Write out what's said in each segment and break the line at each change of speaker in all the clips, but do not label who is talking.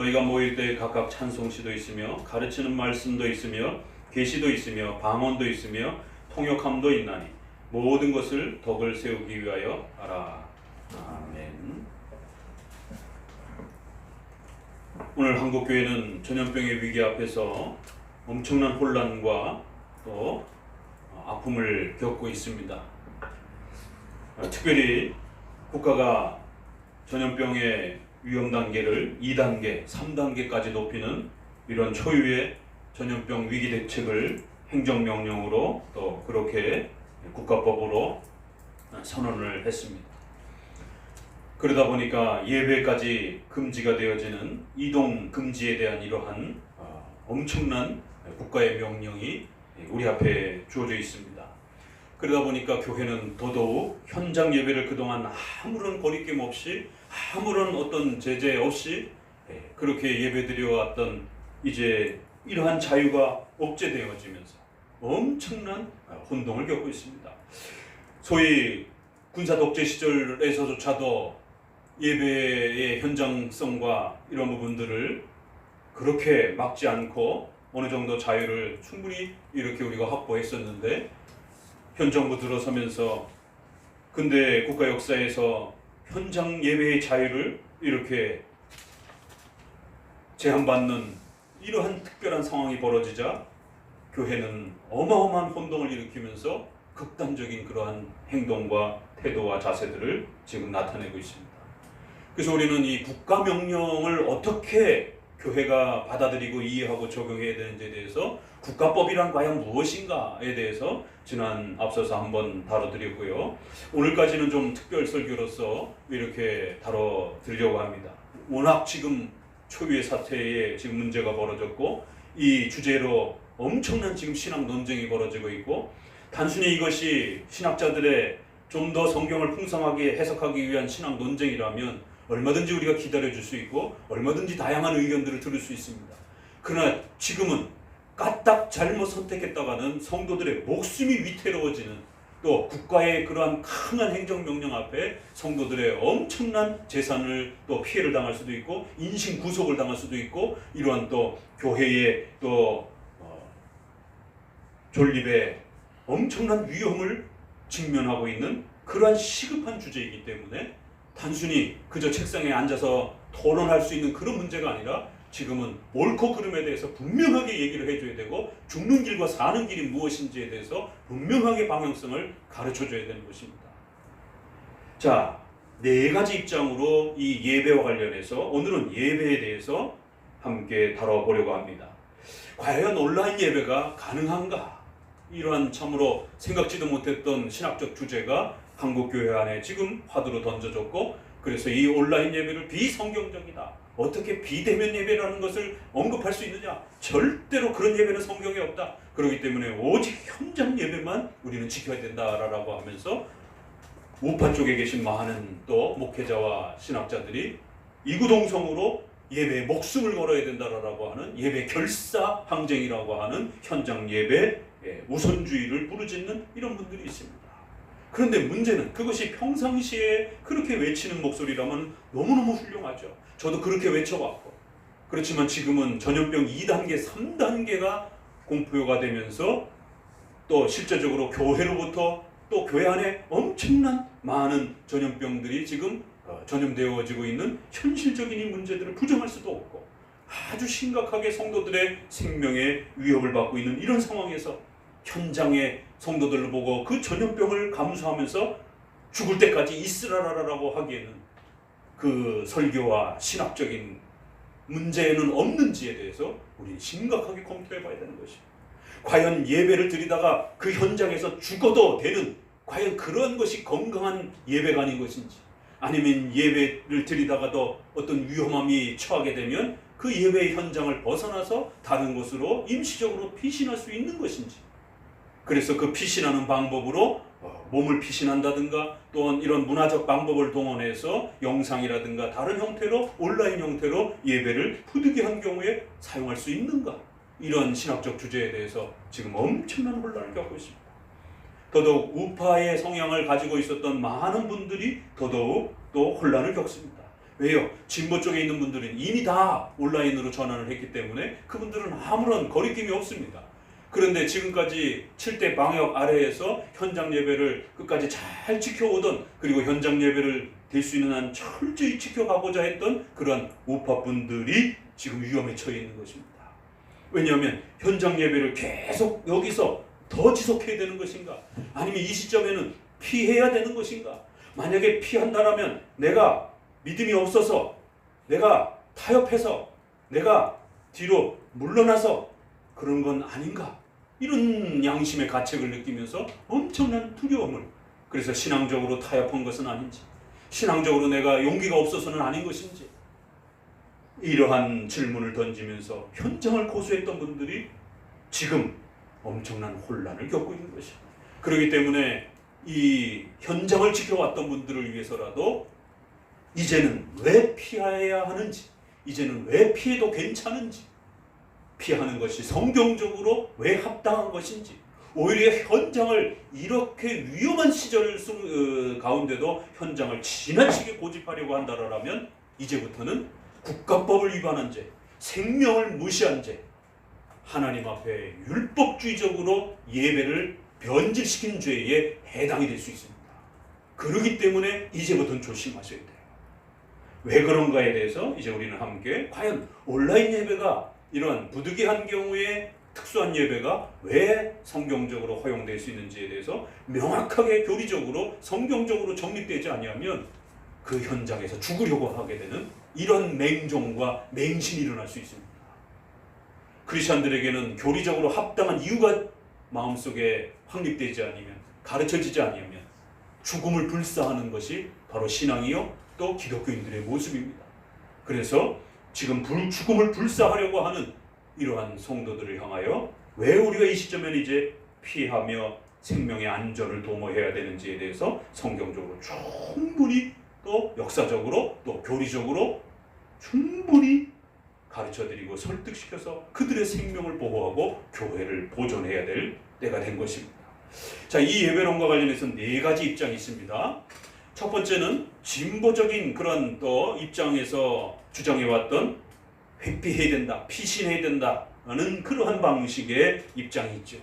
너희가 모일 때 각각 찬송시도 있으며 가르치는 말씀도 있으며 계시도 있으며 방언도 있으며 통역함도 있나니 모든 것을 덕을 세우기 위하여 하라. 아멘. 오늘 한국교회는 전염병의 위기 앞에서 엄청난 혼란과 또 아픔을 겪고 있습니다. 특별히 국가가 전염병의 위험 단계를 2단계, 3단계까지 높이는 이런 초유의 전염병 위기 대책을 행정명령으로 또 그렇게 국가법으로 선언을 했습니다. 그러다 보니까 예배까지 금지가 되어지는 이동 금지에 대한 이러한 엄청난 국가의 명령이 우리 앞에 주어져 있습니다. 그러다 보니까 교회는 더더욱 현장 예배를 그동안 아무런 거리낌 없이 아무런 어떤 제재 없이 그렇게 예배드려왔던 이제 이러한 자유가 억제되어지면서 엄청난 혼동을 겪고 있습니다. 소위 군사 독재 시절에서조차도 예배의 현장성과 이런 부분들을 그렇게 막지 않고 어느 정도 자유를 충분히 이렇게 우리가 확보했었는데 현 정부 들어서면서 근대 국가 역사에서 현장 예배의 자유를 이렇게 제한받는 이러한 특별한 상황이 벌어지자 교회는 어마어마한 혼동을 일으키면서 극단적인 그러한 행동과 태도와 자세들을 지금 나타내고 있습니다. 그래서 우리는 이 국가명령을 어떻게 교회가 받아들이고 이해하고 적용해야 되는지에 대해서 국가법이란 과연 무엇인가에 대해서 앞서서 한번 다뤄드렸고요. 오늘까지는 좀 특별 설교로서 이렇게 다뤄드리려고 합니다. 워낙 지금 초유의 사태에 지금 문제가 벌어졌고 이 주제로 엄청난 지금 신학 논쟁이 벌어지고 있고 단순히 이것이 신학자들의 좀 더 성경을 풍성하게 해석하기 위한 신학 논쟁이라면 얼마든지 우리가 기다려줄 수 있고 얼마든지 다양한 의견들을 들을 수 있습니다. 그러나 지금은 까딱 잘못 선택했다가는 성도들의 목숨이 위태로워지는 또 국가의 그러한 강한 행정명령 앞에 성도들의 엄청난 재산을 또 피해를 당할 수도 있고 인신 구속을 당할 수도 있고 이러한 또 교회의 또 존립에 엄청난 위험을 직면하고 있는 그러한 시급한 주제이기 때문에 단순히 그저 책상에 앉아서 토론할 수 있는 그런 문제가 아니라 지금은 옳고 그름에 대해서 분명하게 얘기를 해줘야 되고 죽는 길과 사는 길이 무엇인지에 대해서 분명하게 방향성을 가르쳐줘야 되는 것입니다. 자, 4가지 입장으로 이 예배와 관련해서 오늘은 예배에 대해서 함께 다뤄보려고 합니다. 과연 온라인 예배가 가능한가? 이러한 참으로 생각지도 못했던 신학적 주제가 한국교회 안에 지금 화두로 던져졌고 그래서 이 온라인 예배를 비성경적이다. 어떻게 비대면 예배라는 것을 언급할 수 있느냐? 절대로 그런 예배는 성경에 없다. 그렇기 때문에 오직 현장 예배만 우리는 지켜야 된다라고 하면서 우파 쪽에 계신 많은 또 목회자와 신학자들이 이구동성으로 예배에 목숨을 걸어야 된다라고 하는 예배 결사항쟁이라고 하는 현장 예배 우선주의를 부르짖는 이런 분들이 있습니다. 그런데 문제는 그것이 평상시에 그렇게 외치는 목소리라면 너무너무 훌륭하죠. 저도 그렇게 외쳐왔고 그렇지만 지금은 전염병 2단계, 3단계가 공포가 되면서 또 실제적으로 교회로부터 또 교회 안에 엄청난 많은 전염병들이 지금 전염되어지고 있는 현실적인 이 문제들을 부정할 수도 없고 아주 심각하게 성도들의 생명에 위협을 받고 있는 이런 상황에서 현장의 성도들을 보고 그 전염병을 감수하면서 죽을 때까지 있으라라고 하기에는 그 설교와 신학적인 문제는 없는지에 대해서 우리 심각하게 검토해 봐야 되는 것입니다. 과연 예배를 드리다가 그 현장에서 죽어도 되는 과연 그런 것이 건강한 예배가 아닌 것인지 아니면 예배를 드리다가도 어떤 위험함이 처하게 되면 그 예배의 현장을 벗어나서 다른 곳으로 임시적으로 피신할 수 있는 것인지 그래서 그 피신하는 방법으로 몸을 피신한다든가 또는 이런 문화적 방법을 동원해서 영상이라든가 다른 형태로 온라인 형태로 예배를 부득이한 경우에 사용할 수 있는가 이런 신학적 주제에 대해서 지금 엄청난 혼란을 겪고 있습니다. 더더욱 우파의 성향을 가지고 있었던 많은 분들이 더더욱 또 혼란을 겪습니다. 왜요? 진보 쪽에 있는 분들은 이미 다 온라인으로 전환을 했기 때문에 그분들은 아무런 거리낌이 없습니다. 그런데 지금까지 7대 방역 아래에서 현장 예배를 끝까지 잘 지켜오던, 그리고 현장 예배를 될 수 있는 한 철저히 지켜가고자 했던 그러한 우파분들이 지금 위험에 처해 있는 것입니다. 왜냐하면 현장 예배를 계속 여기서 더 지속해야 되는 것인가? 아니면 이 시점에는 피해야 되는 것인가? 만약에 피한다라면 내가 믿음이 없어서, 내가 타협해서, 내가 뒤로 물러나서 그런 건 아닌가? 이런 양심의 가책을 느끼면서 엄청난 두려움을, 그래서 신앙적으로 타협한 것은 아닌지, 신앙적으로 내가 용기가 없어서는 아닌 것인지, 이러한 질문을 던지면서 현장을 고수했던 분들이 지금 엄청난 혼란을 겪고 있는 것입니다. 그렇기 때문에 이 현장을 지켜왔던 분들을 위해서라도 이제는 왜 피해야 하는지, 이제는 왜 피해도 괜찮은지, 피하는 것이 성경적으로 왜 합당한 것인지, 오히려 현장을 이렇게 위험한 시절 가운데도 현장을 지나치게 고집하려고 한다라면 이제부터는 국가법을 위반한 죄, 생명을 무시한 죄, 하나님 앞에 율법주의적으로 예배를 변질시킨 죄에 해당이 될 수 있습니다. 그렇기 때문에 이제부터는 조심하셔야 돼요. 왜 그런가에 대해서 이제 우리는 함께, 과연 온라인 예배가 이런 부득이한 경우에 특수한 예배가 왜 성경적으로 허용될 수 있는지에 대해서 명확하게 교리적으로 성경적으로 정립되지 아니하면 그 현장에서 죽으려고 하게 되는 이런 맹종과 맹신이 일어날 수 있습니다. 크리스천들에게는 교리적으로 합당한 이유가 마음속에 확립되지 않으면, 가르쳐지지 않으면 죽음을 불사하는 것이 바로 신앙이요 또 기독교인들의 모습입니다. 그래서 지금 죽음을 불사하려고 하는 이러한 성도들을 향하여 왜 우리가 이 시점에는 이제 피하며 생명의 안전을 도모해야 되는지에 대해서 성경적으로 충분히, 또 역사적으로, 또 교리적으로 충분히 가르쳐드리고 설득시켜서 그들의 생명을 보호하고 교회를 보존해야 될 때가 된 것입니다. 자, 이 예배론과 관련해서 4가지 입장이 있습니다. 첫 번째는 진보적인 그런 또 입장에서 주장해왔던 회피해야 된다, 피신해야 된다는 그러한 방식의 입장이 있죠.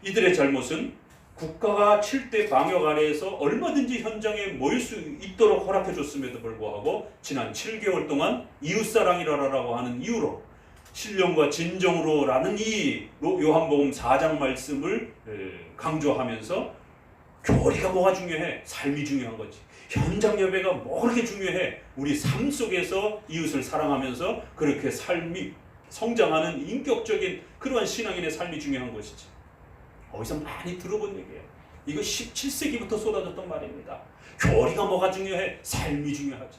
이들의 잘못은 국가가 7대 방역 아래에서 얼마든지 현장에 모일 수 있도록 허락해줬음에도 불구하고 지난 7개월 동안 이웃사랑이라고 하는 이유로 신령과 진정으로라는 이 요한복음 4장 말씀을 강조하면서 교리가 뭐가 중요해? 삶이 중요한 거지. 현장 예배가 뭐 그렇게 중요해? 우리 삶 속에서 이웃을 사랑하면서 그렇게 삶이 성장하는 인격적인 그러한 신앙인의 삶이 중요한 것이지. 어디서 많이 들어본 얘기예요. 이거 17세기부터 쏟아졌던 말입니다. 교리가 뭐가 중요해? 삶이 중요하지.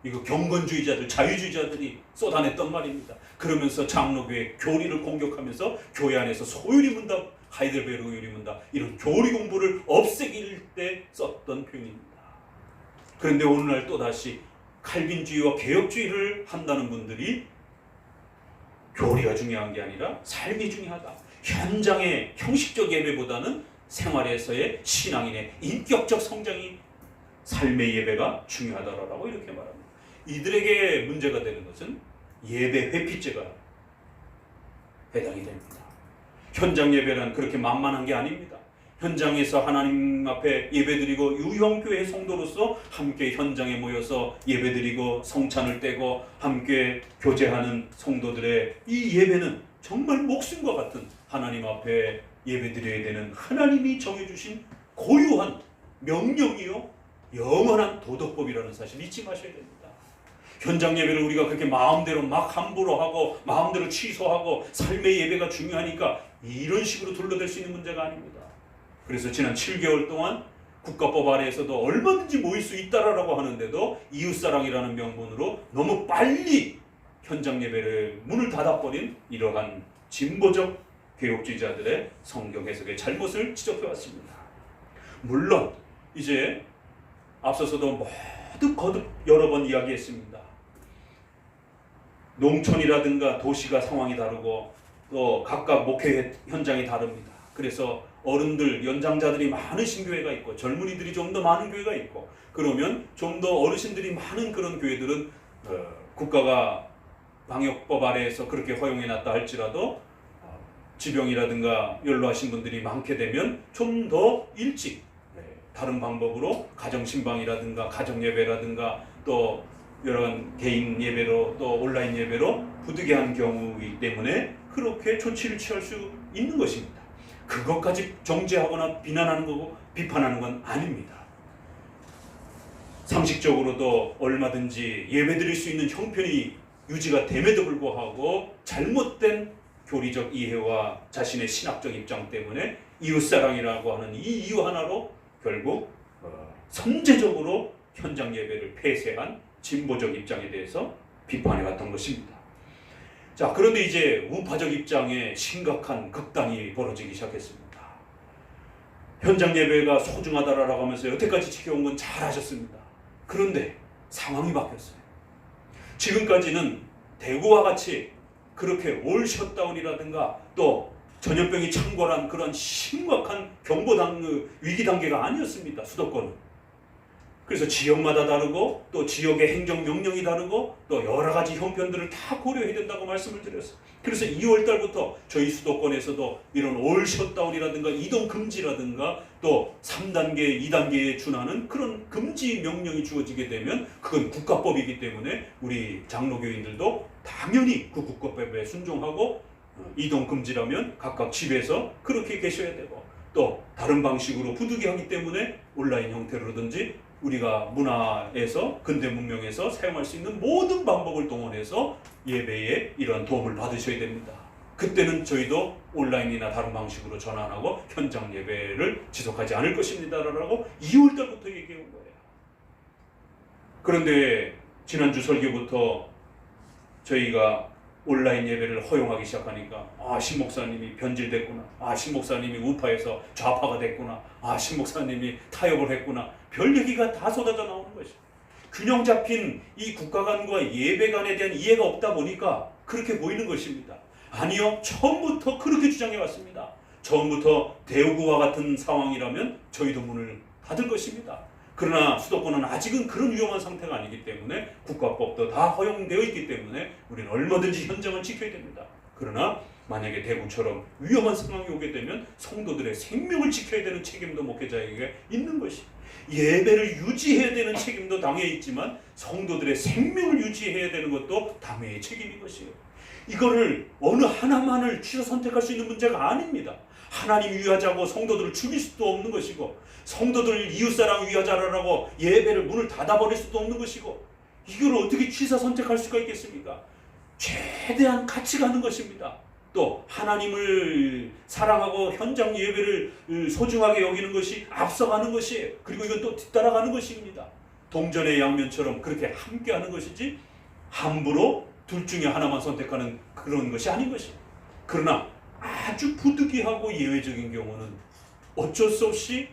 이거 경건주의자들, 자유주의자들이 쏟아냈던 말입니다. 그러면서 장로교회 교리를 공격하면서 교회 안에서 소유리 문답, 하이델베르그 유리문답, 이런 교리 공부를 없애길 때 썼던 표현입니다. 그런데 오늘날 또다시 칼빈주의와 개혁주의를 한다는 분들이 교리가 중요한 게 아니라 삶이 중요하다. 현장의 형식적 예배보다는 생활에서의 신앙인의 인격적 성장이, 삶의 예배가 중요하다라고 이렇게 말합니다. 이들에게 문제가 되는 것은 예배 회피죄가 해당이 됩니다. 현장 예배는 그렇게 만만한 게 아닙니다. 현장에서 하나님 앞에 예배드리고 유형교회 성도로서 함께 현장에 모여서 예배드리고 성찬을 떼고 함께 교제하는 성도들의 이 예배는 정말 목숨과 같은 하나님 앞에 예배드려야 되는 하나님이 정해주신 고유한 명령이요 영원한 도덕법이라는 사실 잊지 마셔야 됩니다. 현장 예배를 우리가 그렇게 마음대로 막 함부로 하고 마음대로 취소하고 삶의 예배가 중요하니까 이런 식으로 둘러댈 수 있는 문제가 아닙니다. 그래서 지난 7개월 동안 국가법 아래에서도 얼마든지 모일 수 있다라고 하는데도 이웃사랑이라는 명분으로 너무 빨리 현장 예배를 문을 닫아버린 이러한 진보적 개혁주의자들의 성경 해석의 잘못을 지적해왔습니다. 물론 이제 앞서서도 모두 거듭 여러 번 이야기했습니다. 농촌이라든가 도시가 상황이 다르고 또 각각 목회 현장이 다릅니다. 그래서 어른들, 연장자들이 많으신 교회가 있고 젊은이들이 좀 더 많은 교회가 있고 그러면 좀 더 어르신들이 많은 그런 교회들은 국가가 방역법 아래에서 그렇게 허용해놨다 할지라도 지병이라든가 연로하신 분들이 많게 되면 좀 더 일찍 다른 방법으로 가정신방이라든가 가정예배라든가 또 여러 개인 예배로 또 온라인 예배로 부득이한 경우이기 때문에 그렇게 조치를 취할 수 있는 것입니다. 그것까지 정죄하거나 비난하는 거고 비판하는 건 아닙니다. 상식적으로도 얼마든지 예배드릴 수 있는 형편이 유지가 됨에도 불구하고 잘못된 교리적 이해와 자신의 신학적 입장 때문에 이웃사랑이라고 하는 이 이유 하나로 결국 선제적으로 현장 예배를 폐쇄한 진보적 입장에 대해서 비판해 왔던 것입니다. 자, 그런데 이제 우파적 입장에 심각한 극단이 벌어지기 시작했습니다. 현장 예배가 소중하다라고 하면서 여태까지 지켜온 건 잘하셨습니다. 그런데 상황이 바뀌었어요. 지금까지는 대구와 같이 그렇게 올 셧다운이라든가 또 전염병이 창궐한 그런 심각한 위기 단계가 아니었습니다. 수도권은. 그래서 지역마다 다르고 또 지역의 행정명령이 다르고 또 여러 가지 형편들을 다 고려해야 된다고 말씀을 드렸어요. 그래서 2월 달부터 저희 수도권에서도 이런 올 셧다운이라든가 이동 금지라든가 또 3단계, 2단계에 준하는 그런 금지 명령이 주어지게 되면 그건 국가법이기 때문에 우리 장로교인들도 당연히 그 국가법에 순종하고 이동 금지라면 각각 집에서 그렇게 계셔야 되고 또 다른 방식으로 부득이하기 때문에 온라인 형태로든지 우리가 문화에서 근대 문명에서 사용할 수 있는 모든 방법을 동원해서 예배에 이런 도움을 받으셔야 됩니다. 그때는 저희도 온라인이나 다른 방식으로 전환하고 현장 예배를 지속하지 않을 것입니다라고 2월 달부터 얘기해 온 거예요. 그런데 지난주 설교부터 저희가 온라인 예배를 허용하기 시작하니까 신 목사님이 변질됐구나, 신 목사님이 우파에서 좌파가 됐구나, 신 목사님이 타협을 했구나, 별 얘기가 다 쏟아져 나오는 것이죠. 균형 잡힌 이 국가 간과 예배 간에 대한 이해가 없다 보니까 그렇게 보이는 것입니다. 아니요, 처음부터 그렇게 주장해 왔습니다. 처음부터 대구와 같은 상황이라면 저희도 문을 닫을 것입니다. 그러나 수도권은 아직은 그런 위험한 상태가 아니기 때문에 국가법도 다 허용되어 있기 때문에 우리는 얼마든지 현장을 지켜야 됩니다. 그러나 만약에 대구처럼 위험한 상황이 오게 되면 성도들의 생명을 지켜야 되는 책임도 목회자에게 있는 것이, 예배를 유지해야 되는 책임도 당회에 있지만 성도들의 생명을 유지해야 되는 것도 당회의 책임인 것이에요. 이거를 어느 하나만을 취사 선택할 수 있는 문제가 아닙니다. 하나님 위하자고 성도들을 죽일 수도 없는 것이고 성도들 이웃사랑 위하자라고 예배를 문을 닫아버릴 수도 없는 것이고 이걸 어떻게 취사 선택할 수가 있겠습니까? 최대한 같이 가는 것입니다. 또 하나님을 사랑하고 현장 예배를 소중하게 여기는 것이 앞서가는 것이에요. 그리고 이건 또 뒤따라가는 것입니다. 동전의 양면처럼 그렇게 함께하는 것이지 함부로 둘 중에 하나만 선택하는 그런 것이 아닌 것이에요. 그러나 아주 부득이하고 예외적인 경우는 어쩔 수 없이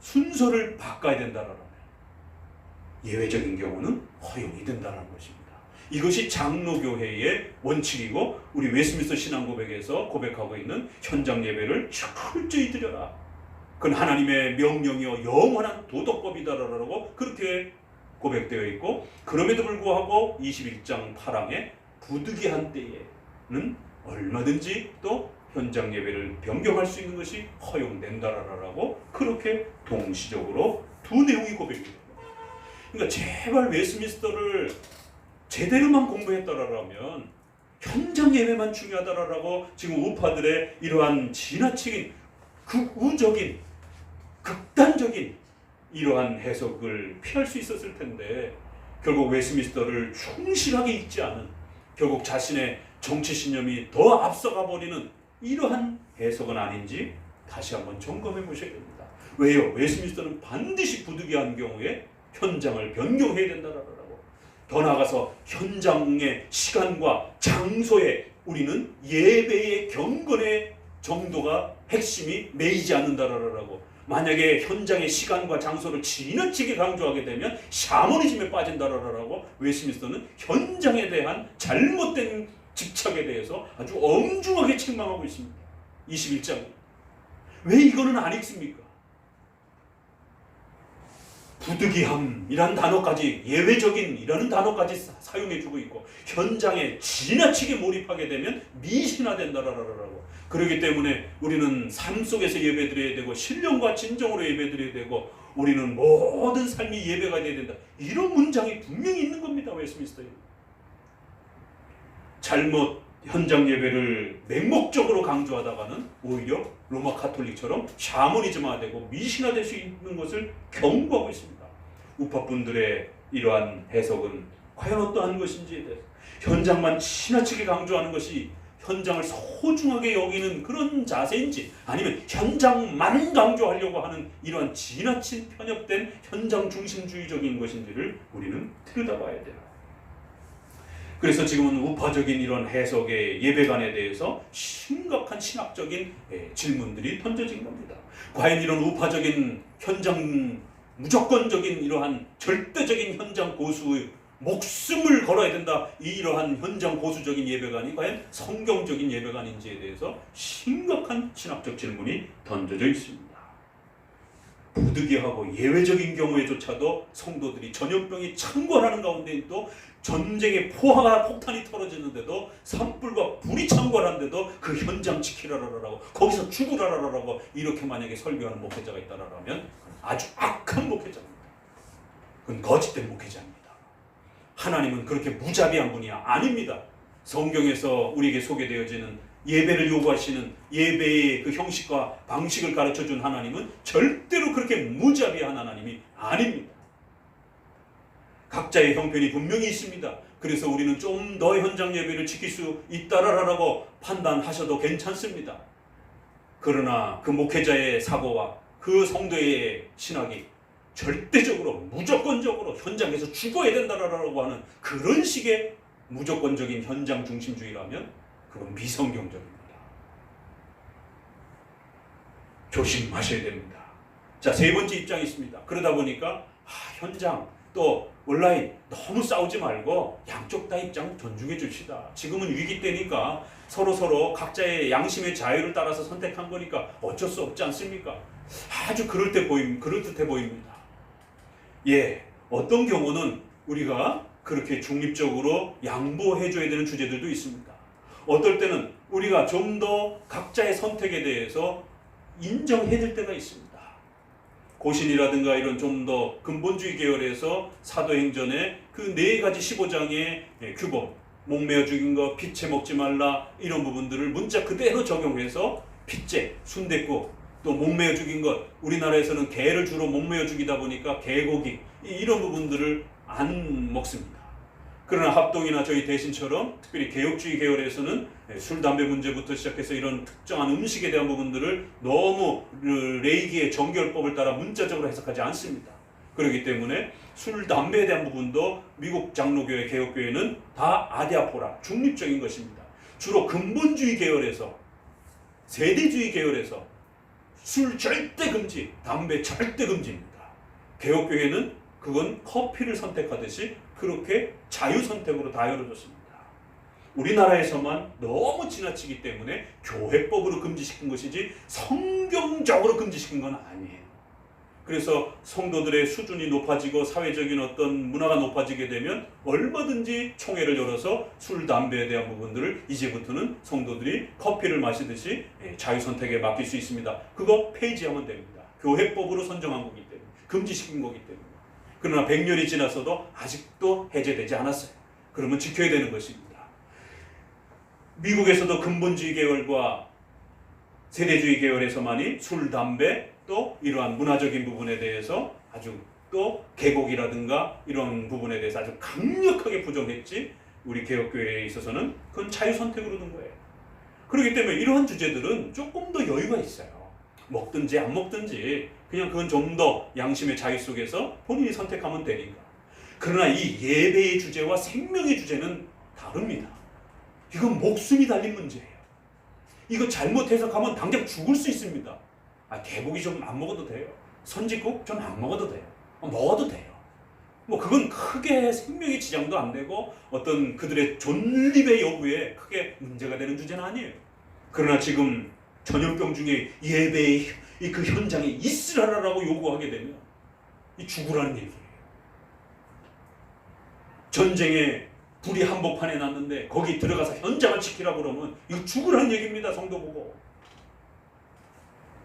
순서를 바꿔야 된다라는 예외적인 경우는 허용이 된다는 것입니다. 이것이 장로교회의 원칙이고 우리 웨스트민스터 신앙고백에서 고백하고 있는 현장 예배를 철저히 드려라. 그건 하나님의 명령이요 영원한 도덕법이다라고 그렇게 고백되어 있고 그럼에도 불구하고 21장 8항에 부득이한 때에는 얼마든지 또 현장 예배를 변경할 수 있는 것이 허용된다라고 그렇게 동시적으로 두 내용이 고백됩니다. 그러니까 제발 웨스트민스터를 제대로만 공부했다라면 현장 예배만 중요하다라고 지금 우파들의 이러한 지나치게 극우적인 극단적인 이러한 해석을 피할 수 있었을 텐데 결국 웨스트민스터를 충실하게 읽지 않은 결국 자신의 정치 신념이 더 앞서가 버리는 이러한 해석은 아닌지 다시 한번 점검해 보셔야 됩니다. 왜요? 웨스트민스터는 반드시 부득이한 경우에 현장을 변경해야 된다라고. 더 나아가서 현장의 시간과 장소에 우리는 예배의 경건의 정도가 핵심이 매이지 않는다라고. 만약에 현장의 시간과 장소를 지나치게 강조하게 되면 샤머니즘에 빠진다라고 웨스트민스터는 현장에 대한 잘못된 집착에 대해서 아주 엄중하게 책망하고 있습니다. 21장. 왜 이거는 안 읽습니까? 부득이함이란 단어까지, 예외적인이라는 단어까지 사용해주고 있고, 현장에 지나치게 몰입하게 되면 미신화된다라고. 그렇기 때문에 우리는 삶 속에서 예배드려야 되고, 신령과 진정으로 예배드려야 되고, 우리는 모든 삶이 예배가 되어야 된다. 이런 문장이 분명히 있는 겁니다. 웨스트민스터에. 잘못 현장 예배를 맹목적으로 강조하다가는 오히려 로마 카톨릭처럼 샤머니즘화되고 미신화될 수 있는 것을 경고하고 있습니다. 우파분들의 이러한 해석은 과연 어떠한 것인지에 대해서, 현장만 지나치게 강조하는 것이 현장을 소중하게 여기는 그런 자세인지, 아니면 현장만 강조하려고 하는 이러한 지나친 편협된 현장 중심주의적인 것인지를 우리는 들여다봐야 돼요. 그래서 지금은 우파적인 이런 해석의 예배관에 대해서 심각한 신학적인 질문들이 던져진 겁니다. 과연 이런 우파적인 현장, 무조건적인 이러한 절대적인 현장 고수의 목숨을 걸어야 된다, 이러한 현장 고수적인 예배관이 과연 성경적인 예배관인지에 대해서 심각한 신학적 질문이 던져져 있습니다. 부득이하고 예외적인 경우에조차도 성도들이 전염병이 창궐하는 가운데도, 전쟁의 포화가 폭탄이 떨어지는데도, 산불과 불이 창궐하는데도 그 현장 지키라라라고, 거기서 죽으라라라고 이렇게 만약에 설교하는 목회자가 있다라면 아주 악한 목회자입니다. 그건 거짓된 목회자입니다. 하나님은 그렇게 무자비한 분이야? 아닙니다. 성경에서 우리에게 소개되어지는 예배를 요구하시는 예배의 그 형식과 방식을 가르쳐준 하나님은 절대로 그렇게 무자비한 하나님이 아닙니다. 각자의 형편이 분명히 있습니다. 그래서 우리는 좀 더 현장 예배를 지킬 수 있다라고 판단하셔도 괜찮습니다. 그러나 그 목회자의 사고와 그 성도의 신학이 절대적으로 무조건적으로 현장에서 죽어야 된다라고 하는 그런 식의 무조건적인 현장 중심주의라면 그건 미성경적입니다. 조심하셔야 됩니다. 자, 세 번째 입장이 있습니다. 그러다 보니까 현장 또 온라인 너무 싸우지 말고 양쪽 다 입장 존중해 줍시다. 지금은 위기 때니까 서로 각자의 양심의 자유를 따라서 선택한 거니까 어쩔 수 없지 않습니까? 아주 그럴듯해 보입니다. 예, 어떤 경우는 우리가 그렇게 중립적으로 양보해줘야 되는 주제들도 있습니다. 어떨 때는 우리가 좀 더 각자의 선택에 대해서 인정해 줄 때가 있습니다. 고신이라든가 이런 좀 더 근본주의 계열에서 사도행전의 그 4가지 15장의 규범, 목매어 죽인 것, 피채 먹지 말라, 이런 부분들을 문자 그대로 적용해서 핏째, 순댓국, 또 목매어 죽인 것, 우리나라에서는 개를 주로 목매어 죽이다 보니까 개고기, 이런 부분들을 안 먹습니다. 그러나 합동이나 저희 대신처럼 특별히 개혁주의 계열에서는 술, 담배 문제부터 시작해서 이런 특정한 음식에 대한 부분들을 너무 레이기의 정결법을 따라 문자적으로 해석하지 않습니다. 그렇기 때문에 술, 담배에 대한 부분도 미국 장로교회, 개혁교회는 다 아디아포라, 중립적인 것입니다. 주로 근본주의 계열에서, 세대주의 계열에서 술 절대 금지, 담배 절대 금지입니다. 개혁교회는 그건 커피를 선택하듯이 그렇게 자유선택으로 다 열어줬습니다. 우리나라에서만 너무 지나치기 때문에 교회법으로 금지시킨 것이지 성경적으로 금지시킨 건 아니에요. 그래서 성도들의 수준이 높아지고 사회적인 어떤 문화가 높아지게 되면 얼마든지 총회를 열어서 술, 담배에 대한 부분들을 이제부터는 성도들이 커피를 마시듯이 자유선택에 맡길 수 있습니다. 그거 폐지하면 됩니다. 교회법으로 선정한 거기 때문에, 금지시킨 거기 때문에. 그러나 100년이 지났어도 아직도 해제되지 않았어요. 그러면 지켜야 되는 것입니다. 미국에서도 근본주의 계열과 세대주의 계열에서만이 술, 담배, 또 이러한 문화적인 부분에 대해서 아주, 또 계곡이라든가 이런 부분에 대해서 아주 강력하게 부정했지, 우리 개혁교회에 있어서는 그건 자유선택으로 둔 거예요. 그렇기 때문에 이러한 주제들은 조금 더 여유가 있어요. 먹든지 안 먹든지 그냥 그건 좀 더 양심의 자유 속에서 본인이 선택하면 되니까. 그러나 이 예배의 주제와 생명의 주제는 다릅니다. 이건 목숨이 달린 문제예요. 이거 잘못 해석하면 당장 죽을 수 있습니다. 개고기 좀 안 먹어도 돼요. 선지국 좀 안 먹어도 돼요. 먹어도 돼요. 뭐 그건 크게 생명의 지장도 안 되고 어떤 그들의 존립의 여부에 크게 문제가 되는 주제는 아니에요. 그러나 지금 전염병 중에 예배의 그 현장에 있으라라고 요구하게 되면 이 죽으라는 얘기예요. 전쟁에 불이 한복판에 났는데 거기 들어가서 현장을 지키라고 그러면 이거 죽으라는 얘기입니다. 성도 보고.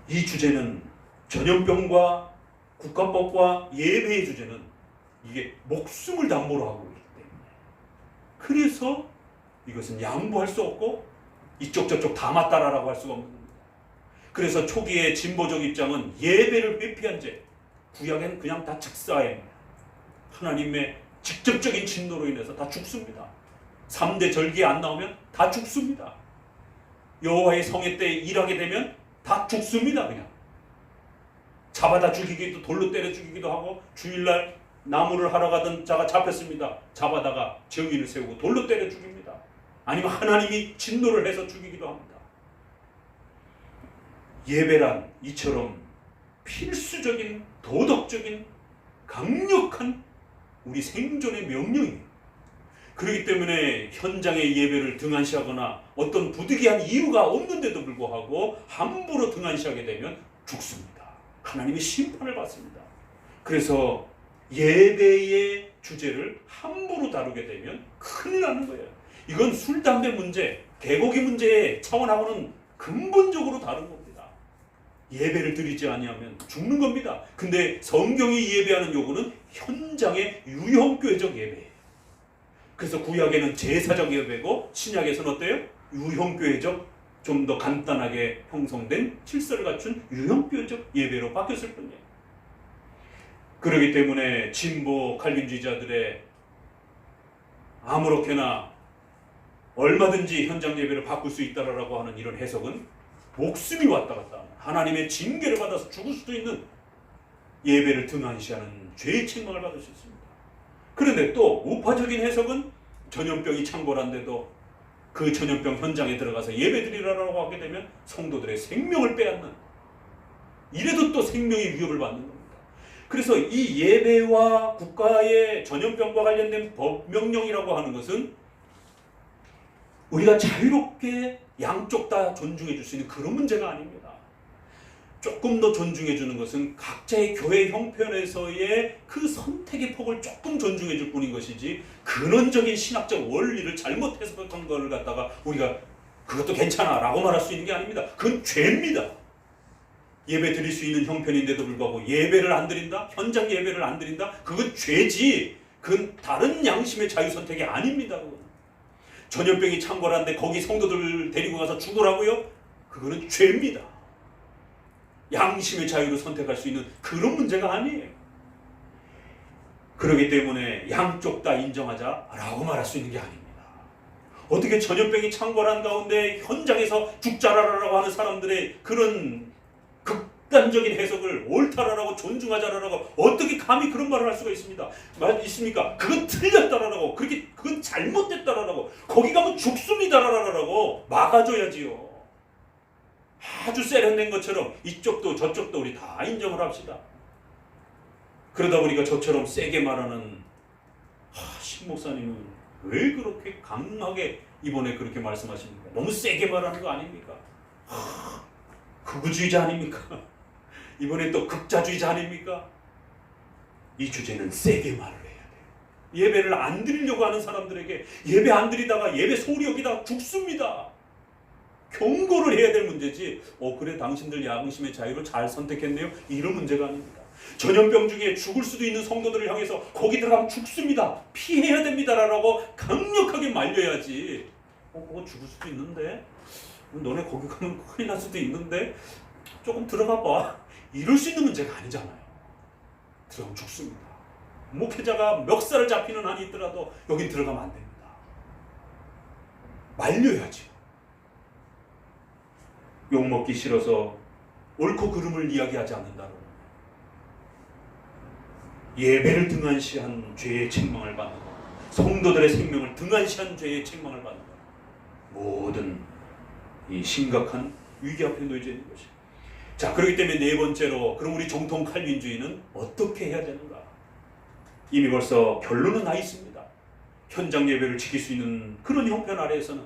이 주제는 전염병과 국가법과 예배의 주제는 이게 목숨을 담보로 하고 있기 때문에, 그래서 이것은 양보할 수 없고 이쪽 저쪽 다 맞다라고 할 수가 없는 겁니다. 그래서 초기의 진보적 입장은 예배를 회피한 죄, 구약에는 그냥 다 즉사입니다. 하나님의 직접적인 진노로 인해서 다 죽습니다. 3대 절기에 안 나오면 다 죽습니다. 여호와의 성회 때 일하게 되면 다 죽습니다. 그냥 잡아다 죽이기도, 돌로 때려 죽이기도 하고, 주일날 나무를 하러 가던 자가 잡혔습니다. 잡아다가 정의를 세우고 돌로 때려 죽입니다. 아니면 하나님이 진노를 해서 죽이기도 합니다. 예배란 이처럼 필수적인 도덕적인 강력한 우리 생존의 명령이에요. 그렇기 때문에 현장의 예배를 등한시하거나 어떤 부득이한 이유가 없는데도 불구하고 함부로 등한시하게 되면 죽습니다. 하나님의 심판을 받습니다. 그래서 예배의 주제를 함부로 다루게 되면 큰일 나는 거예요. 이건 술, 담배 문제, 개고기 문제의 차원하고는 근본적으로 다른 겁니다. 예배를 드리지 아니하면 죽는 겁니다. 근데 성경이 예배하는 요구는 현장의 유형교회적 예배예요. 그래서 구약에는 제사적 예배고 신약에서는 어때요? 유형교회적, 좀 더 간단하게 형성된 질서를 갖춘 유형교회적 예배로 바뀌었을 뿐이에요. 그렇기 때문에 진보 칼빈주의자들의 아무렇게나 얼마든지 현장 예배를 바꿀 수 있다라고 하는 이런 해석은 목숨이 왔다 갔다 하는, 하나님의 징계를 받아서 죽을 수도 있는 예배를 등한시하는 죄의 책망을 받을 수 있습니다. 그런데 또 우파적인 해석은 전염병이 창궐한데도 그 전염병 현장에 들어가서 예배드리라고 하게 되면 성도들의 생명을 빼앗는, 이래도 또 생명의 위협을 받는 겁니다. 그래서 이 예배와 국가의 전염병과 관련된 법명령이라고 하는 것은 우리가 자유롭게 양쪽 다 존중해 줄 수 있는 그런 문제가 아닙니다. 조금 더 존중해 주는 것은 각자의 교회 형편에서의 그 선택의 폭을 조금 존중해 줄 뿐인 것이지, 근원적인 신학적 원리를 잘못 해석한 것을 갖다가 우리가 그것도 괜찮아 라고 말할 수 있는 게 아닙니다. 그건 죄입니다. 예배 드릴 수 있는 형편인데도 불구하고 예배를 안 드린다? 현장 예배를 안 드린다? 그건 죄지. 그건 다른 양심의 자유 선택이 아닙니다. 그건. 전염병이 창궐하는데 거기 성도들 데리고 가서 죽으라고요? 그거는 죄입니다. 양심의 자유를 선택할 수 있는 그런 문제가 아니에요. 그렇기 때문에 양쪽 다 인정하자라고 말할 수 있는 게 아닙니다. 어떻게 전염병이 창궐한 가운데 현장에서 죽자라라고 하는 사람들의 그런 극단적인 해석을 옳다라라고 존중하자라라고 어떻게 감히 그런 말을 할 수가 있습니까? 그건 틀렸다라라고, 그건 잘못됐다라라고, 거기 가면 죽습니다라라고 막아줘야지요. 아주 세련된 것처럼 이쪽도 저쪽도 우리 다 인정을 합시다. 그러다 보니까 저처럼 세게 말하는 신 목사님은 왜 그렇게 강하게 이번에 그렇게 말씀하십니까? 너무 세게 말하는 거 아닙니까? 극우주의자 아닙니까? 이번에 또 극자주의자 아닙니까? 이 주제는 세게 말을 해야 돼요. 예배를 안 드리려고 하는 사람들에게 예배 안 드리다가 예배 소홀히 여기다가 죽습니다. 경고를 해야 될 문제지, 그래 당신들 양심의 자유를 잘 선택했네요, 이런 문제가 아닙니다. 전염병 중에 죽을 수도 있는 성도들을 향해서 거기 들어가면 죽습니다, 피해야 됩니다라고 강력하게 말려야지. 그거 죽을 수도 있는데, 너네 거기 가면 큰일 날 수도 있는데 조금 들어가 봐, 이럴 수 있는 문제가 아니잖아요. 들어가면 죽습니다. 목회자가 멱살을 잡히는 한이 있더라도 여긴 들어가면 안 됩니다. 말려야지. 욕먹기 싫어서 옳고 그름을 이야기하지 않는다로 예배를 등한시한 죄의 책망을 받는 것, 성도들의 생명을 등한시한 죄의 책망을 받는 것, 모든 이 심각한 위기 앞에 놓여져 있는 것이죠. 자, 그렇기 때문에 네 번째로, 그럼 우리 정통 칼빈주의는 어떻게 해야 되는가? 이미 벌써 결론은 나 있습니다. 현장 예배를 지킬 수 있는 그런 형편 아래에서는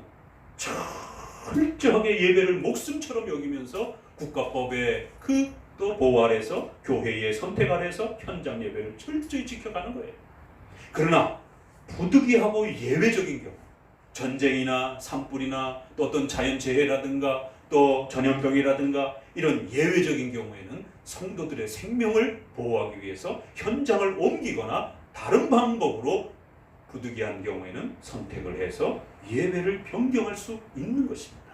철저하게 예배를 목숨처럼 여기면서 국가법의 그 또 보호 아래서 교회의 선택 아래서 현장 예배를 철저히 지켜가는 거예요. 그러나 부득이하고 예외적인 경우, 전쟁이나 산불이나 또 어떤 자연재해라든가 또 전염병이라든가 이런 예외적인 경우에는 성도들의 생명을 보호하기 위해서 현장을 옮기거나 다른 방법으로 부득이한 경우에는 선택을 해서 예배를 변경할 수 있는 것입니다.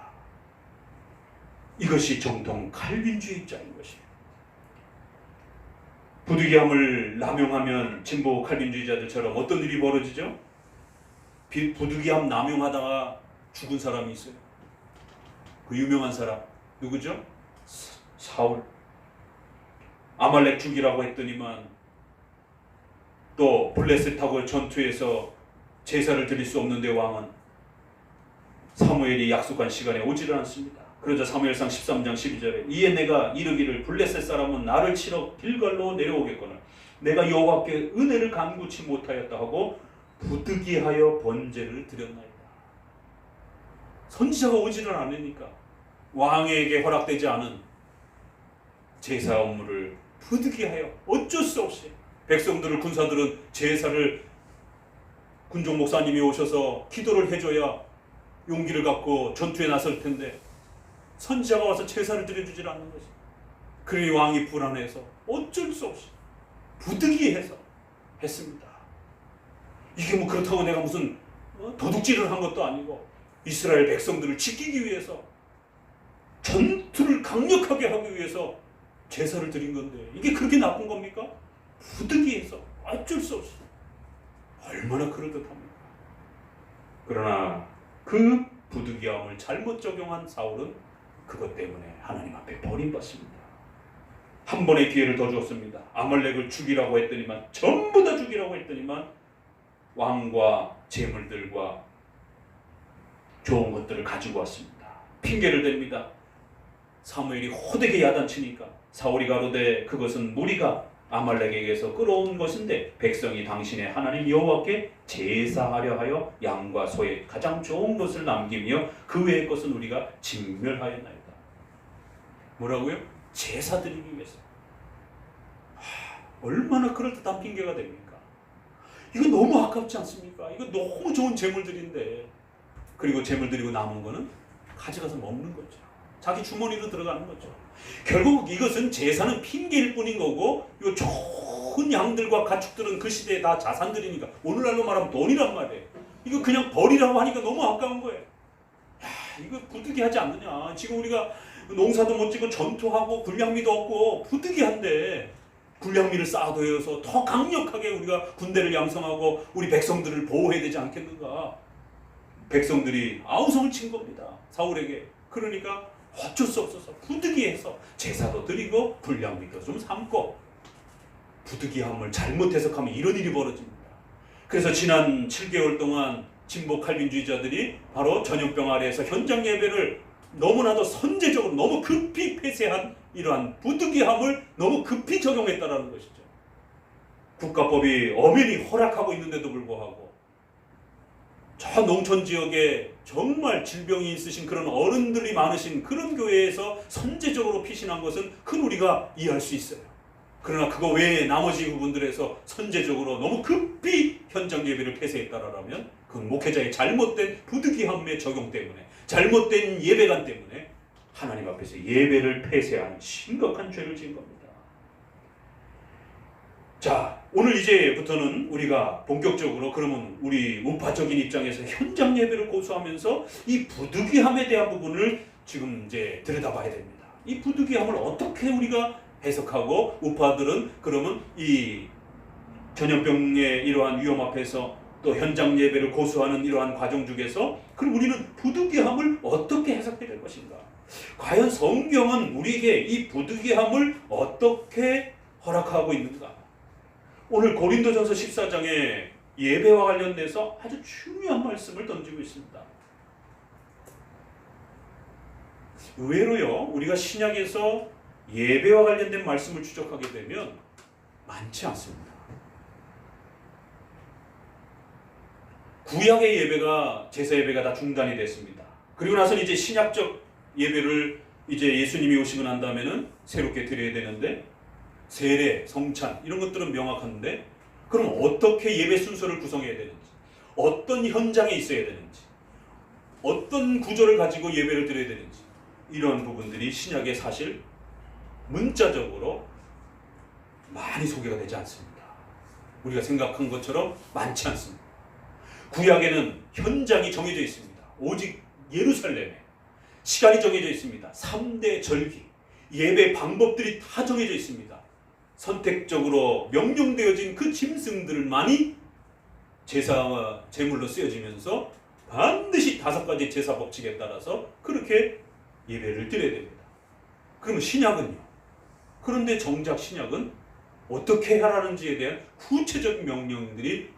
이것이 정통 칼빈주의 입장인 것입니다. 부득이함을 남용하면 진보 칼빈주의자들처럼 어떤 일이 벌어지죠? 부득이함 남용하다가 죽은 사람이 있어요. 그 유명한 사람 누구죠? 사울. 아말렉 죽이라고 했더니만 또 블레셋하고 전투에서 제사를 드릴 수 없는데 왕은 사무엘이 약속한 시간에 오지를 않습니다. 그러자 사무엘상 13장 12절에 이에 내가 이르기를 블레셋 사람은 나를 치러 길갈로 내려오겠거늘 내가 여호와께 은혜를 간구치 못하였다 하고 부득이하여 번제를 드렸나이다. 선지자가 오지를 않으니까 왕에게 허락되지 않은 제사 업무를 부득이하여 어쩔 수 없이 백성들을 군사들은 제사를 군종 목사님이 오셔서 기도를 해줘야 용기를 갖고 전투에 나설 텐데 선지자가 와서 제사를 드려주질 않는 것이. 그러니 왕이 불안해서 어쩔 수 없이 부득이해서 했습니다. 이게 뭐 그렇다고 내가 무슨 도둑질을 한 것도 아니고 이스라엘 백성들을 지키기 위해서 전투를 강력하게 하기 위해서 제사를 드린 건데 이게 그렇게 나쁜 겁니까? 부득이해서 어쩔 수 없이. 얼마나 그럴듯합니까? 그러나 그 부득이함을 잘못 적용한 사울은 그것 때문에 하나님 앞에 버림받습니다. 한 번의 기회를 더 주었습니다. 아말렉을 죽이라고 했더니만 전부 다 죽이라고 했더니만 왕과 재물들과 좋은 것들을 가지고 왔습니다. 핑계를 댑니다. 사무엘이 호되게 야단치니까 사울이 가로되 그것은 무리가 아말렉에게서 끌어온 것인데 백성이 당신의 하나님 여호와께 제사하려 하여 양과 소의 가장 좋은 것을 남기며 그 외의 것은 우리가 진멸하였나이다. 뭐라고요? 제사 드리기 위해서. 얼마나 그럴듯한 핑계가 됩니까? 이거 너무 아깝지 않습니까? 이거 너무 좋은 재물들인데. 그리고 재물 드리고 남은 거는 가져가서 먹는 거죠. 자기 주머니로 들어가는 거죠. 결국 이것은 제사는 핑계일 뿐인 거고 이 좋은 양들과 가축들은 그 시대에 다 자산들이니까 오늘날로 말하면 돈이란 말이에요. 이거 그냥 버리라고 하니까 너무 아까운 거예요. 야, 이거 부득이하지 않느냐. 지금 우리가 농사도 못 짓고 전투하고 군량미도 없고 부득이한데 군량미를 쌓아둬서 더 강력하게 우리가 군대를 양성하고 우리 백성들을 보호해야 되지 않겠는가. 백성들이 아우성을 친 겁니다. 사울에게. 그러니까 어쩔 수 없어서 부득이해서 제사도 드리고 군량미도 좀 삼고 부득이함을 잘못 해석하면 이런 일이 벌어집니다. 그래서 지난 7개월 동안 진보 칼빈주의자들이 바로 전염병 아래에서 현장 예배를 너무나도 선제적으로 너무 급히 폐쇄한 이러한 부득이함을 너무 급히 적용했다라는 것이죠. 국가법이 엄연히 허락하고 있는데도 불구하고 저 농촌 지역에 정말 질병이 있으신 그런 어른들이 많으신 그런 교회에서 선제적으로 피신한 것은 큰 우리가 이해할 수 있어요. 그러나 그거 외에 나머지 부분들에서 선제적으로 너무 급히 현장 예배를 폐쇄했다라면 그건 목회자의 잘못된 부득이함의 적용 때문에 잘못된 예배관 때문에 하나님 앞에서 예배를 폐쇄한 심각한 죄를 지은 겁니다. 자, 오늘 이제부터는 우리가 본격적으로 그러면 우리 우파적인 입장에서 현장 예배를 고수하면서 이 부득이함에 대한 부분을 지금 이제 들여다봐야 됩니다. 이 부득이함을 어떻게 우리가 해석하고 우파들은 그러면 이 전염병의 이러한 위험 앞에서 또 현장 예배를 고수하는 이러한 과정 중에서 그럼 우리는 부득이함을 어떻게 해석해야 될 것인가? 과연 성경은 우리에게 이 부득이함을 어떻게 허락하고 있는가? 오늘 고린도전서 14장에 예배와 관련돼서 아주 중요한 말씀을 던지고 있습니다. 의외로요, 우리가 신약에서 예배와 관련된 말씀을 추적하게 되면 많지 않습니다. 구약의 예배가 제사 예배가 다 중단이 됐습니다. 그리고 나서 이제 신약적 예배를 이제 예수님이 오시고 난 다음에는 새롭게 드려야 되는데 세례, 성찬 이런 것들은 명확한데 그럼 어떻게 예배 순서를 구성해야 되는지, 어떤 현장에 있어야 되는지, 어떤 구조를 가지고 예배를 드려야 되는지 이런 부분들이 신약에 사실 문자적으로 많이 소개가 되지 않습니다. 우리가 생각한 것처럼 많지 않습니다. 구약에는 현장이 정해져 있습니다. 오직 예루살렘에 시간이 정해져 있습니다. 3대 절기, 예배 방법들이 다 정해져 있습니다. 선택적으로 명령되어진 그 짐승들만이 제사와 제물로 쓰여지면서 반드시 5가지 제사 법칙에 따라서 그렇게 예배를 드려야 됩니다. 그러면 신약은요? 그런데 정작 신약은 어떻게 하라는지에 대한 구체적인 명령들이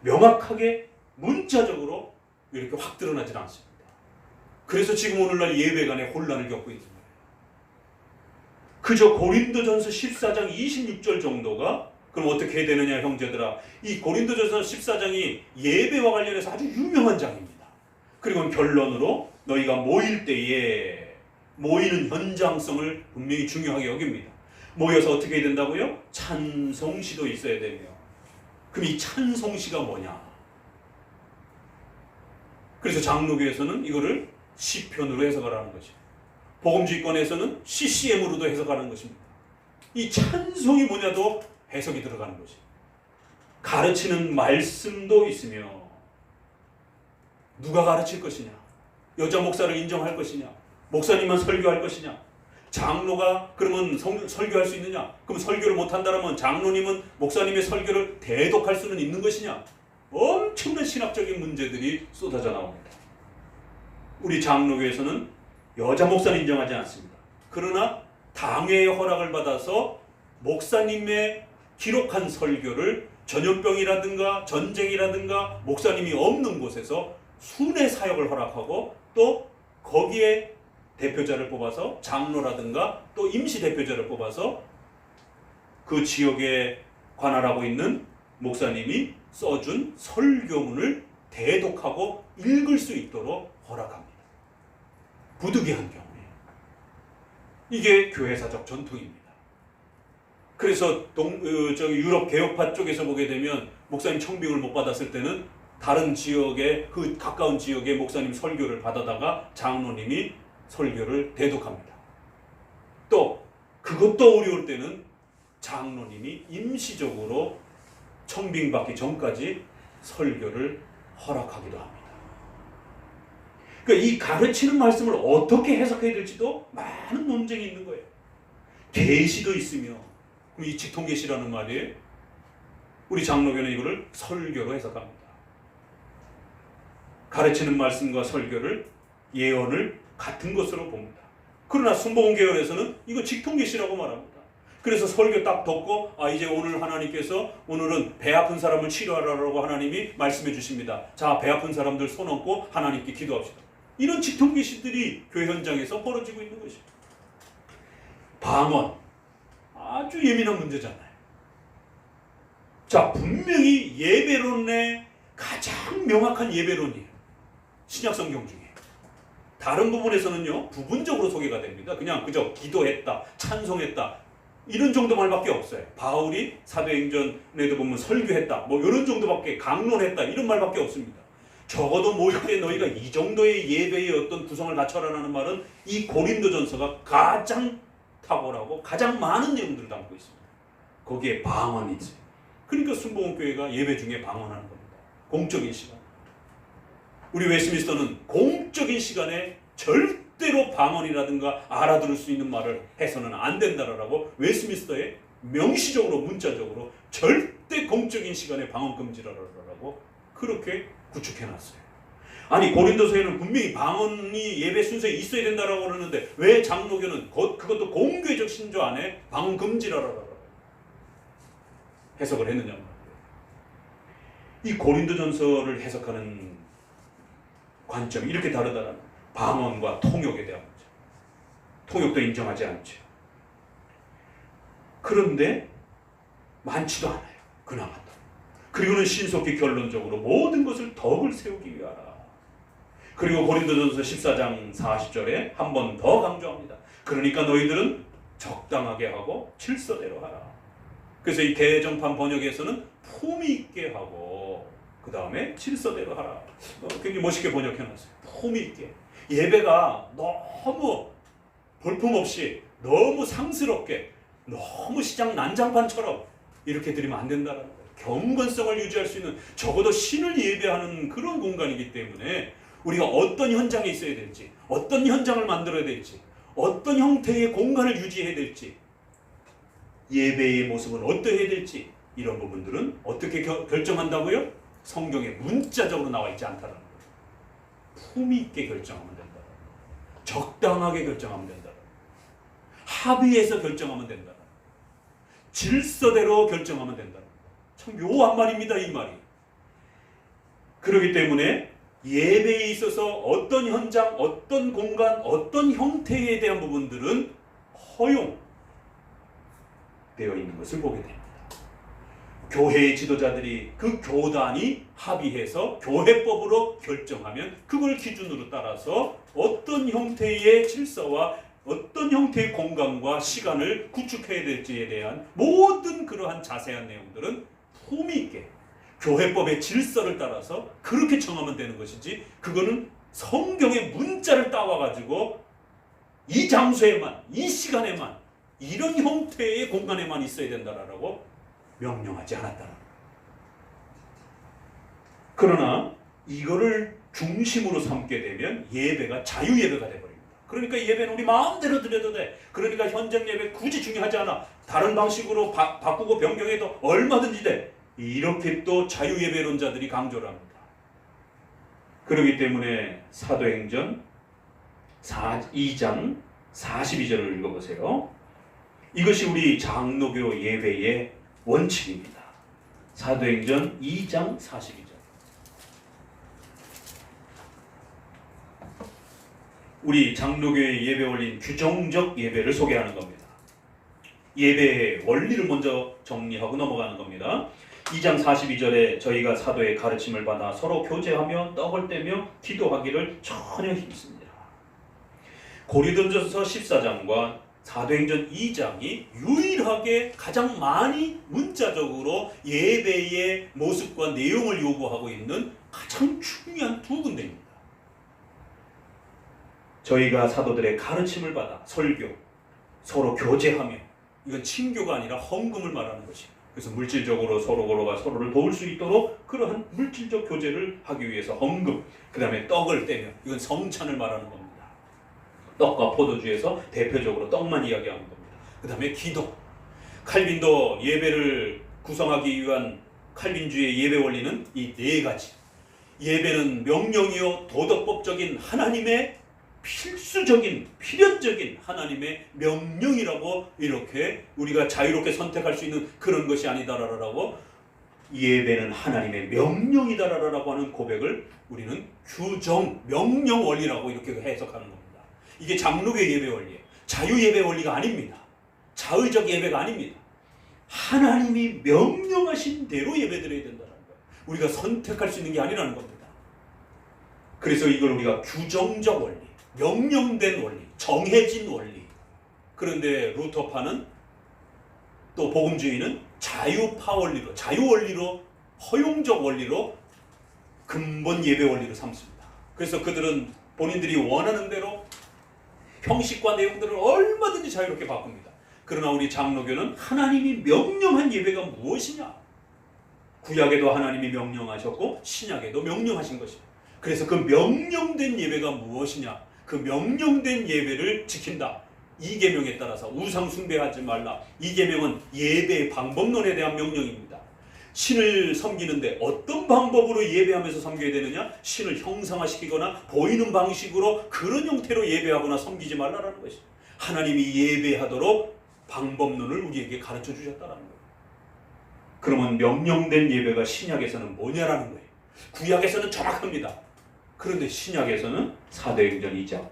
명확하게 문자적으로 이렇게 확 드러나지 않습니다. 그래서 지금 오늘날 예배 간에 혼란을 겪고 있는 거예요. 그저 고린도전서 14장 26절 정도가 그럼 어떻게 해야 되느냐 형제들아, 이 고린도전서 14장이 예배와 관련해서 아주 유명한 장입니다. 그리고 결론으로 너희가 모일 때에 모이는 현장성을 분명히 중요하게 여깁니다. 모여서 어떻게 해야 된다고요? 찬송시도 있어야 되며, 그럼 이 찬송시가 뭐냐? 그래서 장로교에서는 이거를 시편으로 해석하라는 것이고 복음주의권에서는 CCM으로도 해석하는 것입니다. 이 찬송이 뭐냐도 해석이 들어가는 것입니다. 가르치는 말씀도 있으며 누가 가르칠 것이냐? 여자 목사를 인정할 것이냐? 목사님만 설교할 것이냐? 장로가 그러면 설교할 수 있느냐? 그럼 설교를 못한다면 장로님은 목사님의 설교를 대독할 수는 있는 것이냐? 엄청난 신학적인 문제들이 쏟아져 나옵니다. 우리 장로교에서는 여자 목사를 인정하지 않습니다. 그러나 당회의 허락을 받아서 목사님의 기록한 설교를 전염병이라든가 전쟁이라든가 목사님이 없는 곳에서 순회 사역을 허락하고 또 거기에 대표자를 뽑아서 장로라든가 또 임시 대표자를 뽑아서 그 지역에 관할하고 있는 목사님이 써준 설교문을 대독하고 읽을 수 있도록 허락합니다. 부득이한 경우에. 이게 교회사적 전통입니다. 그래서 유럽 개혁파 쪽에서 보게 되면 목사님 청빙을 못 받았을 때는 다른 지역에 그 가까운 지역의 목사님 설교를 받아다가 장로님이 설교를 대독합니다. 또 그것도 어려울 때는 장로님이 임시적으로 청빙받기 전까지 설교를 허락하기도 합니다. 그러니까 이 가르치는 말씀을 어떻게 해석해야 될지도 많은 논쟁이 있는 거예요. 계시도 있으며, 그럼 이 직통계시라는 말이에요. 우리 장로교는 이거를 설교로 해석합니다. 가르치는 말씀과 설교를, 예언을 같은 것으로 봅니다. 그러나 순복음 계열에서는 이거 직통계시라고 말합니다. 그래서 설교 딱 덮고 이제 오늘 하나님께서 오늘은 배 아픈 사람을 치료하라고 하나님이 말씀해 주십니다. 자, 배 아픈 사람들 손 얹고 하나님께 기도합시다. 이런 직통계시들이 교회 현장에서 벌어지고 있는 것입니다. 방언, 아주 예민한 문제잖아요. 자, 분명히 예배론의 가장 명확한 예배론이에요. 신약 성경 중에. 다른 부분에서는요, 부분적으로 소개가 됩니다. 그저 기도했다, 찬송했다, 이런 정도 말밖에 없어요. 바울이 사도행전에도 보면 설교했다, 이런 정도밖에, 강론했다, 이런 말밖에 없습니다. 적어도 모일 때 너희가 이 정도의 예배의 어떤 구성을 갖춰라라는 말은 이 고린도전서가 가장 탁월하고 가장 많은 내용들을 담고 있습니다. 거기에 방언이 있어요. 그러니까 순복음교회가 예배 중에 방언하는 겁니다. 공적인 시간. 우리 웨스트민스터는 공적인 시간에 절대로 방언이라든가 알아들을 수 있는 말을 해서는 안 된다라고 웨스트민스터에 명시적으로 문자적으로 절대 공적인 시간에 방언 금지라라고 그렇게 구축해놨어요. 아니, 고린도서에는 분명히 방언이 예배 순서에 있어야 된다라고 그러는데 왜 장로교는 그것도 공교회적 신조 안에 방언 금지라라고 해석을 했느냐 말이에요. 이 고린도전서를 해석하는 관점이 이렇게 다르다는 방언과 통역에 대한 문제. 통역도 인정하지 않죠. 그런데 많지도 않아요. 그나마도. 그리고는 신속히 결론적으로 모든 것을 덕을 세우기 위하라. 그리고 고린도전서 14장 40절에 한 번 더 강조합니다. 그러니까 너희들은 적당하게 하고 질서대로 하라. 그래서 이 대정판 번역에서는 품위 있게 하고 그 다음에 질서대로 하라. 굉장히 멋있게 번역해놨어요. 품위 있게. 예배가 너무 볼품없이 너무 상스럽게 너무 시장 난장판처럼 이렇게 드리면 안 된다는 거예요. 경건성을 유지할 수 있는, 적어도 신을 예배하는 그런 공간이기 때문에 우리가 어떤 현장에 있어야 될지, 어떤 현장을 만들어야 될지, 어떤 형태의 공간을 유지해야 될지, 예배의 모습은 어떠해야 될지, 이런 부분들은 어떻게 결정한다고요? 성경에 문자적으로 나와 있지 않다는 거예요. 품위 있게 결정하면 된다. 적당하게 결정하면 된다. 합의해서 결정하면 된다. 질서대로 결정하면 된다. 참 묘한 말입니다, 이 말이. 그렇기 때문에 예배에 있어서 어떤 현장, 어떤 공간, 어떤 형태에 대한 부분들은 허용되어 있는 것을 보게 됩니다. 교회의 지도자들이, 그 교단이 합의해서 교회법으로 결정하면 그걸 기준으로 따라서 어떤 형태의 질서와 어떤 형태의 공간과 시간을 구축해야 될지에 대한 모든 그러한 자세한 내용들은 품위 있게 교회법의 질서를 따라서 그렇게 정하면 되는 것이지, 그거는 성경의 문자를 따와가지고 이 장소에만, 이 시간에만, 이런 형태의 공간에만 있어야 된다라고 명령하지 않았다는. 그러나 이거를 중심으로 삼게 되면 예배가 자유예배가 되버립니다. 그러니까 예배는 우리 마음대로 드려도 돼. 그러니까 현장 예배 굳이 중요하지 않아. 다른 방식으로 바꾸고 변경해도 얼마든지 돼. 이렇게 또 자유예배론자들이 강조를 합니다. 그렇기 때문에 사도행전 2장 42절을 읽어보세요. 이것이 우리 장로교 예배의 원칙입니다. 사도행전 2장 42절. 우리 장로교의 예배 원리인 규정적 예배를 소개하는 겁니다. 예배의 원리를 먼저 정리하고 넘어가는 겁니다. 2장 42절에 저희가 사도의 가르침을 받아 서로 교제하며 떡을 떼며 기도하기를 전혀 힘씁니다. 고린도전서 14장과 사도행전 2장이 유일하게 가장 많이 문자적으로 예배의 모습과 내용을 요구하고 있는 가장 중요한 두 군데입니다. 저희가 사도들의 가르침을 받아 설교, 서로 교제하며, 이건 친교가 아니라 헌금을 말하는 것입니다. 그래서 물질적으로 서로가 서로를 도울 수 있도록 그러한 물질적 교제를 하기 위해서 헌금, 그 다음에 떡을 떼며, 이건 성찬을 말하는 겁니다. 떡과 포도주에서 대표적으로 떡만 이야기하는 겁니다. 그 다음에 기도. 칼빈도 예배를 구성하기 위한 칼빈주의 예배 원리는 이 네 가지. 예배는 명령이요 도덕법적인 하나님의 필수적인, 필연적인 하나님의 명령이라고, 이렇게 우리가 자유롭게 선택할 수 있는 그런 것이 아니다라고, 예배는 하나님의 명령이다라고 하는 고백을 우리는 규정, 명령 원리라고 이렇게 해석하는 겁니다. 이게 장로교의 예배 원리예요. 자유예배 원리가 아닙니다. 자의적 예배가 아닙니다. 하나님이 명령하신 대로 예배드려야 된다는 거예요. 우리가 선택할 수 있는 게 아니라는 겁니다. 그래서 이걸 우리가 규정적 원리, 명령된 원리, 정해진 원리. 그런데 루터파는, 또 복음주의는 자유파 원리로, 자유 원리로, 허용적 원리로 근본 예배 원리로 삼습니다. 그래서 그들은 본인들이 원하는 대로 형식과 내용들을 얼마든지 자유롭게 바꿉니다. 그러나 우리 장로교는 하나님이 명령한 예배가 무엇이냐? 구약에도 하나님이 명령하셨고 신약에도 명령하신 것입니다. 그래서 그 명령된 예배가 무엇이냐? 그 명령된 예배를 지킨다. 이 계명에 따라서 우상 숭배하지 말라. 이 계명은 예배의 방법론에 대한 명령입니다. 신을 섬기는데 어떤 방법으로 예배하면서 섬겨야 되느냐? 신을 형상화시키거나 보이는 방식으로 그런 형태로 예배하거나 섬기지 말라라는 것입니다. 하나님이 예배하도록 방법론을 우리에게 가르쳐 주셨다라는 거예요. 그러면 명령된 예배가 신약에서는 뭐냐라는 거예요. 구약에서는 정확합니다. 그런데 신약에서는 사도행전 2장.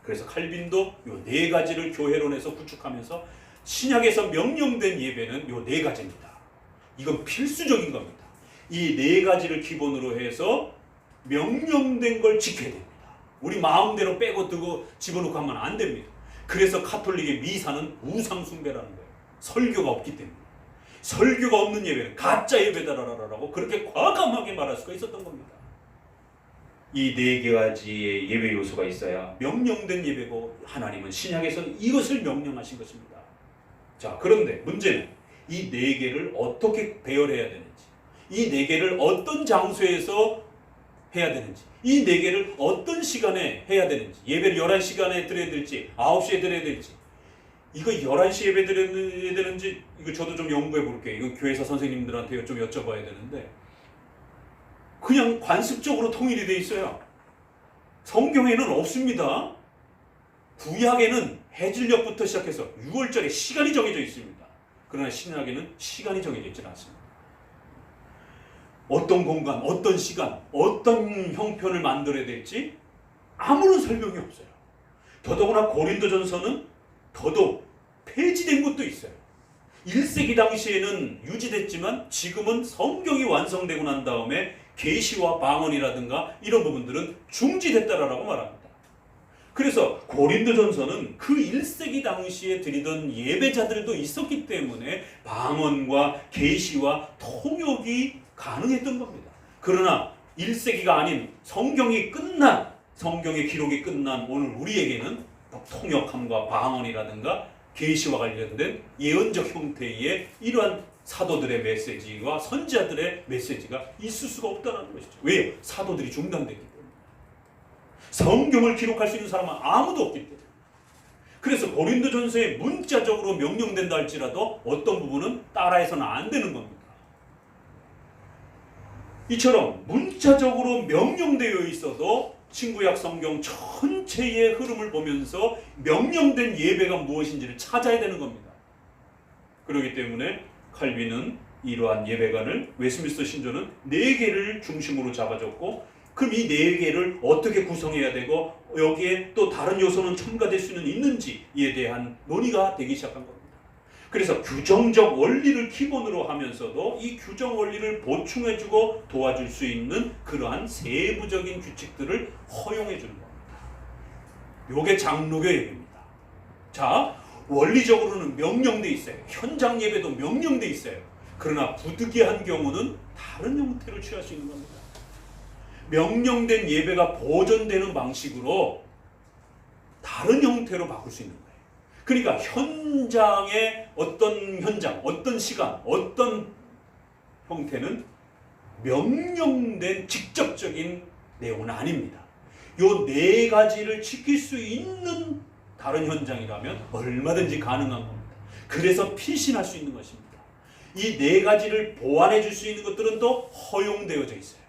그래서 칼빈도 요 네 가지를 교회론에서 구축하면서 신약에서 명령된 예배는 요 네 가지입니다. 이건 필수적인 겁니다. 이 네 가지를 기본으로 해서 명령된 걸 지켜야 됩니다. 우리 마음대로 빼고 뜨고 집어넣고 하면 안 됩니다. 그래서 가톨릭의 미사는 우상 숭배라는 거예요. 설교가 없기 때문에. 설교가 없는 예배는 가짜 예배다라고 그렇게 과감하게 말할 수가 있었던 겁니다. 이 네 가지의 예배 요소가 있어야 명령된 예배고, 하나님은 신약에서는 이것을 명령하신 것입니다. 자, 그런데 문제는 이 네 개를 어떻게 배열해야 되는지, 이 네 개를 어떤 장소에서 해야 되는지, 이 네 개를 어떤 시간에 해야 되는지, 예배를 11시간에 드려야 될지 9시에 드려야 될지, 이거 11시 예배 드려야 되는지 이거 저도 좀 연구해 볼게요. 이거 교회사 선생님들한테 좀 여쭤봐야 되는데, 그냥 관습적으로 통일이 돼 있어요. 성경에는 없습니다. 구약에는 해질녘부터 시작해서 6월절에 시간이 정해져 있습니다. 그러나 신약에는 시간이 정해져 있지 않습니다. 어떤 공간, 어떤 시간, 어떤 형편을 만들어야 될지 아무런 설명이 없어요. 더더구나 고린도전서는 더더욱 폐지된 것도 있어요. 1세기 당시에는 유지됐지만 지금은 성경이 완성되고 난 다음에 계시와 방언이라든가 이런 부분들은 중지됐다라고 말합니다. 그래서 고린도전서는 그 1세기 당시에 드리던 예배자들도 있었기 때문에 방언과 계시와 통역이 가능했던 겁니다. 그러나 1세기가 아닌 성경이 끝난, 성경의 기록이 끝난 오늘 우리에게는 통역함과 방언이라든가 계시와 관련된 예언적 형태의 이러한 사도들의 메시지와 선지자들의 메시지가 있을 수가 없다는 것이죠. 왜요? 사도들이 중단됐기 때문에. 성경을 기록할 수 있는 사람은 아무도 없기 때문에. 그래서 고린도전서에 문자적으로 명령된다 할지라도 어떤 부분은 따라해서는 안 되는 겁니다. 이처럼 문자적으로 명령되어 있어도 신구약 성경 전체의 흐름을 보면서 명령된 예배가 무엇인지를 찾아야 되는 겁니다. 그렇기 때문에 칼빈은 이러한 예배관을, 웨스민스터 신조는 4개를 중심으로 잡아줬고, 그럼 이 4개를 어떻게 구성해야 되고 여기에 또 다른 요소는 첨가될 수는 있는지에 대한 논의가 되기 시작한 겁니다. 그래서 규정적 원리를 기본으로 하면서도 이 규정 원리를 보충해주고 도와줄 수 있는 그러한 세부적인 규칙들을 허용해주는 겁니다. 요게 장로교 예배입니다. 자, 원리적으로는 명령돼 있어요. 현장 예배도 명령돼 있어요. 그러나 부득이한 경우는 다른 형태로 취할 수 있는 겁니다. 명령된 예배가 보존되는 방식으로 다른 형태로 바꿀 수 있는 거예요. 그러니까 현장의 어떤 현장, 어떤 시간, 어떤 형태는 명령된 직접적인 내용은 아닙니다. 요 4가지를 지킬 수 있는 다른 현장이라면 얼마든지 가능한 겁니다. 그래서 피신할 수 있는 것입니다. 이 4가지를 보완해 줄 수 있는 것들은 또 허용되어져 있어요.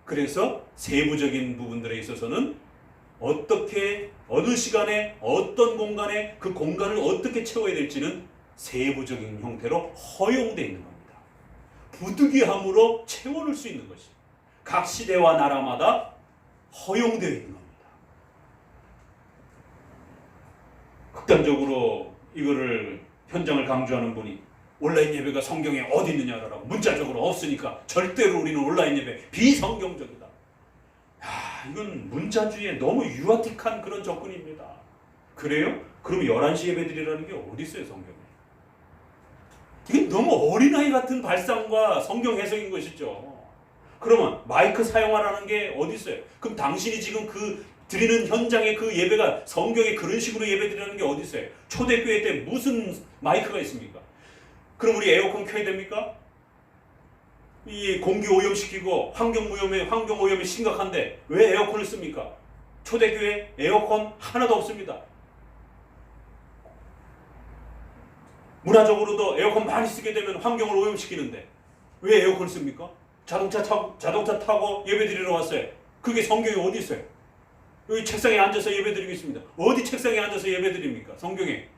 그래서 세부적인 부분들에 있어서는 어떻게, 어느 시간에, 어떤 공간에 그 공간을 어떻게 채워야 될지는 세부적인 형태로 허용되어 있는 겁니다. 부득이함으로 채워놓을 수 있는 것이 각 시대와 나라마다 허용되어 있는 겁니다. 극단적으로 이거를 현장을 강조하는 분이 온라인 예배가 성경에 어디 있느냐라고, 문자적으로 없으니까 절대로 우리는 온라인 예배 비성경적이다. 이건 문자주의에 너무 유아틱한 그런 접근입니다. 그래요? 그럼 11시 예배 드리라는 게 어디 있어요, 성경에? 이게 너무 어린아이 같은 발상과 성경 해석인 것이죠. 그러면 마이크 사용하라는 게 어디 있어요? 그럼 당신이 지금 그 드리는 현장의 그 예배가 성경에 그런 식으로 예배 드리라는 게 어디 있어요? 초대교회 때 무슨 마이크가 있습니까? 그럼 우리 에어컨 켜야 됩니까? 이 공기 오염시키고 환경 오염이 심각한데 왜 에어컨을 씁니까? 초대교회 에어컨 하나도 없습니다. 문화적으로도 에어컨 많이 쓰게 되면 환경을 오염시키는데 왜 에어컨을 씁니까? 자동차 타고 예배 드리러 왔어요. 그게 성경에 어디 있어요? 여기 책상에 앉아서 예배 드리겠습니다. 어디 책상에 앉아서 예배 드립니까? 성경에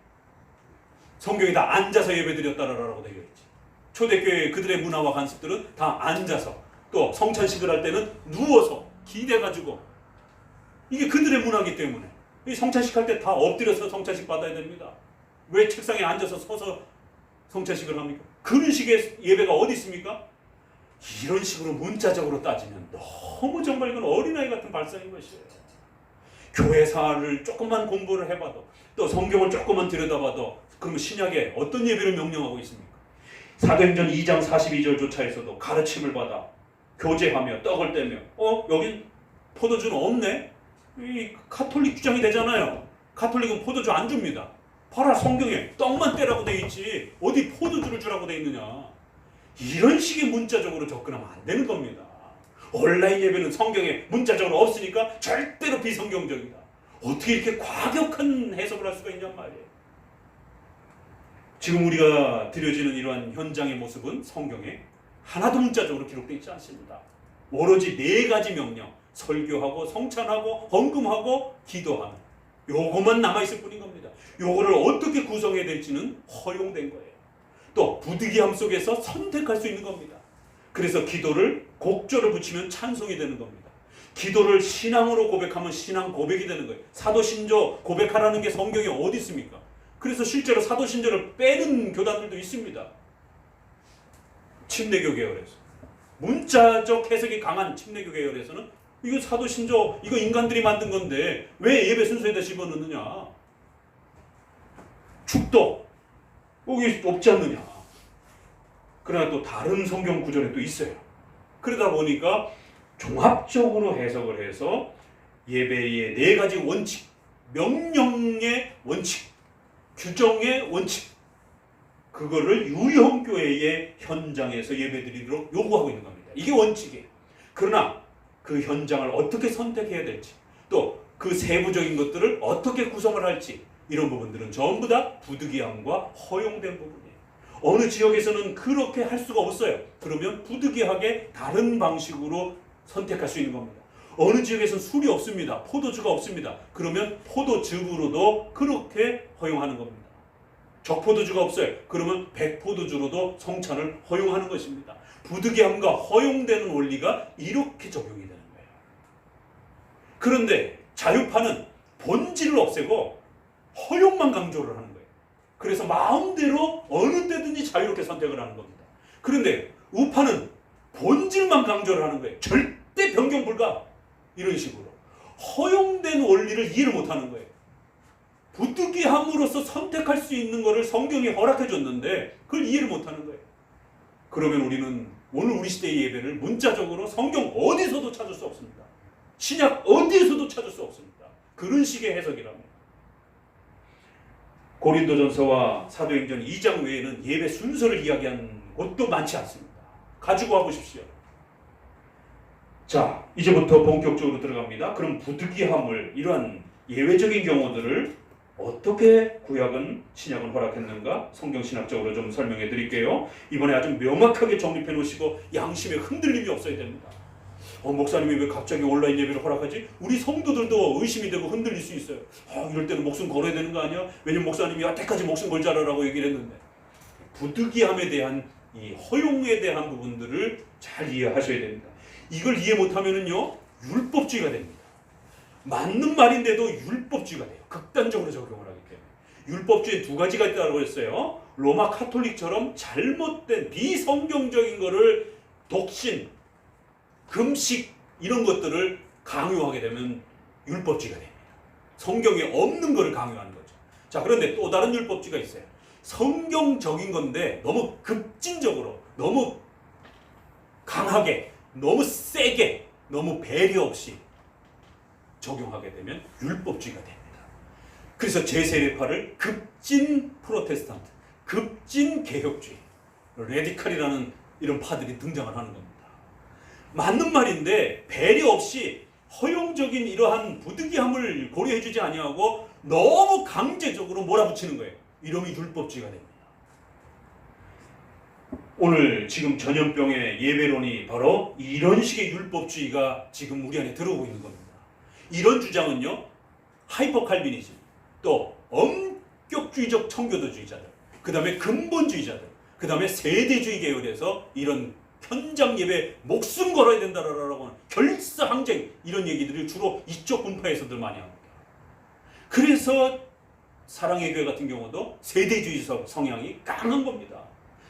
다 앉아서 예배 드렸다라고 되어 있지. 초대교회 그들의 문화와 관습들은 다 앉아서, 또 성찬식을 할 때는 누워서 기대가지고, 이게 그들의 문화이기 때문에 이 성찬식 할 때 다 엎드려서 성찬식 받아야 됩니다. 왜 책상에 앉아서 서서 성찬식을 합니까? 그런 식의 예배가 어디 있습니까? 이런 식으로 문자적으로 따지면 너무 정말 이건 어린아이 같은 발상인 것이에요. 교회사를 조금만 공부를 해봐도 또 성경을 조금만 들여다봐도 그러면 신약에 어떤 예배를 명령하고 있습니까? 사도행전 2장 42절조차에서도 가르침을 받아 교제하며 떡을 떼며 여긴 포도주는 없네? 이 가톨릭 주장이 되잖아요. 가톨릭은 포도주 안 줍니다. 봐라, 성경에 떡만 떼라고 돼 있지 어디 포도주를 주라고 돼 있느냐. 이런 식의 문자적으로 접근하면 안 되는 겁니다. 온라인 예배는 성경에 문자적으로 없으니까 절대로 비성경적이다. 어떻게 이렇게 과격한 해석을 할 수가 있냔 말이에요. 지금 우리가 드려지는 이러한 현장의 모습은 성경에 하나도 문자적으로 기록되어 있지 않습니다. 오로지 4가지 명령, 설교하고 성찬하고 헌금하고 기도하는 요것만 남아있을 뿐인 겁니다. 요거를 어떻게 구성해야 될지는 허용된 거예요. 또 부득이함 속에서 선택할 수 있는 겁니다. 그래서 기도를 곡절을 붙이면 찬송이 되는 겁니다. 기도를 신앙으로 고백하면 신앙 고백이 되는 거예요. 사도신조 고백하라는 게 성경에 어디 있습니까? 그래서 실제로 사도신조를 빼는 교단들도 있습니다. 침례교 계열에서. 문자적 해석이 강한 침례교 계열에서는 이거 사도신조, 이거 인간들이 만든 건데 왜 예배 순서에다 집어넣느냐. 축도 여기 없지 않느냐. 그러나 또 다른 성경 구절에 또 있어요. 그러다 보니까 종합적으로 해석을 해서 예배의 4가지 원칙, 명령의 원칙, 규정의 원칙, 그거를 유형교회의 현장에서 예배드리도록 요구하고 있는 겁니다. 이게 원칙이에요. 그러나 그 현장을 어떻게 선택해야 될지, 또 그 세부적인 것들을 어떻게 구성을 할지, 이런 부분들은 전부 다 부득이함과 허용된 부분이에요. 어느 지역에서는 그렇게 할 수가 없어요. 그러면 부득이하게 다른 방식으로 선택할 수 있는 겁니다. 어느 지역에서는 술이 없습니다. 포도주가 없습니다. 그러면 포도즙으로도 그렇게 허용하는 겁니다. 적포도주가 없어요. 그러면 백포도주로도 성찬을 허용하는 것입니다. 부득이함과 허용되는 원리가 이렇게 적용이 되는 거예요. 그런데 자유파는 본질을 없애고 허용만 강조를 하는 거예요. 그래서 마음대로 어느 때든지 자유롭게 선택을 하는 겁니다. 그런데 우파는 본질만 강조를 하는 거예요. 절대 변경 불가. 이런 식으로 허용된 원리를 이해를 못하는 거예요. 부득이함으로써 선택할 수 있는 것을 성경이 허락해 줬는데 그걸 이해를 못하는 거예요. 그러면 우리는 오늘 우리 시대의 예배를 문자적으로 성경 어디서도 찾을 수 없습니다. 신약 어디에서도 찾을 수 없습니다. 그런 식의 해석이랍니다. 고린도전서와 사도행전 2장 외에는 예배 순서를 이야기한 곳도 많지 않습니다. 가지고 와보십시오. 자, 이제부터 본격적으로 들어갑니다. 그럼 부득이함을, 이러한 예외적인 경우들을 어떻게 구약은 신약은 허락했는가 성경신학적으로 좀 설명해 드릴게요. 이번에 아주 명확하게 정립해 놓으시고 양심에 흔들림이 없어야 됩니다. 목사님이 왜 갑자기 온라인 예배를 허락하지? 우리 성도들도 의심이 되고 흔들릴 수 있어요. 이럴 때는 목숨 걸어야 되는 거 아니야? 왜냐면 목사님이 여태까지 목숨 걸자라고 얘기를 했는데. 부득이함에 대한 이 허용에 대한 부분들을 잘 이해하셔야 됩니다. 이걸 이해 못하면은요 율법주의가 됩니다. 맞는 말인데도 율법주의가 돼요. 극단적으로 적용을 하기 때문에. 율법주의 2가지가 있다고 했어요. 로마 카톨릭처럼 잘못된 비성경적인 거를 독신, 금식 이런 것들을 강요하게 되면 율법주의가 됩니다. 성경에 없는 거를 강요하는 거죠. 자, 그런데 또 다른 율법주의가 있어요. 성경적인 건데 너무 급진적으로, 너무 강하게, 너무 세게, 너무 배려 없이 적용하게 되면 율법주의가 됩니다. 그래서 제3례파를 급진 프로테스탄트, 급진 개혁주의, 레디칼이라는 이런 파들이 등장을 하는 겁니다. 맞는 말인데 배려 없이 허용적인 이러한 부득이함을 고려해주지 아니하고 너무 강제적으로 몰아붙이는 거예요. 이러면 율법주의가 됩니다. 오늘 지금 전염병의 예배론이 바로 이런 식의 율법주의가 지금 우리 안에 들어오고 있는 겁니다. 이런 주장은요, 하이퍼 칼비니즘, 또 엄격주의적 청교도주의자들, 그 다음에 근본주의자들, 그 다음에 세대주의 계열에서 이런 현장 예배 목숨 걸어야 된다라고 하는 결사항쟁, 이런 얘기들을 주로 이쪽 분파에서들 많이 합니다. 그래서 사랑의 교회 같은 경우도 세대주의적 성향이 강한 겁니다.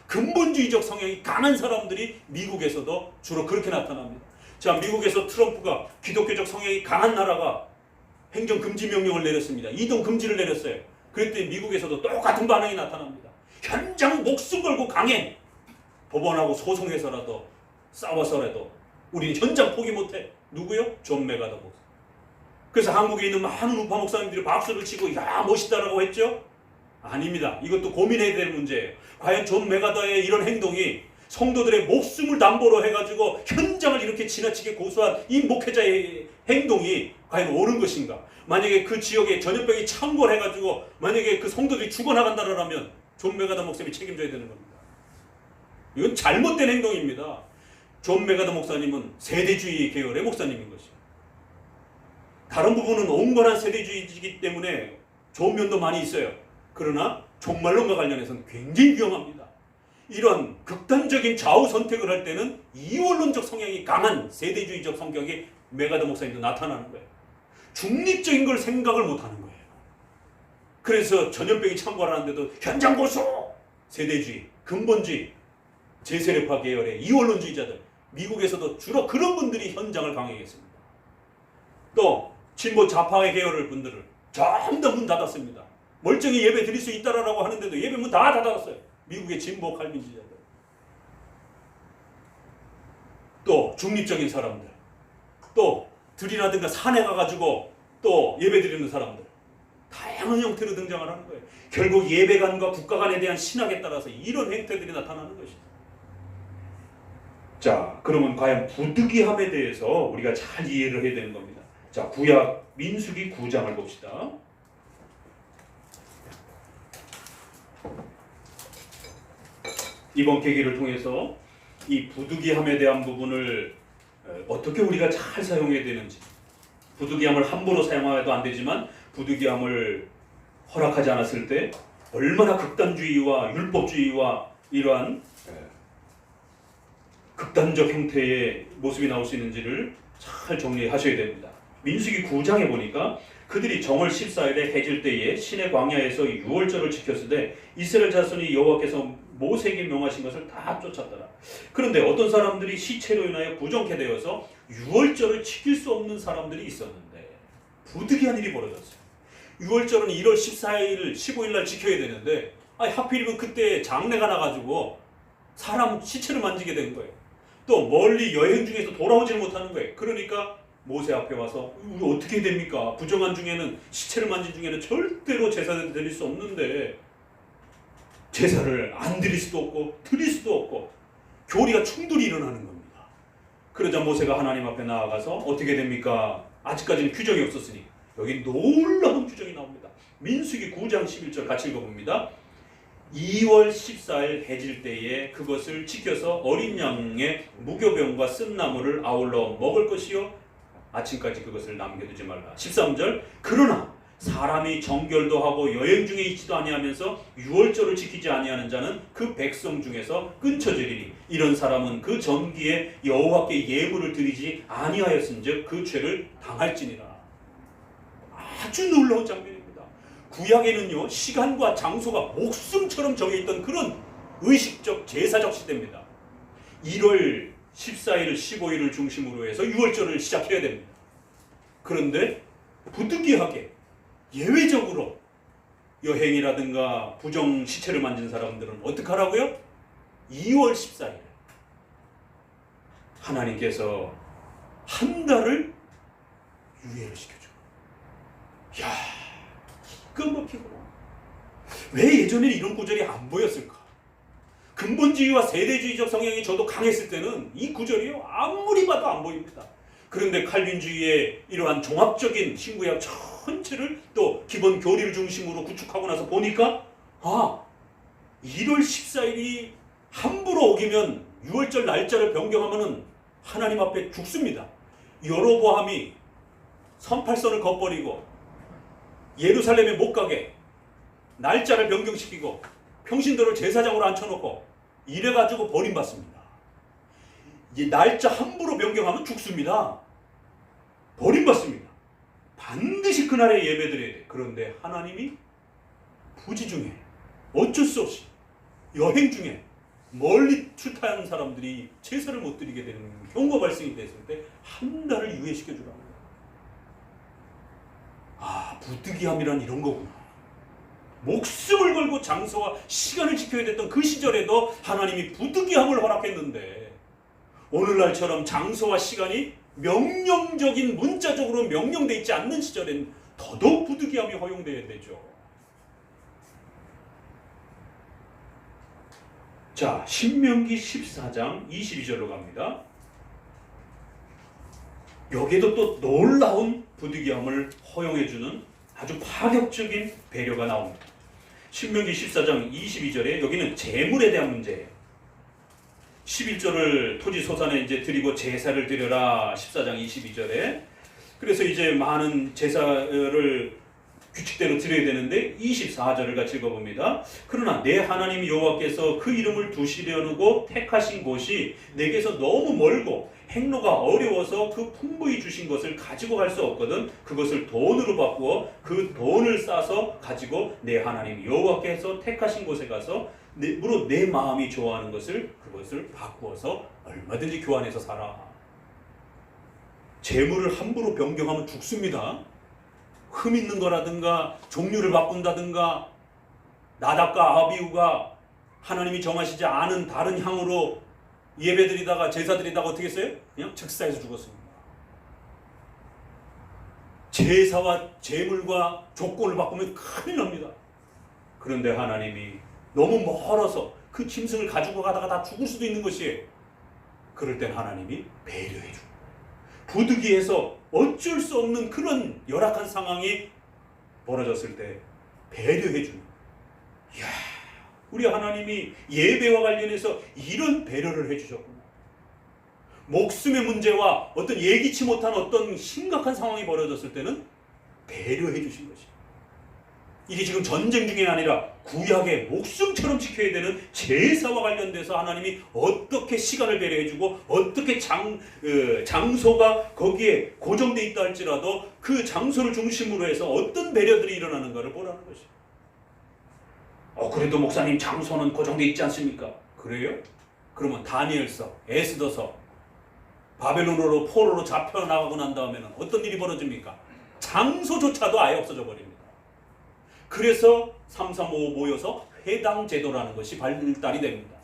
근본주의적 성향이 강한 사람들이 미국에서도 주로 그렇게 나타납니다. 자, 미국에서 트럼프가 기독교적 성향이 강한 나라가 행정 금지 명령을 내렸습니다. 이동 금지를 내렸어요. 그랬더니 미국에서도 똑같은 반응이 나타납니다. 현장 목숨 걸고 강행. 법원하고 소송해서라도 싸워서라도 우리는 현장 포기 못해. 누구요? 존 메가더 목사. 그래서 한국에 있는 많은 우파 목사님들이 박수를 치고 야 멋있다라고 했죠? 아닙니다. 이것도 고민해야 될 문제예요. 과연 존 메가더의 이런 행동이 성도들의 목숨을 담보로 해가지고 현장을 이렇게 지나치게 고수한 이 목회자의 행동이 과연 옳은 것인가? 만약에 그 지역에 전염병이 창궐해가지고 만약에 그 성도들이 죽어나간다라면 존 메가더 목사님이 책임져야 되는 겁니다. 이건 잘못된 행동입니다. 존 메가더 목사님은 세대주의 계열의 목사님인 것이에요. 다른 부분은 온건한 세대주의이기 때문에 좋은 면도 많이 있어요. 그러나 종말론과 관련해서는 굉장히 위험합니다. 이런 극단적인 좌우 선택을 할 때는 이원론적 성향이 강한 세대주의적 성격이 메가더 목사님도 나타나는 거예요. 중립적인 걸 생각을 못하는 거예요. 그래서 전염병이 창궐하는데도 현장 고수! 세대주의, 근본주의, 제세례파 계열의 이원론주의자들, 미국에서도 주로 그런 분들이 현장을 강행했습니다. 또 진보 좌파의 계열의 분들을 전부 다 문 닫았습니다. 멀쩡히 예배 드릴 수 있다라고 하는데도 예배 문 다 닫았어요. 미국의 진보 칼빈주의자들. 또 중립적인 사람들, 또 들이라든가 산에 가가지고 또 예배 드리는 사람들, 다양한 형태로 등장을 하는 거예요. 결국 예배관과 국가관에 대한 신학에 따라서 이런 행태들이 나타나는 것이죠. 자, 그러면 과연 부득이함에 대해서 우리가 잘 이해를 해야 되는 겁니다. 자, 구약 민수기 9장을 봅시다. 이번 계기를 통해서 이 부득이함에 대한 부분을 어떻게 우리가 잘 사용해야 되는지, 부득이함을 함부로 사용해도 안 되지만 부득이함을 허락하지 않았을 때 얼마나 극단주의와 율법주의와 이러한 극단적 형태의 모습이 나올 수 있는지를 잘 정리하셔야 됩니다. 민수기 9장에 보니까 그들이 정월 14일에 해질 때에 신의 광야에서 유월절을 지켰으되 이스라엘 자손이 여호와께서 모세에게 명하신 것을 다 쫓았더라. 그런데 어떤 사람들이 시체로 인하여 부정케 되어서 유월절을 지킬 수 없는 사람들이 있었는데 부득이한 일이 벌어졌어요. 유월절은 1월 14일, 15일 날 지켜야 되는데 하필이면 그때 장례가 나가지고 사람 시체를 만지게 된 거예요. 또 멀리 여행 중에서 돌아오질 못하는 거예요. 그러니까 모세 앞에 와서 우리 어떻게 해야 됩니까? 부정한 중에는 시체를 만진 중에는 절대로 제사를 드릴 수 없는데 제사를 안 드릴 수도 없고 드릴 수도 없고 교리가 충돌이 일어나는 겁니다. 그러자 모세가 하나님 앞에 나아가서 어떻게 됩니까? 아직까지는 규정이 없었으니 여기 놀라운 규정이 나옵니다. 민수기 9장 11절 같이 읽어봅니다. 2월 14일 해질 때에 그것을 지켜서 어린 양의 무교병과 쓴나물을 아울러 먹을 것이요 아침까지 그것을 남겨두지 말라. 13절 그러나 사람이 정결도 하고 여행 중에 있지도 아니하면서 유월절을 지키지 아니하는 자는 그 백성 중에서 끊쳐지리니 이런 사람은 그 전기에 여호와께 예물을 드리지 아니하였은즉 그 죄를 당할지니라. 아주 놀라운 장면입니다. 구약에는요 시간과 장소가 목숨처럼 정해있던 그런 의식적 제사적 시대입니다. 1월 14일, 15일을 중심으로 해서 유월절을 시작해야 됩니다. 그런데 부득이하게 예외적으로 여행이라든가 부정 시체를 만진 사람들은 어떻게 하라고요? 2월 14일 하나님께서 한 달을 유예를 시켜줘. 야, 기가 막히구나. 왜 예전에 이런 구절이 안 보였을까? 근본주의와 세대주의적 성향이 저도 강했을 때는 이 구절이요 아무리 봐도 안 보입니다. 그런데 칼빈주의의 이러한 종합적인 신구약 전체를 또 기본 교리를 중심으로 구축하고 나서 보니까 1월 14일이 함부로 어기면 유월절 날짜를 변경하면은 하나님 앞에 죽습니다. 여로보암이 38선을 걷버리고 예루살렘에 못 가게 날짜를 변경시키고 평신도를 제사장으로 앉혀놓고 이래가지고 버림받습니다. 이 날짜 함부로 변경하면 죽습니다. 버림받습니다. 반드시 그날에 예배드려야 돼. 그런데 하나님이 부지 중에 어쩔 수 없이 여행 중에 멀리 출타한 사람들이 제사를 못 드리게 되는 경우가 발생이 됐을 때 한 달을 유예시켜 주라고. 아, 부득이함이란 이런 거구나. 목숨을 걸고 장소와 시간을 지켜야 됐던 그 시절에도 하나님이 부득이함을 허락했는데 오늘날처럼 장소와 시간이 명령적인 문자적으로 명령되어 있지 않는 시절엔 더더욱 부득이함이 허용되어야 되죠. 자, 신명기 14장 22절로 갑니다. 여기에도 또 놀라운 부득이함을 허용해주는 아주 파격적인 배려가 나옵니다. 신명기 14장 22절에 여기는 재물에 대한 문제예요. 11절을 토지소산에 이제 드리고 제사를 드려라 14장 22절에. 그래서 이제 많은 제사를 규칙대로 드려야 되는데 24절을 같이 읽어봅니다. 그러나 내 하나님 여호와께서 그 이름을 두시려고 택하신 곳이 내게서 너무 멀고 행로가 어려워서 그 풍부히 주신 것을 가지고 갈 수 없거든. 그것을 돈으로 바꾸어 그 돈을 싸서 가지고 내 하나님 여호와께서 택하신 곳에 가서 무로 내 마음이 좋아하는 그것을 바꾸어서 얼마든지 교환해서 살아. 재물을 함부로 변경하면 죽습니다. 흠 있는 거라든가 종류를 바꾼다든가 나답과 아비후가 하나님이 정하시지 않은 다른 향으로 예배드리다가 제사드리다가 어떻게 했어요? 그냥 즉사해서 죽었습니다. 제사와 제물과 조건을 바꾸면 큰일 납니다. 그런데 하나님이 너무 멀어서 그 짐승을 가지고 가다가 다 죽을 수도 있는 것이에요. 그럴 땐 하나님이 배려해 주고 부득이해서 어쩔 수 없는 그런 열악한 상황이 벌어졌을 때 배려해 주는. 이야, 우리 하나님이 예배와 관련해서 이런 배려를 해주셨구나. 목숨의 문제와 어떤 예기치 못한 어떤 심각한 상황이 벌어졌을 때는 배려해 주신 것이. 이게 지금 전쟁 중이 아니라 구약의 목숨처럼 지켜야 되는 제사와 관련돼서 하나님이 어떻게 시간을 배려해주고 어떻게 장소가 거기에 고정되어 있다 할지라도 그 장소를 중심으로 해서 어떤 배려들이 일어나는가를 보라는 것이에요. 그래도 목사님 장소는 고정되어 있지 않습니까? 그래요? 그러면 다니엘서, 에스더서, 바벨론으로 포로로 잡혀나가고 난 다음에는 어떤 일이 벌어집니까? 장소조차도 아예 없어져 버립니다. 그래서 335 모여서 회당 제도라는 것이 발달이 됩니다.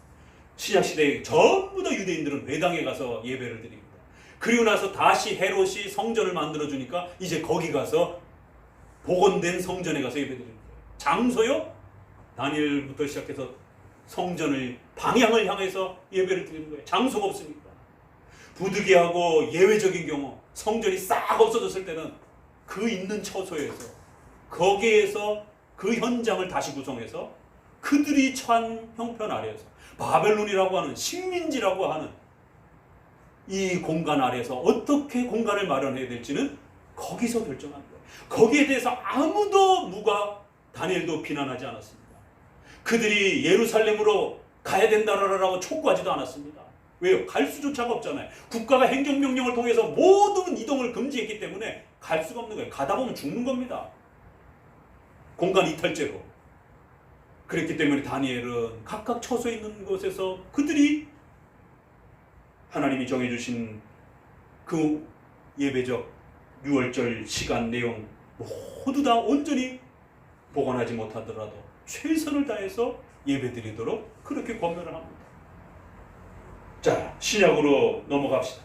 신약시대에 전부 다 유대인들은 회당에 가서 예배를 드립니다. 그리고 나서 다시 헤롯이 성전을 만들어주니까 이제 거기 가서 복원된 성전에 가서 예배 드립니다. 장소요? 다니엘부터 시작해서 성전을 방향을 향해서 예배를 드리는 거예요. 장소가 없으니까. 부득이하고 예외적인 경우 성전이 싹 없어졌을 때는 그 있는 처소에서 거기에서 그 현장을 다시 구성해서 그들이 처한 형편 아래에서 바벨론이라고 하는 식민지라고 하는 이 공간 아래에서 어떻게 공간을 마련해야 될지는 거기서 결정한 거예요. 거기에 대해서 아무도 누가 다니엘도 비난하지 않았습니다. 그들이 예루살렘으로 가야 된다라고 촉구하지도 않았습니다. 왜요? 갈 수조차가 없잖아요. 국가가 행정명령을 통해서 모든 이동을 금지했기 때문에 갈 수가 없는 거예요. 가다 보면 죽는 겁니다. 공간 이탈죄로. 그랬기 때문에 다니엘은 각각 처소에 있는 곳에서 그들이 하나님이 정해주신 그 예배적 6월절 시간 내용 모두 다 온전히 복원하지 못하더라도 최선을 다해서 예배드리도록 그렇게 권면을 합니다. 자, 신약으로 넘어갑시다.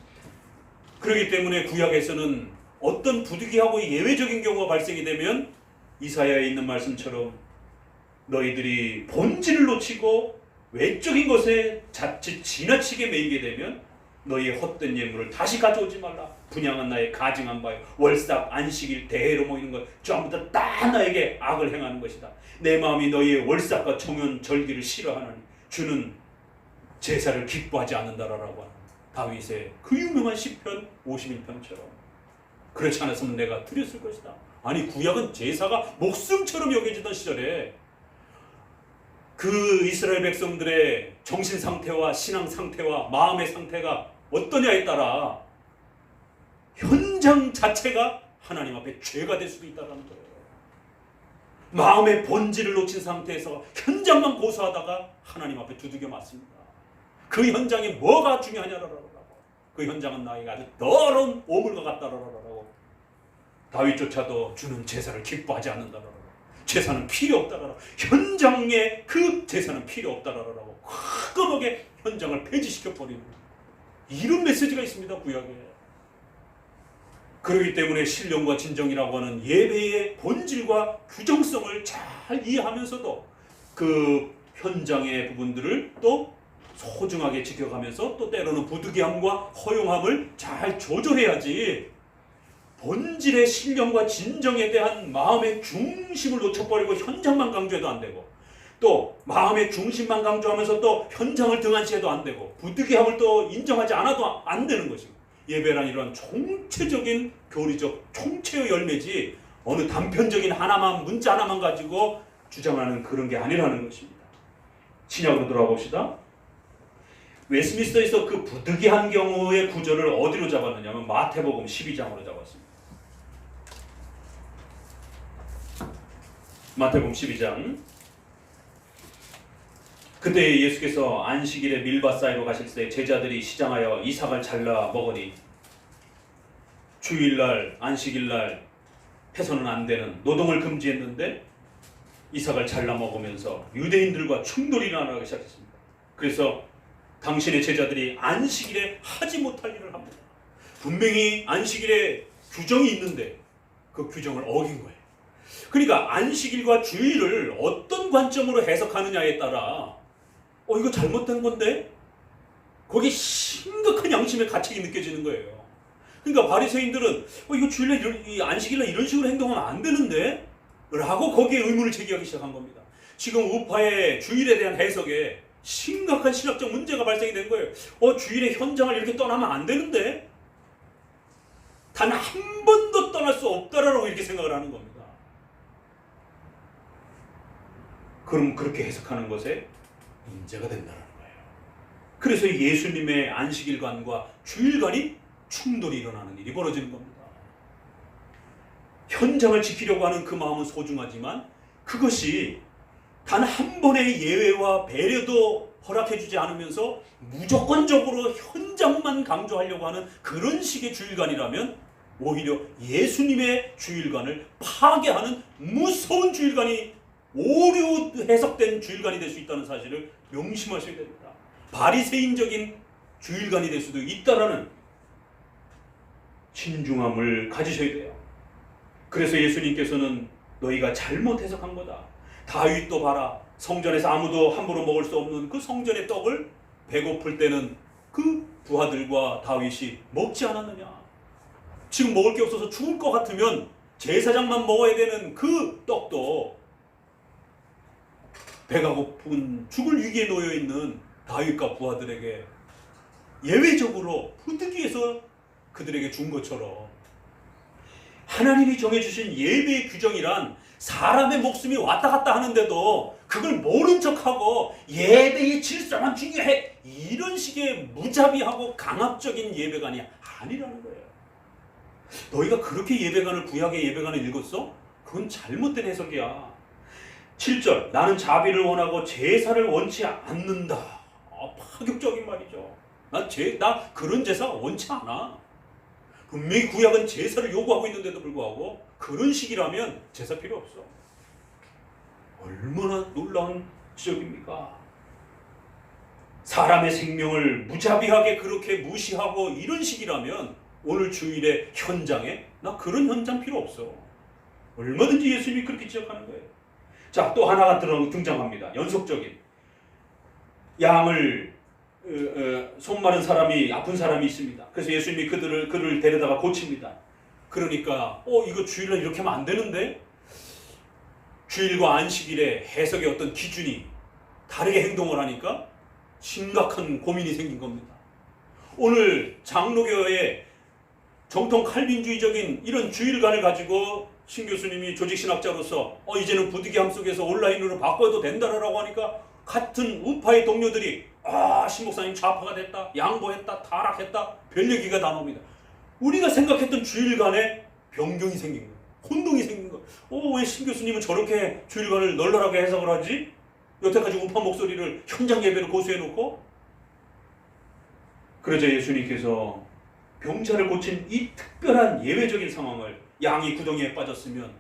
그렇기 때문에 구약에서는 어떤 부득이하고 예외적인 경우가 발생이 되면 이사야에 있는 말씀처럼 너희들이 본질을 놓치고 외적인 것에 자칫 지나치게 매이게 되면 너희의 헛된 예물을 다시 가져오지 말라. 분양은 나의 가증한 바요 월삭 안식일 대회로 모이는 것 전부 다 나에게 악을 행하는 것이다. 내 마음이 너희의 월삭과 청년 절기를 싫어하느니 주는 제사를 기뻐하지 않는다라고 하는 다윗의 그 유명한 시편 51편처럼 그렇지 않았으면 내가 드렸을 것이다. 아니 구약은 제사가 목숨처럼 여겨지던 시절에 그 이스라엘 백성들의 정신 상태와 신앙 상태와 마음의 상태가 어떠냐에 따라 현장 자체가 하나님 앞에 죄가 될 수도 있다는 거예요. 마음의 본질을 놓친 상태에서 현장만 고수하다가 하나님 앞에 두들겨 맞습니다. 그 현장이 뭐가 중요하냐라고. 그 현장은 나에게 아주 더러운 오물과 같다라고 다윗조차도 주는 제사를 기뻐하지 않는다라고. 제사는 필요 없다라고. 현장에 그 제사는 필요 없다라고 화끈하게 현장을 폐지시켜버리는 이런 메시지가 있습니다, 구약에. 그렇기 때문에 신령과 진정이라고 하는 예배의 본질과 규정성을 잘 이해하면서도 그 현장의 부분들을 또 소중하게 지켜가면서 또 때로는 부득이함과 허용함을 잘 조절해야지 본질의 신령과 진정에 대한 마음의 중심을 놓쳐버리고 현장만 강조해도 안 되고 또 마음의 중심만 강조하면서 또 현장을 등한시해도 안 되고 부득이함을 또 인정하지 않아도 안 되는 것이고 예배란 이런 총체적인 교리적 총체의 열매지 어느 단편적인 하나만 문자 하나만 가지고 주장하는 그런 게 아니라는 것입니다. 신약으로 돌아봅시다. 웨스민스터에서 그 부득이한 경우의 구절을 어디로 잡았느냐면 마태복음 12장으로 잡았습니다. 마태복음 12장. 그때 예수께서 안식일에 밀밭 사이로 가실 때 제자들이 시장하여 이삭을 잘라 먹으니 주일날 안식일날 해서는 안 되는 노동을 금지했는데 이삭을 잘라 먹으면서 유대인들과 충돌이 일어나기 시작했습니다. 그래서 당신의 제자들이 안식일에 하지 못할 일을 합니다. 분명히 안식일에 규정이 있는데 그 규정을 어긴 거예요. 그러니까 안식일과 주일을 어떤 관점으로 해석하느냐에 따라 이거 잘못된 건데? 거기에 심각한 양심의 가책이 느껴지는 거예요. 그러니까 바리새인들은 이거 주일날 이 안식일날 이런 식으로 행동하면 안 되는데? 라고 거기에 의문을 제기하기 시작한 겁니다. 지금 우파의 주일에 대한 해석에 심각한 신학적 문제가 발생이 된 거예요. 주일에 현장을 이렇게 떠나면 안 되는데? 단 한 번도 떠날 수 없다라고 이렇게 생각을 하는 겁니다. 그럼 그렇게 해석하는 것에 문제가 된다는 거예요. 그래서 예수님의 안식일관과 주일관이 충돌이 일어나는 일이 벌어지는 겁니다. 현장을 지키려고 하는 그 마음은 소중하지만 그것이 단 한 번의 예외와 배려도 허락해주지 않으면서 무조건적으로 현장만 강조하려고 하는 그런 식의 주일관이라면 오히려 예수님의 주일관을 파괴하는 무서운 주일관이 오류 해석된 주일관이 될 수 있다는 사실을 명심하셔야 됩니다. 바리새인적인 주일관이 될 수도 있다라는 신중함을 가지셔야 돼요. 그래서 예수님께서는 너희가 잘못 해석한 거다. 다윗도 봐라. 성전에서 아무도 함부로 먹을 수 없는 그 성전의 떡을 배고플 때는 그 부하들과 다윗이 먹지 않았느냐. 지금 먹을 게 없어서 죽을 것 같으면 제사장만 먹어야 되는 그 떡도 배가 고픈 죽을 위기에 놓여 있는 다윗과 부하들에게 예외적으로 부득이해서 그들에게 준 것처럼 하나님이 정해주신 예배의 규정이란 사람의 목숨이 왔다 갔다 하는데도 그걸 모른 척하고 예배의 질서만 중요해 이런 식의 무자비하고 강압적인 예배관이 아니라는 거예요. 너희가 그렇게 예배관을 구약의 예배관을 읽었어? 그건 잘못된 해석이야. 7절 나는 자비를 원하고 제사를 원치 않는다. 파격적인 말이죠. 나 그런 제사 원치 않아. 분명히 구약은 제사를 요구하고 있는데도 불구하고 그런 식이라면 제사 필요 없어. 얼마나 놀라운 지적입니까? 사람의 생명을 무자비하게 그렇게 무시하고 이런 식이라면 오늘 주일의 현장에 나 그런 현장 필요 없어. 얼마든지 예수님이 그렇게 지적하는 거예요. 자, 또 하나가 등장합니다. 연속적인 양을 손 마른 사람이 아픈 사람이 있습니다. 그래서 예수님이 그를 데려다가 고칩니다. 그러니까 이거 주일날 이렇게 하면 안 되는데 주일과 안식일의 해석의 어떤 기준이 다르게 행동을 하니까 심각한 고민이 생긴 겁니다. 오늘 장로교의 정통 칼빈주의적인 이런 주일관을 가지고 신 교수님이 조직신학자로서 이제는 부득이함 속에서 온라인으로 바꿔도 된다라고 하니까 같은 우파의 동료들이 신 목사님 좌파가 됐다, 양보했다, 타락했다, 별 얘기가 다 나옵니다. 우리가 생각했던 주일관에 변경이 생긴 거예요. 혼동이 생긴 거예요. 왜 신 교수님은 저렇게 주일관을 널널하게 해석을 하지? 여태까지 우파 목소리를 현장 예배로 고수해놓고. 그러자 예수님께서 병자를 고친 이 특별한 예외적인 상황을 양이 구덩이에 빠졌으면,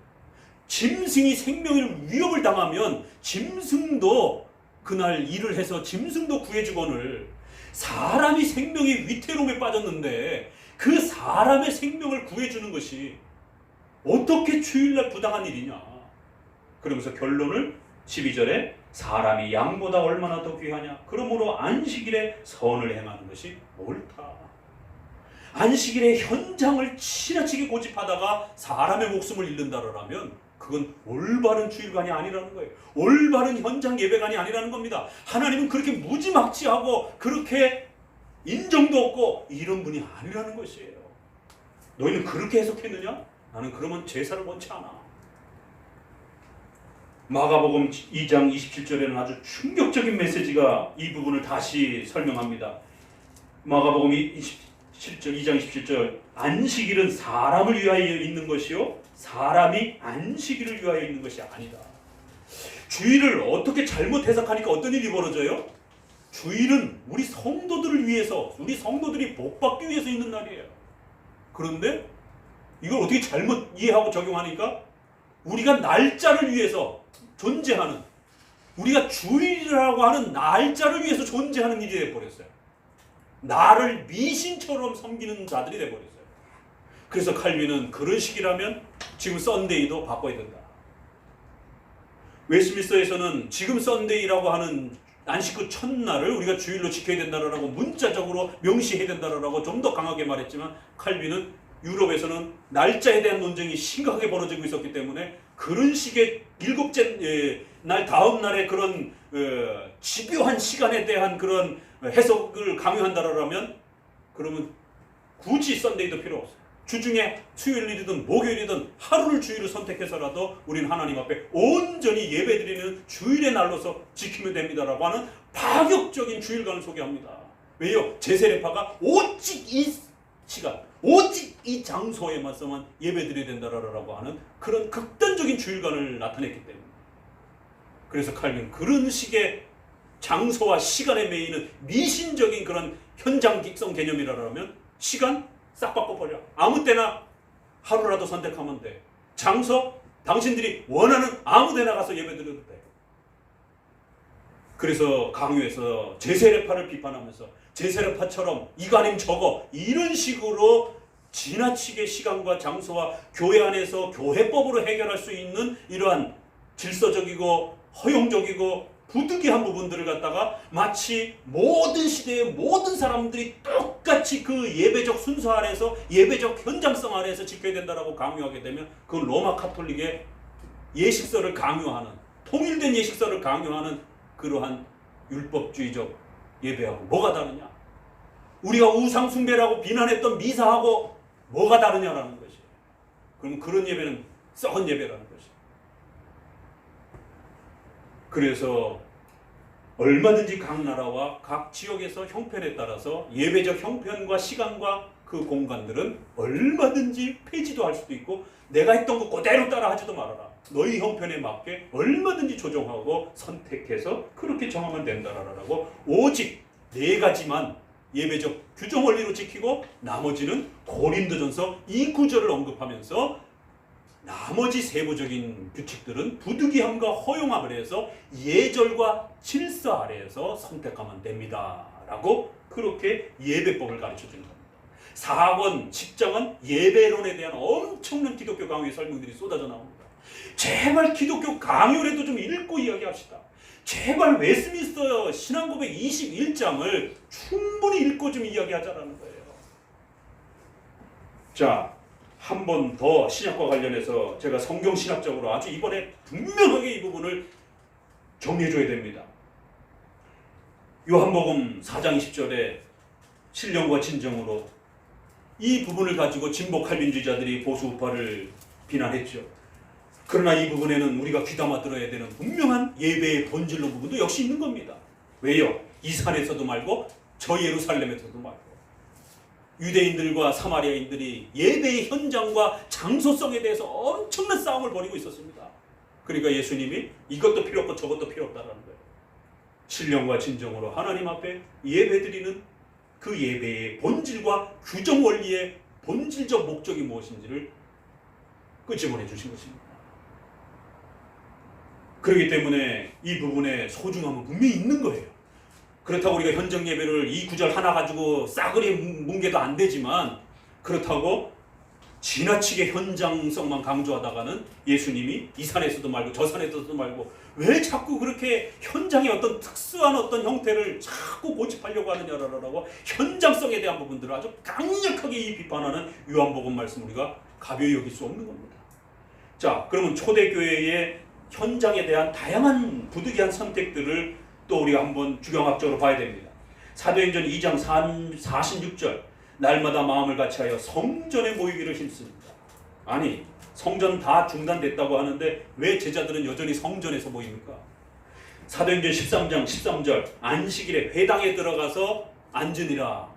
짐승이 생명을 위협을 당하면 짐승도 그날 일을 해서 짐승도 구해주거늘, 사람이 생명이 위태로움에 빠졌는데 그 사람의 생명을 구해주는 것이 어떻게 주일날 부당한 일이냐. 그러면서 결론을 12절에 사람이 양보다 얼마나 더 귀하냐. 그러므로 안식일에 선을 행하는 것이 옳다. 안식일에 현장을 지나치게 고집하다가 사람의 목숨을 잃는다라면 그건 올바른 주일관이 아니라는 거예요. 올바른 현장 예배관이 아니라는 겁니다. 하나님은 그렇게 무지막지하고 그렇게 인정도 없고 이런 분이 아니라는 것이에요. 너희는 그렇게 해석했느냐? 나는 그러면 제사를 원치 않아. 마가복음 2장 27절에는 아주 충격적인 메시지가 이 부분을 다시 설명합니다. 마가복음 2장 27절, 안식일은 사람을 위하여 있는 것이요 사람이 안식일을 위하여 있는 것이 아니다. 주일을 어떻게 잘못 해석하니까 어떤 일이 벌어져요? 주일은 우리 성도들을 위해서, 우리 성도들이 복받기 위해서 있는 날이에요. 그런데 이걸 어떻게 잘못 이해하고 적용하니까 우리가 날짜를 위해서 존재하는, 우리가 주일이라고 하는 날짜를 위해서 존재하는 일이 되어버렸어요. 나를 미신처럼 섬기는 자들이 되어버렸어요. 그래서 칼빈은 그런 식이라면 지금 썬데이도 바꿔야 된다. 웨스트민스터에서는 지금 썬데이라고 하는 안식구 첫날을 우리가 주일로 지켜야 된다라고 문자적으로 명시해야 된다라고 좀 더 강하게 말했지만, 칼빈은 유럽에서는 날짜에 대한 논쟁이 심각하게 벌어지고 있었기 때문에 그런 식의 일곱째 날 다음 날의 그런 집요한 시간에 대한 그런 해석을 강요한다라면 그러면 굳이 썬데이도 필요 없어요. 주중에 수요일이든 목요일이든 하루를 주일을 선택해서라도 우리는 하나님 앞에 온전히 예배드리는 주일의 날로서 지키면 됩니다라고 하는 파격적인 주일관을 소개합니다. 왜요? 제세례파가 오직 이 시간, 오직 이 장소에만서만 예배드려야 된다라고 하는 그런 극단적인 주일관을 나타냈기 때문에, 그래서 칼빈은 그런 식의 장소와 시간에 매이는 미신적인 그런 현장성 개념이라면 시간 싹 바꿔버려. 아무 때나 하루라도 선택하면 돼. 장소 당신들이 원하는 아무 데나 가서 예배드려도 돼. 그래서 강요해서 제세례파를 비판하면서 제세례파처럼 이거 아니면 저거 이런 식으로 지나치게 시간과 장소와 교회 안에서 교회법으로 해결할 수 있는 이러한 질서적이고 허용적이고 부득이한 부분들을 갖다가 마치 모든 시대의 모든 사람들이 똑같이 그 예배적 순서 아래에서 예배적 현장성 아래에서 지켜야 된다라고 강요하게 되면 그 로마 카톨릭의 예식서를 강요하는, 통일된 예식서를 강요하는 그러한 율법주의적 예배하고 뭐가 다르냐? 우리가 우상숭배라고 비난했던 미사하고 뭐가 다르냐라는 것이에요. 그럼 그런 예배는 썩은 예배라는 것이에요. 그래서 얼마든지 각 나라와 각 지역에서 형편에 따라서 예배적 형편과 시간과 그 공간들은 얼마든지 폐지도 할 수도 있고 내가 했던 거 그대로 따라 하지도 말아라. 너희 형편에 맞게 얼마든지 조정하고 선택해서 그렇게 정하면 된다라고 오직 4가지만 예배적 규정 원리로 지키고 나머지는 고린도전서 이 구절을 언급하면서 나머지 세부적인 규칙들은 부득이함과 허용함을 해서 예절과 질서 아래에서 선택하면 됩니다 라고 그렇게 예배법을 가르쳐주는 겁니다. 4권 10장은 예배론에 대한 엄청난 기독교 강요의 설명들이 쏟아져 나옵니다. 제발 기독교 강요라도 좀 읽고 이야기합시다. 제발 웨스트민스터 신앙고백 21장을 충분히 읽고 좀 이야기하자라는 거예요. 자, 한 번 더 신약과 관련해서 제가 성경신학적으로 아주 이번에 분명하게 이 부분을 정리해줘야 됩니다. 요한복음 4장 20절에 신령과 진정으로 이 부분을 가지고 진보 칼빈주의자들이 보수 우파를 비난했죠. 그러나 이 부분에는 우리가 귀담아 들어야 되는 분명한 예배의 본질로 부분도 역시 있는 겁니다. 왜요? 이 산에서도 말고 저 예루살렘에서도 말고 유대인들과 사마리아인들이 예배의 현장과 장소성에 대해서 엄청난 싸움을 벌이고 있었습니다. 그러니까 예수님이 이것도 필요 없고 저것도 필요 없다는 거예요. 신령과 진정으로 하나님 앞에 예배드리는 그 예배의 본질과 규정 원리의 본질적 목적이 무엇인지를 끄집어내 주신 것입니다. 그렇기 때문에 이 부분에 소중함은 분명히 있는 거예요. 그렇다고 우리가 현장 예배를 이 구절 하나 가지고 싸그리 뭉개도 안 되지만, 그렇다고 지나치게 현장성만 강조하다가는 예수님이 이 산에서도 말고 저 산에서도 말고 왜 자꾸 그렇게 현장의 어떤 특수한 어떤 형태를 자꾸 고집하려고 하느냐라고 현장성에 대한 부분들을 아주 강력하게 이 비판하는 요한복음 말씀 우리가 가벼이 여길 수 없는 겁니다. 자, 그러면 초대교회의 현장에 대한 다양한 부득이한 선택들을 또 우리가 한번 주경학적으로 봐야 됩니다. 사도행전 2장 46절, 날마다 마음을 같이하여 성전에 모이기를 힘씁니다. 아니, 성전 다 중단됐다고 하는데 왜 제자들은 여전히 성전에서 모입니까? 사도행전 13장 13절, 안식일에 회당에 들어가서 앉으니라.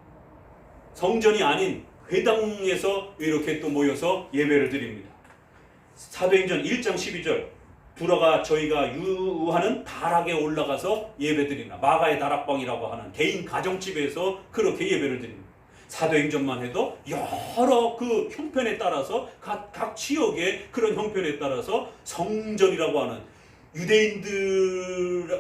성전이 아닌 회당에서 이렇게 또 모여서 예배를 드립니다. 사도행전 1장 12절, 불어가 저희가 유하는 다락에 올라가서 예배드립니다. 마가의 다락방이라고 하는 개인 가정집에서 그렇게 예배를 드립니다. 사도행전만 해도 여러 그 형편에 따라서 각 지역의 그런 형편에 따라서 성전이라고 하는 유대인들이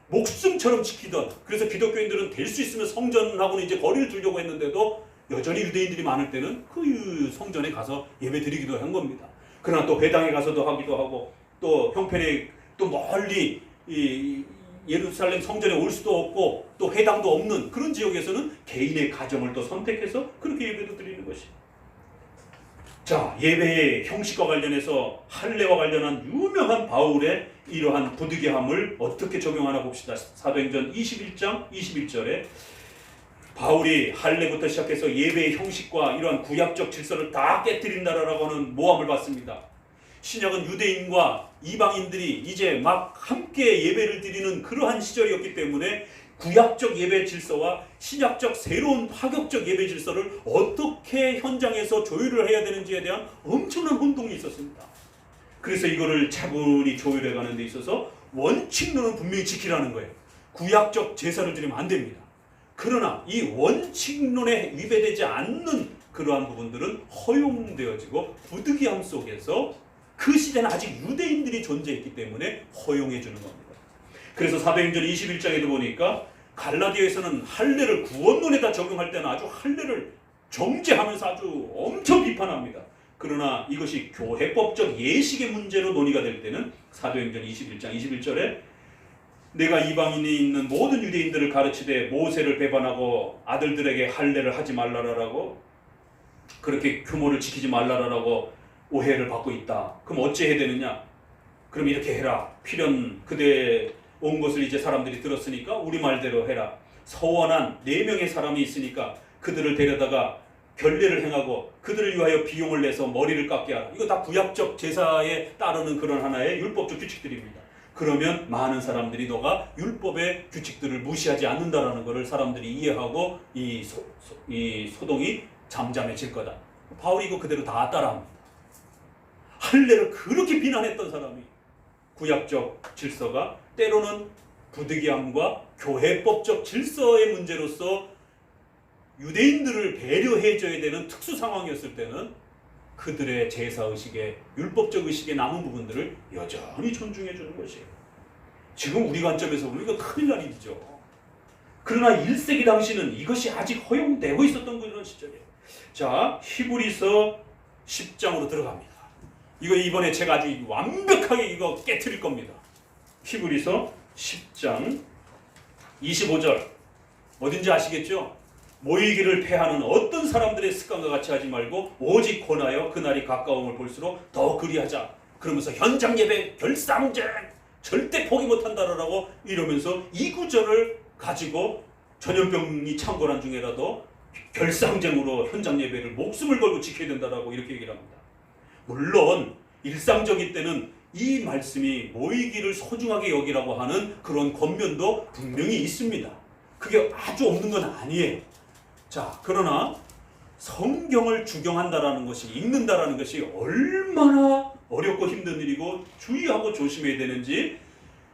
목숨처럼 지키던, 그래서 기독교인들은 될 수 있으면 성전하고는 이제 거리를 두려고 했는데도 여전히 유대인들이 많을 때는 그 성전에 가서 예배드리기도 한 겁니다. 그러나 또 회당에 가서도 하기도 하고, 또 형편에 또 멀리 이 예루살렘 성전에 올 수도 없고 또 회당도 없는 그런 지역에서는 개인의 가정을 또 선택해서 그렇게 예배도 드리는 것이. 자, 예배의 형식과 관련해서 할례와 관련한 유명한 바울의 이러한 부득이함을 어떻게 적용하나 봅시다. 사도행전 21장 21절에 바울이 할례부터 시작해서 예배의 형식과 이러한 구약적 질서를 다 깨뜨린다라고 하는 모함을 받습니다. 신약은 유대인과 이방인들이 이제 막 함께 예배를 드리는 그러한 시절이었기 때문에 구약적 예배 질서와 신약적 새로운 파격적 예배 질서를 어떻게 현장에서 조율을 해야 되는지에 대한 엄청난 혼동이 있었습니다. 그래서 이거를 차분히 조율해 가는 데 있어서 원칙론은 분명히 지키라는 거예요. 구약적 제사를 드리면 안 됩니다. 그러나 이 원칙론에 위배되지 않는 그러한 부분들은 허용되어지고 부득이함 속에서 그 시대는 아직 유대인들이 존재했기 때문에 허용해 주는 겁니다. 그래서 사도행전 21장에도 보니까 갈라디아에서는 할례를 구원론에다 적용할 때는 아주 할례를 정죄하면서 아주 엄청 비판합니다. 그러나 이것이 교회법적 예식의 문제로 논의가 될 때는 사도행전 21장 21절에 내가 이방인이 있는 모든 유대인들을 가르치되 모세를 배반하고 아들들에게 할례를 하지 말라라고, 그렇게 규모를 지키지 말라라고 오해를 받고 있다. 그럼 어찌 해야 되느냐? 그럼 이렇게 해라. 필연 그대 온 것을 이제 사람들이 들었으니까 우리 말대로 해라. 서원한 4명의 사람이 있으니까 그들을 데려다가 결례를 행하고 그들을 위하여 비용을 내서 머리를 깎게 하라. 이거 다 구약적 제사에 따르는 그런 하나의 율법적 규칙들입니다. 그러면 많은 사람들이 너가 율법의 규칙들을 무시하지 않는다라는 것을 사람들이 이해하고 이 소동이 잠잠해질 거다. 바울이 이거 그대로 다 따라합니다. 할례를 그렇게 비난했던 사람이 구약적 질서가 때로는 부득이함과 교회법적 질서의 문제로서 유대인들을 배려해줘야 되는 특수 상황이었을 때는 그들의 제사의식에 율법적 의식에 남은 부분들을 여전히 존중해 주는 것이에요. 지금 우리 관점에서 보면 이거 큰일 날 일이죠. 그러나 1세기 당시는 이것이 아직 허용되고 있었던 그런 시절이에요. 자, 히브리서 10장으로 들어갑니다. 이거 이번에 제가 아주 완벽하게 이거 깨트릴 겁니다. 히브리서 10장 25절 어딘지 아시겠죠? 모이기를 패하는 어떤 사람들의 습관과 같이 하지 말고 오직 권하여 그날이 가까움을 볼수록 더 그리하자. 그러면서 현장 예배 결상쟁 절대 포기 못한다라고 이러면서 이 구절을 가지고 전염병이 창궐한 중에라도 결상쟁으로 현장 예배를 목숨을 걸고 지켜야 된다라고 이렇게 얘기를 합니다. 물론 일상적일 때는 이 말씀이 모이기를 소중하게 여기라고 하는 그런 겉면도 분명히 있습니다. 그게 아주 없는 건 아니에요. 자, 그러나 성경을 주경한다라는 것이, 읽는다라는 것이 얼마나 어렵고 힘든 일이고 주의하고 조심해야 되는지,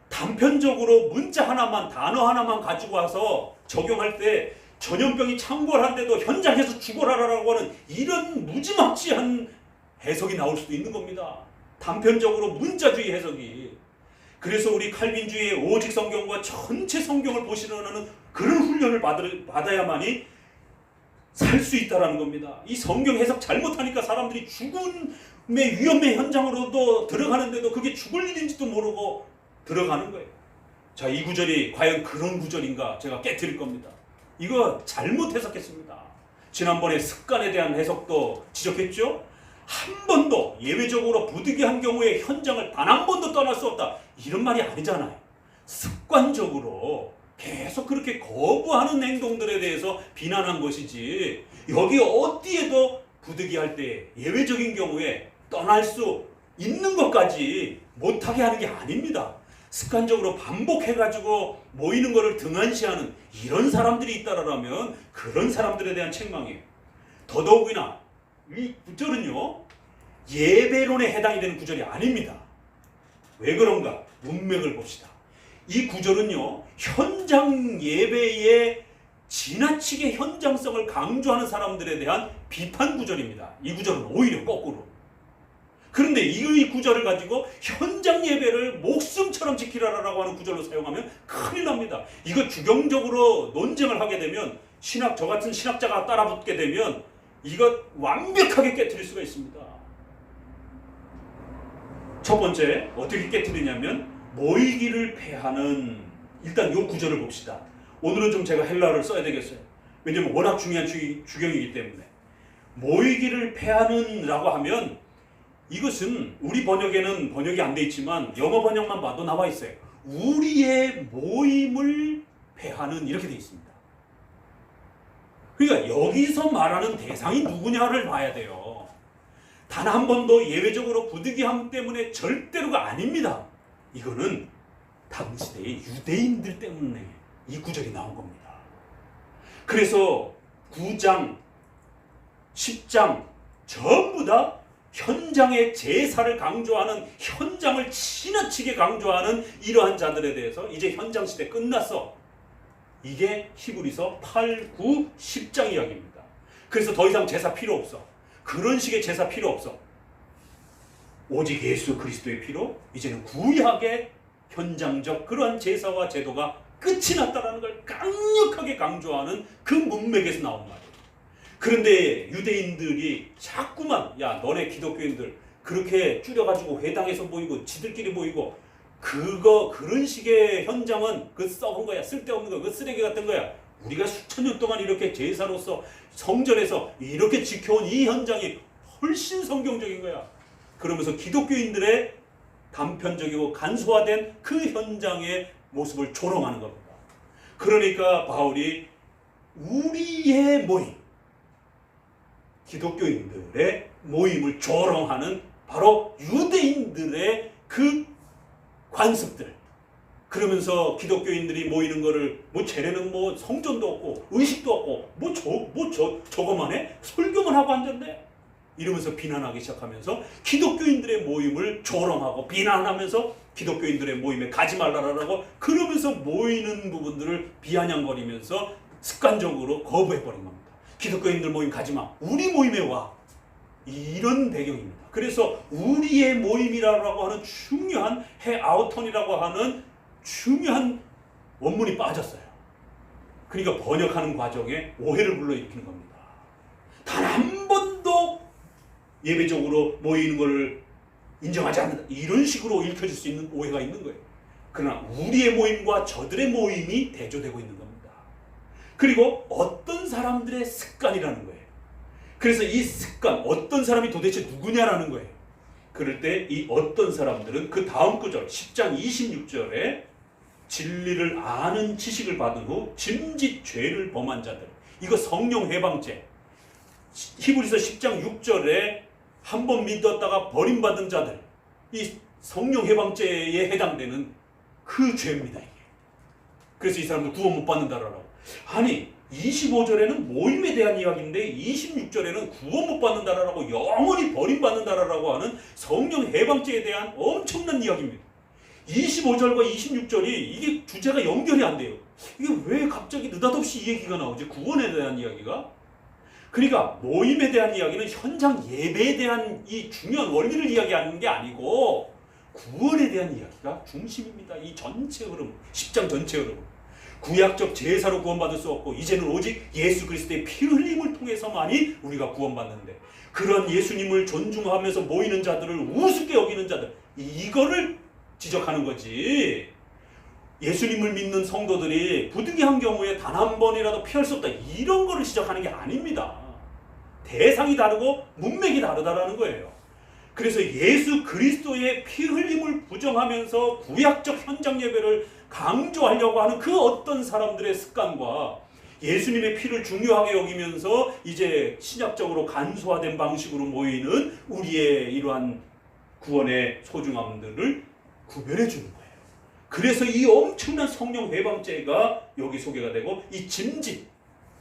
단편적으로 문자 하나만, 단어 하나만 가지고 와서 적용할 때 전염병이 창궐한데도 현장에서 죽어라라고 하는 이런 무지막지한 해석이 나올 수도 있는 겁니다. 단편적으로 문자주의 해석이. 그래서 우리 칼빈주의의 오직 성경과 전체 성경을 보시려는 그런 훈련을 받아야만이 살 수 있다는 겁니다. 이 성경 해석 잘못하니까 사람들이 죽음의 위험의 현장으로도 들어가는데도 그게 죽을 일인지도 모르고 들어가는 거예요. 자, 이 구절이 과연 그런 구절인가 제가 깨트릴 겁니다. 이거 잘못 해석했습니다. 지난번에 습관에 대한 해석도 지적했죠. 한 번도 예외적으로 부득이한 경우에 현장을 단 한 번도 떠날 수 없다, 이런 말이 아니잖아요. 습관적으로 계속 그렇게 거부하는 행동들에 대해서 비난한 것이지, 여기 어디에도 부득이할 때 예외적인 경우에 떠날 수 있는 것까지 못하게 하는 게 아닙니다. 습관적으로 반복해가지고 모이는 것을 등한시하는 이런 사람들이 있다라면 그런 사람들에 대한 책망이에요. 더더욱이나 이 구절은요, 예배론에 해당이 되는 구절이 아닙니다. 왜 그런가? 문맥을 봅시다. 이 구절은요, 현장 예배의 지나치게 현장성을 강조하는 사람들에 대한 비판 구절입니다. 이 구절은 오히려 거꾸로. 그런데 이 구절을 가지고 현장 예배를 목숨처럼 지키라라고 하는 구절로 사용하면 큰일 납니다. 이거 주경적으로 논쟁을 하게 되면 저 같은 신학자가 따라붙게 되면 이거 완벽하게 깨트릴 수가 있습니다. 첫 번째, 어떻게 깨트리냐면 모이기를 패하는, 일단 이 구절을 봅시다. 오늘은 좀 제가 헬라어를 써야 되겠어요. 왜냐면 워낙 중요한 주경이기 때문에. 모이기를 패하는 라고 하면 이것은 우리 번역에는 번역이 안 돼 있지만 영어 번역만 봐도 나와 있어요. 우리의 모임을 패하는, 이렇게 돼 있습니다. 그러니까 여기서 말하는 대상이 누구냐를 봐야 돼요. 단 한 번도 예외적으로 부득이함 때문에 절대로가 아닙니다. 이거는 당시대의 유대인들 때문에 이 구절이 나온 겁니다. 그래서 9장, 10장 전부 다 현장의 제사를 강조하는, 현장을 지나치게 강조하는 이러한 자들에 대해서 이제 현장 시대 끝났어, 이게 히브리서 8, 9, 10장 이야기입니다. 그래서 더 이상 제사 필요 없어. 그런 식의 제사 필요 없어. 오직 예수 그리스도의 피로 이제는 구약의 현장적 그러한 제사와 제도가 끝이 났다는 걸 강력하게 강조하는 그 문맥에서 나온 말이에요. 그런데 유대인들이 자꾸만, 야, 너네 기독교인들 그렇게 줄여가지고 회당에서 모이고 지들끼리 모이고 그런 식의 현장은 그 썩은 거야, 쓸데없는 거야, 그 쓰레기 같은 거야. 우리가 수천 년 동안 이렇게 제사로서 성전에서 이렇게 지켜온 이 현장이 훨씬 성경적인 거야. 그러면서 기독교인들의 단편적이고 간소화된 그 현장의 모습을 조롱하는 겁니다. 그러니까 바울이 우리의 모임, 기독교인들의 모임을 조롱하는 바로 유대인들의 그 관습들, 그러면서 기독교인들이 모이는 거를 쟤네는 성전도 없고 의식도 없고 저거만 해? 설교만 하고 앉았네? 이러면서 비난하기 시작하면서 기독교인들의 모임을 조롱하고 비난하면서 기독교인들의 모임에 가지 말라라고, 그러면서 모이는 부분들을 비아냥거리면서 습관적으로 거부해버린 겁니다. 기독교인들 모임 가지마, 우리 모임에 와, 이런 배경입니다. 그래서 우리의 모임이라고 하는 중요한 해아우턴이라고 하는 중요한 원문이 빠졌어요. 그러니까 번역하는 과정에 오해를 불러일으키는 겁니다. 단 한 번도 예배적으로 모이는 것을 인정하지 않는다, 이런 식으로 읽혀질 수 있는 오해가 있는 거예요. 그러나 우리의 모임과 저들의 모임이 대조되고 있는 겁니다. 그리고 어떤 사람들의 습관이라는 거예요. 그래서 이 습관, 어떤 사람이 도대체 누구냐라는 거예요. 그럴 때 이 어떤 사람들은 그 다음 구절 10장 26절에 진리를 아는 지식을 받은 후 짐짓 죄를 범한 자들, 이거 성령 해방죄. 히브리서 10장 6절에 한 번 믿었다가 버림받은 자들, 이 성령 해방죄에 해당되는 그 죄입니다, 이게. 그래서 이 사람들 구원 못 받는다라고. 아니, 25절에는 모임에 대한 이야기인데 26절에는 구원 못 받는다라고, 영원히 버림받는다라고 하는 성령 해방죄에 대한 엄청난 이야기입니다. 25절과 26절이 이게 주제가 연결이 안 돼요. 이게 왜 갑자기 느닷없이 이 얘기가 나오지? 구원에 대한 이야기가? 그러니까 모임에 대한 이야기는 현장 예배에 대한 이 중요한 원리를 이야기하는 게 아니고 구원에 대한 이야기가 중심입니다. 이 전체 흐름, 10장 전체 흐름. 구약적 제사로 구원받을 수 없고 이제는 오직 예수 그리스도의 피 흘림을 통해서만이 우리가 구원받는데, 그런 예수님을 존중하면서 모이는 자들을 우습게 여기는 자들, 이거를 지적하는 거지. 예수님을 믿는 성도들이 부득이한 경우에 단 한 번이라도 피할 수 없다, 이런 거를 지적하는 게 아닙니다. 대상이 다르고 문맥이 다르다라는 거예요. 그래서 예수 그리스도의 피 흘림을 부정하면서 구약적 현장 예배를 강조하려고 하는 그 어떤 사람들의 습관과 예수님의 피를 중요하게 여기면서 이제 신약적으로 간소화된 방식으로 모이는 우리의 이러한 구원의 소중함들을 구별해 주는 거예요. 그래서 이 엄청난 성령 회방죄가 여기 소개가 되고, 이 짐짓,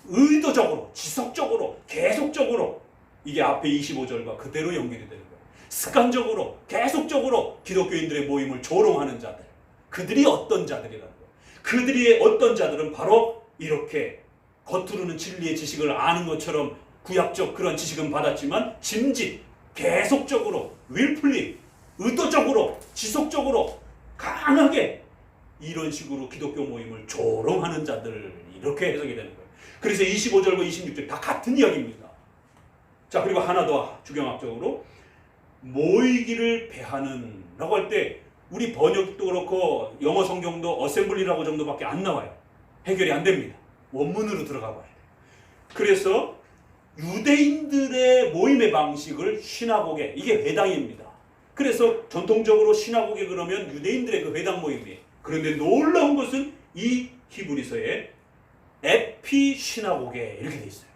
의도적으로, 지속적으로, 계속적으로, 이게 앞에 25절과 그대로 연결이 되는 거예요. 습관적으로, 계속적으로 기독교인들의 모임을 조롱하는 자들, 그들이 어떤 자들이라는 거예요. 그들이 어떤 자들은 바로 이렇게 겉으로는 진리의 지식을 아는 것처럼 구약적 그런 지식은 받았지만 짐짓, 계속적으로, willfully, 의도적으로, 지속적으로, 강하게 이런 식으로 기독교 모임을 조롱하는 자들, 이렇게 해석이 되는 거예요. 그래서 25절과 26절 다 같은 이야기입니다. 자, 그리고 하나 더 주경학적으로 모이기를 배하는 라고 할 때 우리 번역도 그렇고 영어 성경도 어셈블리라고 정도밖에 안 나와요. 해결이 안 됩니다. 원문으로 들어가 봐야 돼요. 그래서 유대인들의 모임의 방식을 시나고게, 이게 회당입니다. 그래서 전통적으로 시나고게 그러면 유대인들의 그 회당 모임이에요. 그런데 놀라운 것은 이 히브리서에 에피 시나고게 이렇게 돼 있어요.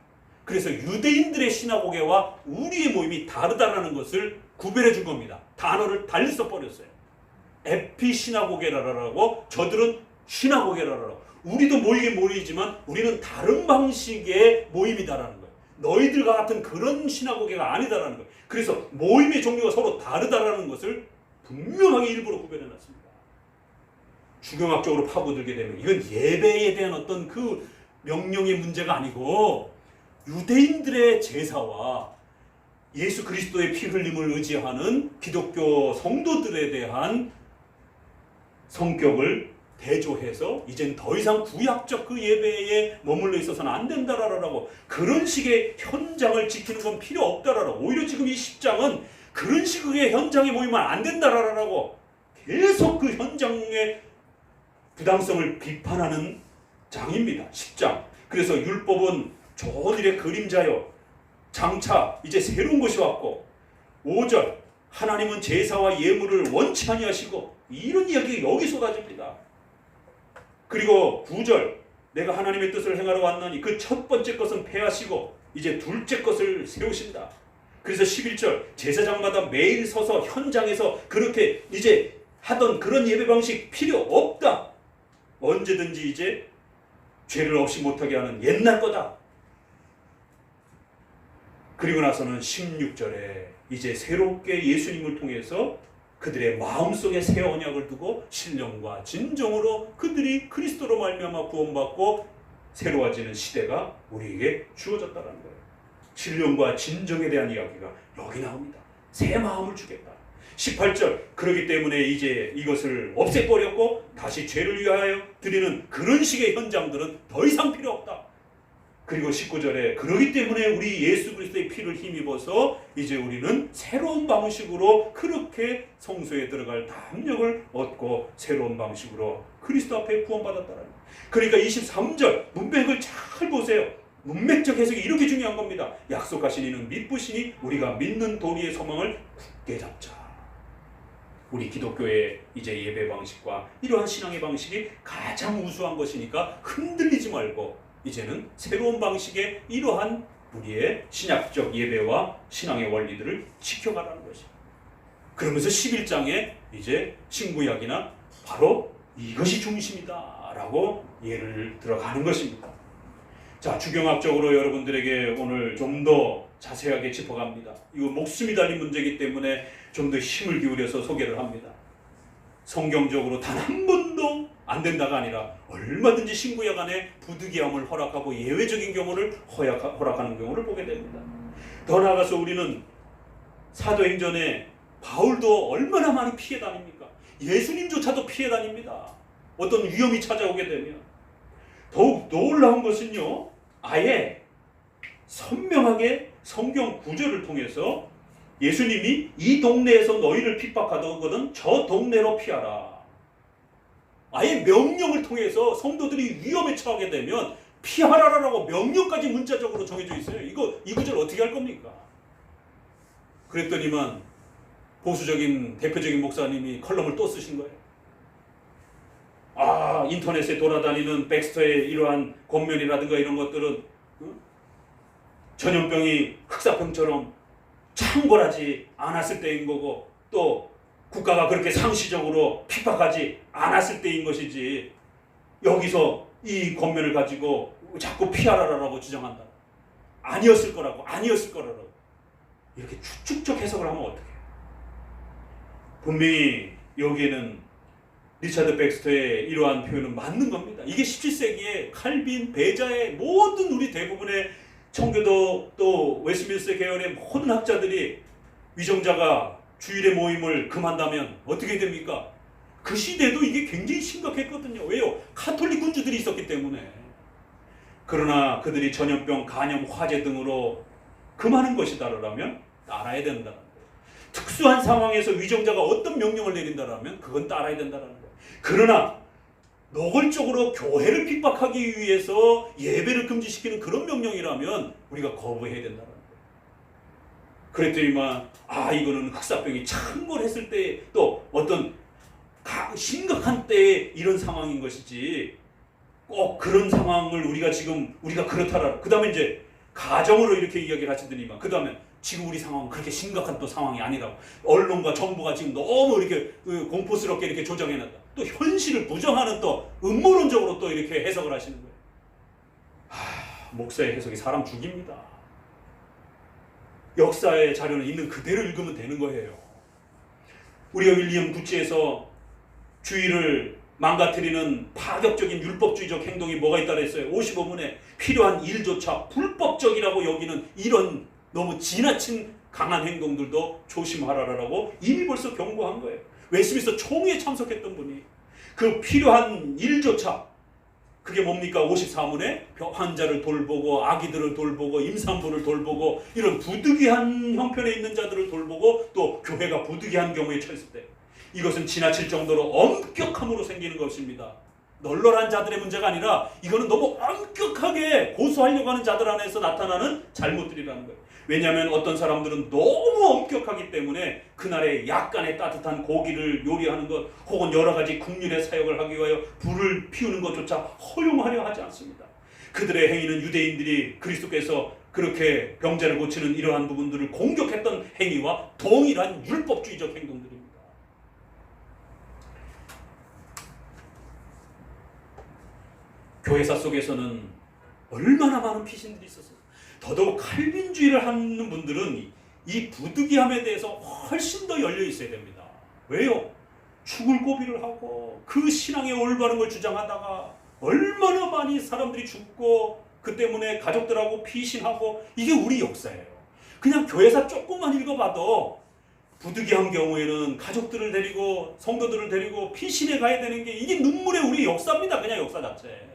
그래서 유대인들의 시나고게와 우리의 모임이 다르다라는 것을 구별해 준 겁니다. 단어를 달리 써버렸어요. 에피 시나고게라라고, 저들은 시나고게라라고. 우리도 모이긴 모이지만 우리는 다른 방식의 모임이다라는 거예요. 너희들과 같은 그런 시나고게가 아니다라는 거예요. 그래서 모임의 종류가 서로 다르다라는 것을 분명하게 일부러 구별해 놨습니다. 주경학적으로 파고들게 되면 이건 예배에 대한 어떤 그 명령의 문제가 아니고 유대인들의 제사와 예수 그리스도의 피 흘림을 의지하는 기독교 성도들에 대한 성격을 대조해서 이젠 더 이상 구약적 그 예배에 머물러 있어서는 안 된다라고, 그런 식의 현장을 지키는 건 필요 없다라고, 오히려 지금 이 10장은 그런 식의 현장에 모이면 안 된다라고 계속 그 현장의 부당성을 비판하는 장입니다. 10장. 그래서 율법은 좋은 일의 그림자요, 장차 이제 새로운 것이 왔고, 5절 하나님은 제사와 예물을 원치 아니하시고, 이런 이야기가 여기 쏟아집니다. 그리고 9절 내가 하나님의 뜻을 행하러 왔나니 그 첫 번째 것은 폐하시고 이제 둘째 것을 세우신다. 그래서 11절 제사장마다 매일 서서 현장에서 그렇게 이제 하던 그런 예배 방식 필요 없다. 언제든지 이제 죄를 없이 못하게 하는 옛날 거다. 그리고 나서는 16절에 이제 새롭게 예수님을 통해서 그들의 마음속에 새 언약을 두고 신령과 진정으로 그들이 그리스도로 말미암아 구원받고 새로워지는 시대가 우리에게 주어졌다는 거예요. 신령과 진정에 대한 이야기가 여기 나옵니다. 새 마음을 주겠다. 18절 그러기 때문에 이제 이것을 없애버렸고 다시 죄를 위하여 드리는 그런 식의 현장들은 더 이상 필요 없다. 그리고 19절에 그러기 때문에 우리 예수 그리스도의 피를 힘입어서 이제 우리는 새로운 방식으로 그렇게 성소에 들어갈 담력을 얻고 새로운 방식으로 그리스도 앞에 구원받았다는 거예요. 그러니까 23절 문맥을 잘 보세요. 문맥적 해석이 이렇게 중요한 겁니다. 약속하신 이는 믿으시니 우리가 믿는 도리의 소망을 굳게 잡자. 우리 기독교의 이제 예배 방식과 이러한 신앙의 방식이 가장 우수한 것이니까 흔들리지 말고 이제는 새로운 방식의 이러한 우리의 신약적 예배와 신앙의 원리들을 지켜가라는 것이죠. 그러면서 11장에 이제 신구약이나 바로 이것이 중심이다 라고 예를 들어가는 것입니다. 자, 주경학적으로 여러분들에게 오늘 좀 더 자세하게 짚어갑니다. 이거 목숨이 달린 문제이기 때문에 좀 더 힘을 기울여서 소개를 합니다. 성경적으로 단 한 번도 안 된다가 아니라 얼마든지 신구약 안에 부득이함을 허락하고 예외적인 경우를 허락하는 경우를 보게 됩니다. 더 나아가서 우리는 사도행전에 바울도 얼마나 많이 피해 다닙니까? 예수님조차도 피해 다닙니다. 어떤 위험이 찾아오게 되면. 더욱 놀라운 것은요, 아예 선명하게 성경 구절을 통해서 예수님이 이 동네에서 너희를 핍박하거든 저 동네로 피하라. 아예 명령을 통해서 성도들이 위험에 처하게 되면 피하라라고 명령까지 문자적으로 정해져 있어요. 이 구절 어떻게 할 겁니까? 그랬더니만 보수적인 대표적인 목사님이 컬럼을 또 쓰신 거예요. 인터넷에 돌아다니는 백스터의 이러한 권면이라든가 이런 것들은 전염병이 흑사병처럼 창궐하지 않았을 때인 거고, 또 국가가 그렇게 상시적으로 핍박하지 않았을 때인 것이지, 여기서 이 권면을 가지고 자꾸 피하라라고 주장한다. 아니었을 거라고 이렇게 추측적 해석을 하면 어떡해요? 분명히 여기에는 리차드 백스터의 이러한 표현은 맞는 겁니다. 이게 17세기에 칼빈, 베자의 모든 우리 대부분의 청교도 또 웨스민스터 계열의 모든 학자들이 위정자가 주일의 모임을 금한다면 어떻게 됩니까? 그 시대도 이게 굉장히 심각했거든요. 왜요? 카톨릭 군주들이 있었기 때문에. 그러나 그들이 전염병, 간염, 화재 등으로 금하는 것이다라면 따라야 된다는 거예요. 특수한 상황에서 위정자가 어떤 명령을 내린다라면 그건 따라야 된다는 거예요. 그러나 노골적으로 교회를 핍박하기 위해서 예배를 금지시키는 그런 명령이라면 우리가 거부해야 된다는 거예요. 그랬더니만 이거는 흑사병이 창궐했을 때 또 어떤 심각한 때에 이런 상황인 것이지, 꼭 그런 상황을 우리가 그렇다라. 그 다음에 이제 가정으로 이렇게 이야기를 하시더니만 그 다음에 지금 우리 상황은 그렇게 심각한 또 상황이 아니라고. 언론과 정부가 지금 너무 이렇게 공포스럽게 이렇게 조정해놨다. 또 현실을 부정하는 또 음모론적으로 또 이렇게 해석을 하시는 거예요. 목사의 해석이 사람 죽입니다. 역사의 자료는 있는 그대로 읽으면 되는 거예요. 우리가 윌리엄 구치에서 주의를 망가뜨리는 파격적인 율법주의적 행동이 뭐가 있다고 했어요. 55문에 필요한 일조차 불법적이라고 여기는 이런 너무 지나친 강한 행동들도 조심하라라고 이미 벌써 경고한 거예요. 웨스민스터 총회에 참석했던 분이 그 필요한 일조차, 그게 뭡니까? 54문에 환자를 돌보고 아기들을 돌보고 임산부를 돌보고 이런 부득이한 형편에 있는 자들을 돌보고 또 교회가 부득이한 경우에 처했을 때 이것은 지나칠 정도로 엄격함으로 생기는 것입니다. 널널한 자들의 문제가 아니라 이거는 너무 엄격하게 고수하려고 하는 자들 안에서 나타나는 잘못들이라는 거예요. 왜냐하면 어떤 사람들은 너무 엄격하기 때문에 그날의 약간의 따뜻한 고기를 요리하는 것 혹은 여러 가지 국률의 사역을 하기 위하여 불을 피우는 것조차 허용하려 하지 않습니다. 그들의 행위는 유대인들이 그리스도께서 그렇게 병자를 고치는 이러한 부분들을 공격했던 행위와 동일한 율법주의적 행동들입니다. 교회사 속에서는 얼마나 많은 피신들이 있었어요. 더더욱 칼빈주의를 하는 분들은 이 부득이함에 대해서 훨씬 더 열려 있어야 됩니다. 왜요? 죽을 고비를 하고 그 신앙의 올바른 걸 주장하다가 얼마나 많이 사람들이 죽고 그 때문에 가족들하고 피신하고, 이게 우리 역사예요. 그냥 교회사 조금만 읽어봐도 부득이한 경우에는 가족들을 데리고 성도들을 데리고 피신해 가야 되는 게 이게 눈물의 우리 역사입니다. 그냥 역사 자체.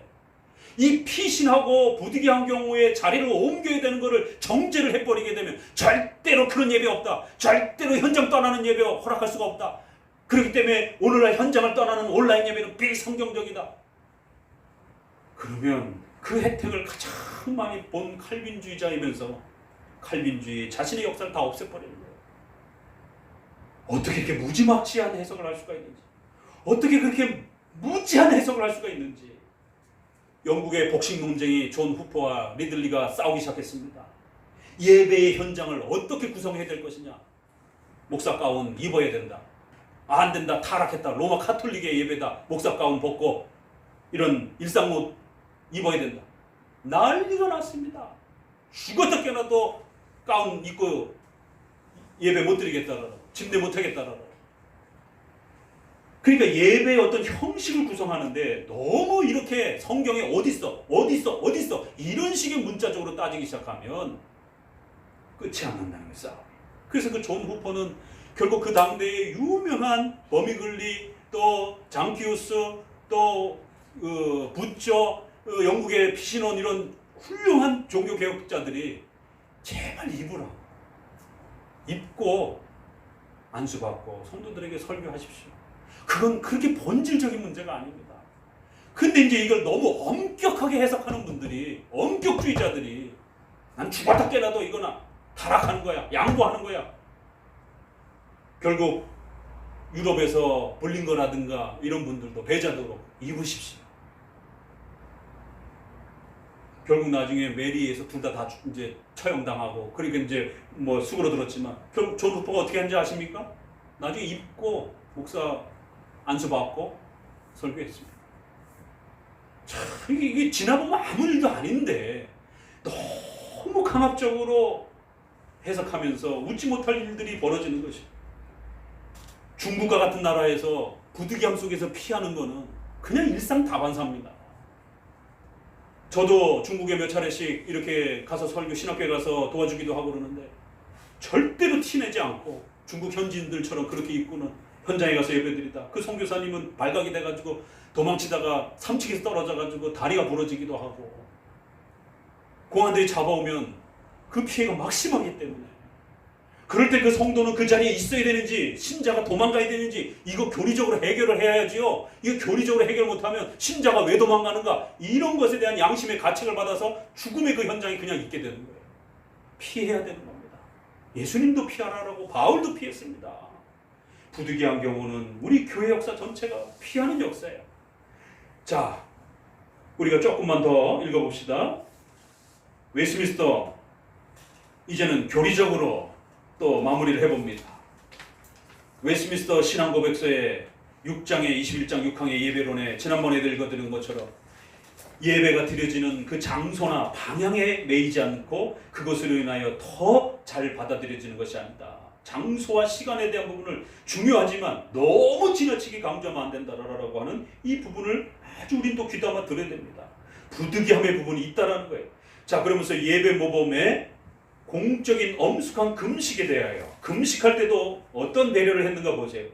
이 피신하고 부득이한 경우에 자리를 옮겨야 되는 것을 정죄를 해버리게 되면 절대로 그런 예배 없다. 절대로 현장 떠나는 예배 허락할 수가 없다. 그렇기 때문에 오늘날 현장을 떠나는 온라인 예배는 비성경적이다. 그러면 그 혜택을 가장 많이 본 칼빈주의자이면서 칼빈주의 자신의 역사를 다 없애버리는 거예요. 어떻게 이렇게 무지막지한 해석을 할 수가 있는지, 어떻게 그렇게 무지한 해석을 할 수가 있는지. 영국의 복싱 논쟁이 존 후퍼와 리들리가 싸우기 시작했습니다. 예배의 현장을 어떻게 구성해야 될 것이냐. 목사 가운 입어야 된다. 안 된다. 타락했다. 로마 카톨릭의 예배다. 목사 가운 벗고 이런 일상옷 입어야 된다. 난리가 났습니다. 죽었다 깨어나도 가운 입고 예배 못 드리겠다라고, 집례 못 하겠다라고. 그러니까 예배의 어떤 형식을 구성하는데 너무 이렇게 성경에 어딨어 이런 식의 문자적으로 따지기 시작하면 끝이 안 난다는 거예요. 싸움. 그래서 그 존 후퍼는 결국 그 당대의 유명한 버미글리, 또 장피우스, 또 부처, 영국의 피신원, 이런 훌륭한 종교개혁자들이 제발 입고 안수받고 성도들에게 설교하십시오. 그건 그렇게 본질적인 문제가 아닙니다. 근데 이제 이걸 너무 엄격하게 해석하는 분들이, 엄격주의자들이, 난 죽었다 깨나도 이거나 타락하는 거야, 양보하는 거야. 결국 유럽에서 볼링거라든가 이런 분들도, 배자도 입으십시오. 결국 나중에 메리에서 둘 다 이제 처형당하고, 그러니까 이제 뭐 수그러들었지만, 결국 존 후퍼가 어떻게 하는지 아십니까? 나중에 입고 목사 안수받고 설교했습니다. 참, 이게 지나보면 아무 일도 아닌데 너무 강압적으로 해석하면서 웃지 못할 일들이 벌어지는 것이. 중국과 같은 나라에서 부득이함 속에서 피하는 거는 그냥 일상 다반사입니다. 저도 중국에 몇 차례씩 이렇게 가서 설교, 신학교에 가서 도와주기도 하고 그러는데 절대로 티내지 않고 중국 현지인들처럼 그렇게 입고는 현장에 가서 예배드리다 그 선교사님은 발각이 돼가지고 도망치다가 3층에서 떨어져가지고 다리가 부러지기도 하고, 공안들이 잡아오면 그 피해가 막심하기 때문에, 그럴 때 그 성도는 그 자리에 있어야 되는지 신자가 도망가야 되는지 이거 교리적으로 해결을 해야지요. 이거 교리적으로 해결 못하면 신자가 왜 도망가는가, 이런 것에 대한 양심의 가책을 받아서 죽음의 그 현장에 그냥 있게 되는 거예요. 피해야 되는 겁니다. 예수님도 피하라고 바울도 피했습니다. 부득이한 경우는 우리 교회 역사 전체가 피하는 역사예요. 자, 우리가 조금만 더 읽어봅시다. 웨스트민스터, 이제는 교리적으로 또 마무리를 해봅니다. 웨스트민스터 신앙고백서의 6장의 21장 6항의 예배론에 지난번에 읽어드린 것처럼 예배가 드려지는 그 장소나 방향에 매이지 않고 그것으로 인하여 더 잘 받아들여지는 것이 아니다. 장소와 시간에 대한 부분을 중요하지만 너무 지나치게 강조하면 안 된다라고 하는 이 부분을 아주 우린 또 귀담아 들어야 됩니다. 부득이함의 부분이 있다라는 거예요. 자, 그러면서 예배 모범의 공적인 엄숙한 금식에 대하여, 금식할 때도 어떤 배려를 했는가 보세요.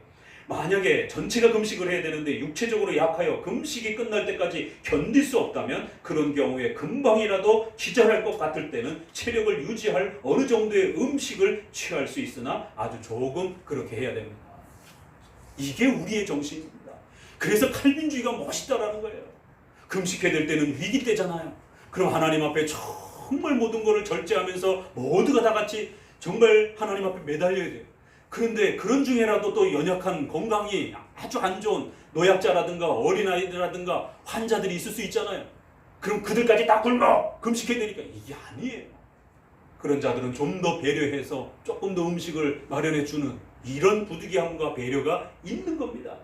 만약에 전체가 금식을 해야 되는데 육체적으로 약하여 금식이 끝날 때까지 견딜 수 없다면 그런 경우에 금방이라도 기절할 것 같을 때는 체력을 유지할 어느 정도의 음식을 취할 수 있으나 아주 조금 그렇게 해야 됩니다. 이게 우리의 정신입니다. 그래서 칼빈주의가 멋있다라는 거예요. 금식해야 될 때는 위기 때잖아요. 그럼 하나님 앞에 정말 모든 것을 절제하면서 모두가 다 같이 정말 하나님 앞에 매달려야 돼요. 그런데 그런 중에라도 또 연약한, 건강이 아주 안 좋은 노약자라든가 어린아이들라든가 환자들이 있을 수 있잖아요. 그럼 그들까지 다 굶어 금식해야 되니까 이게 아니에요. 그런 자들은 좀 더 배려해서 조금 더 음식을 마련해 주는 이런 부득이함과 배려가 있는 겁니다.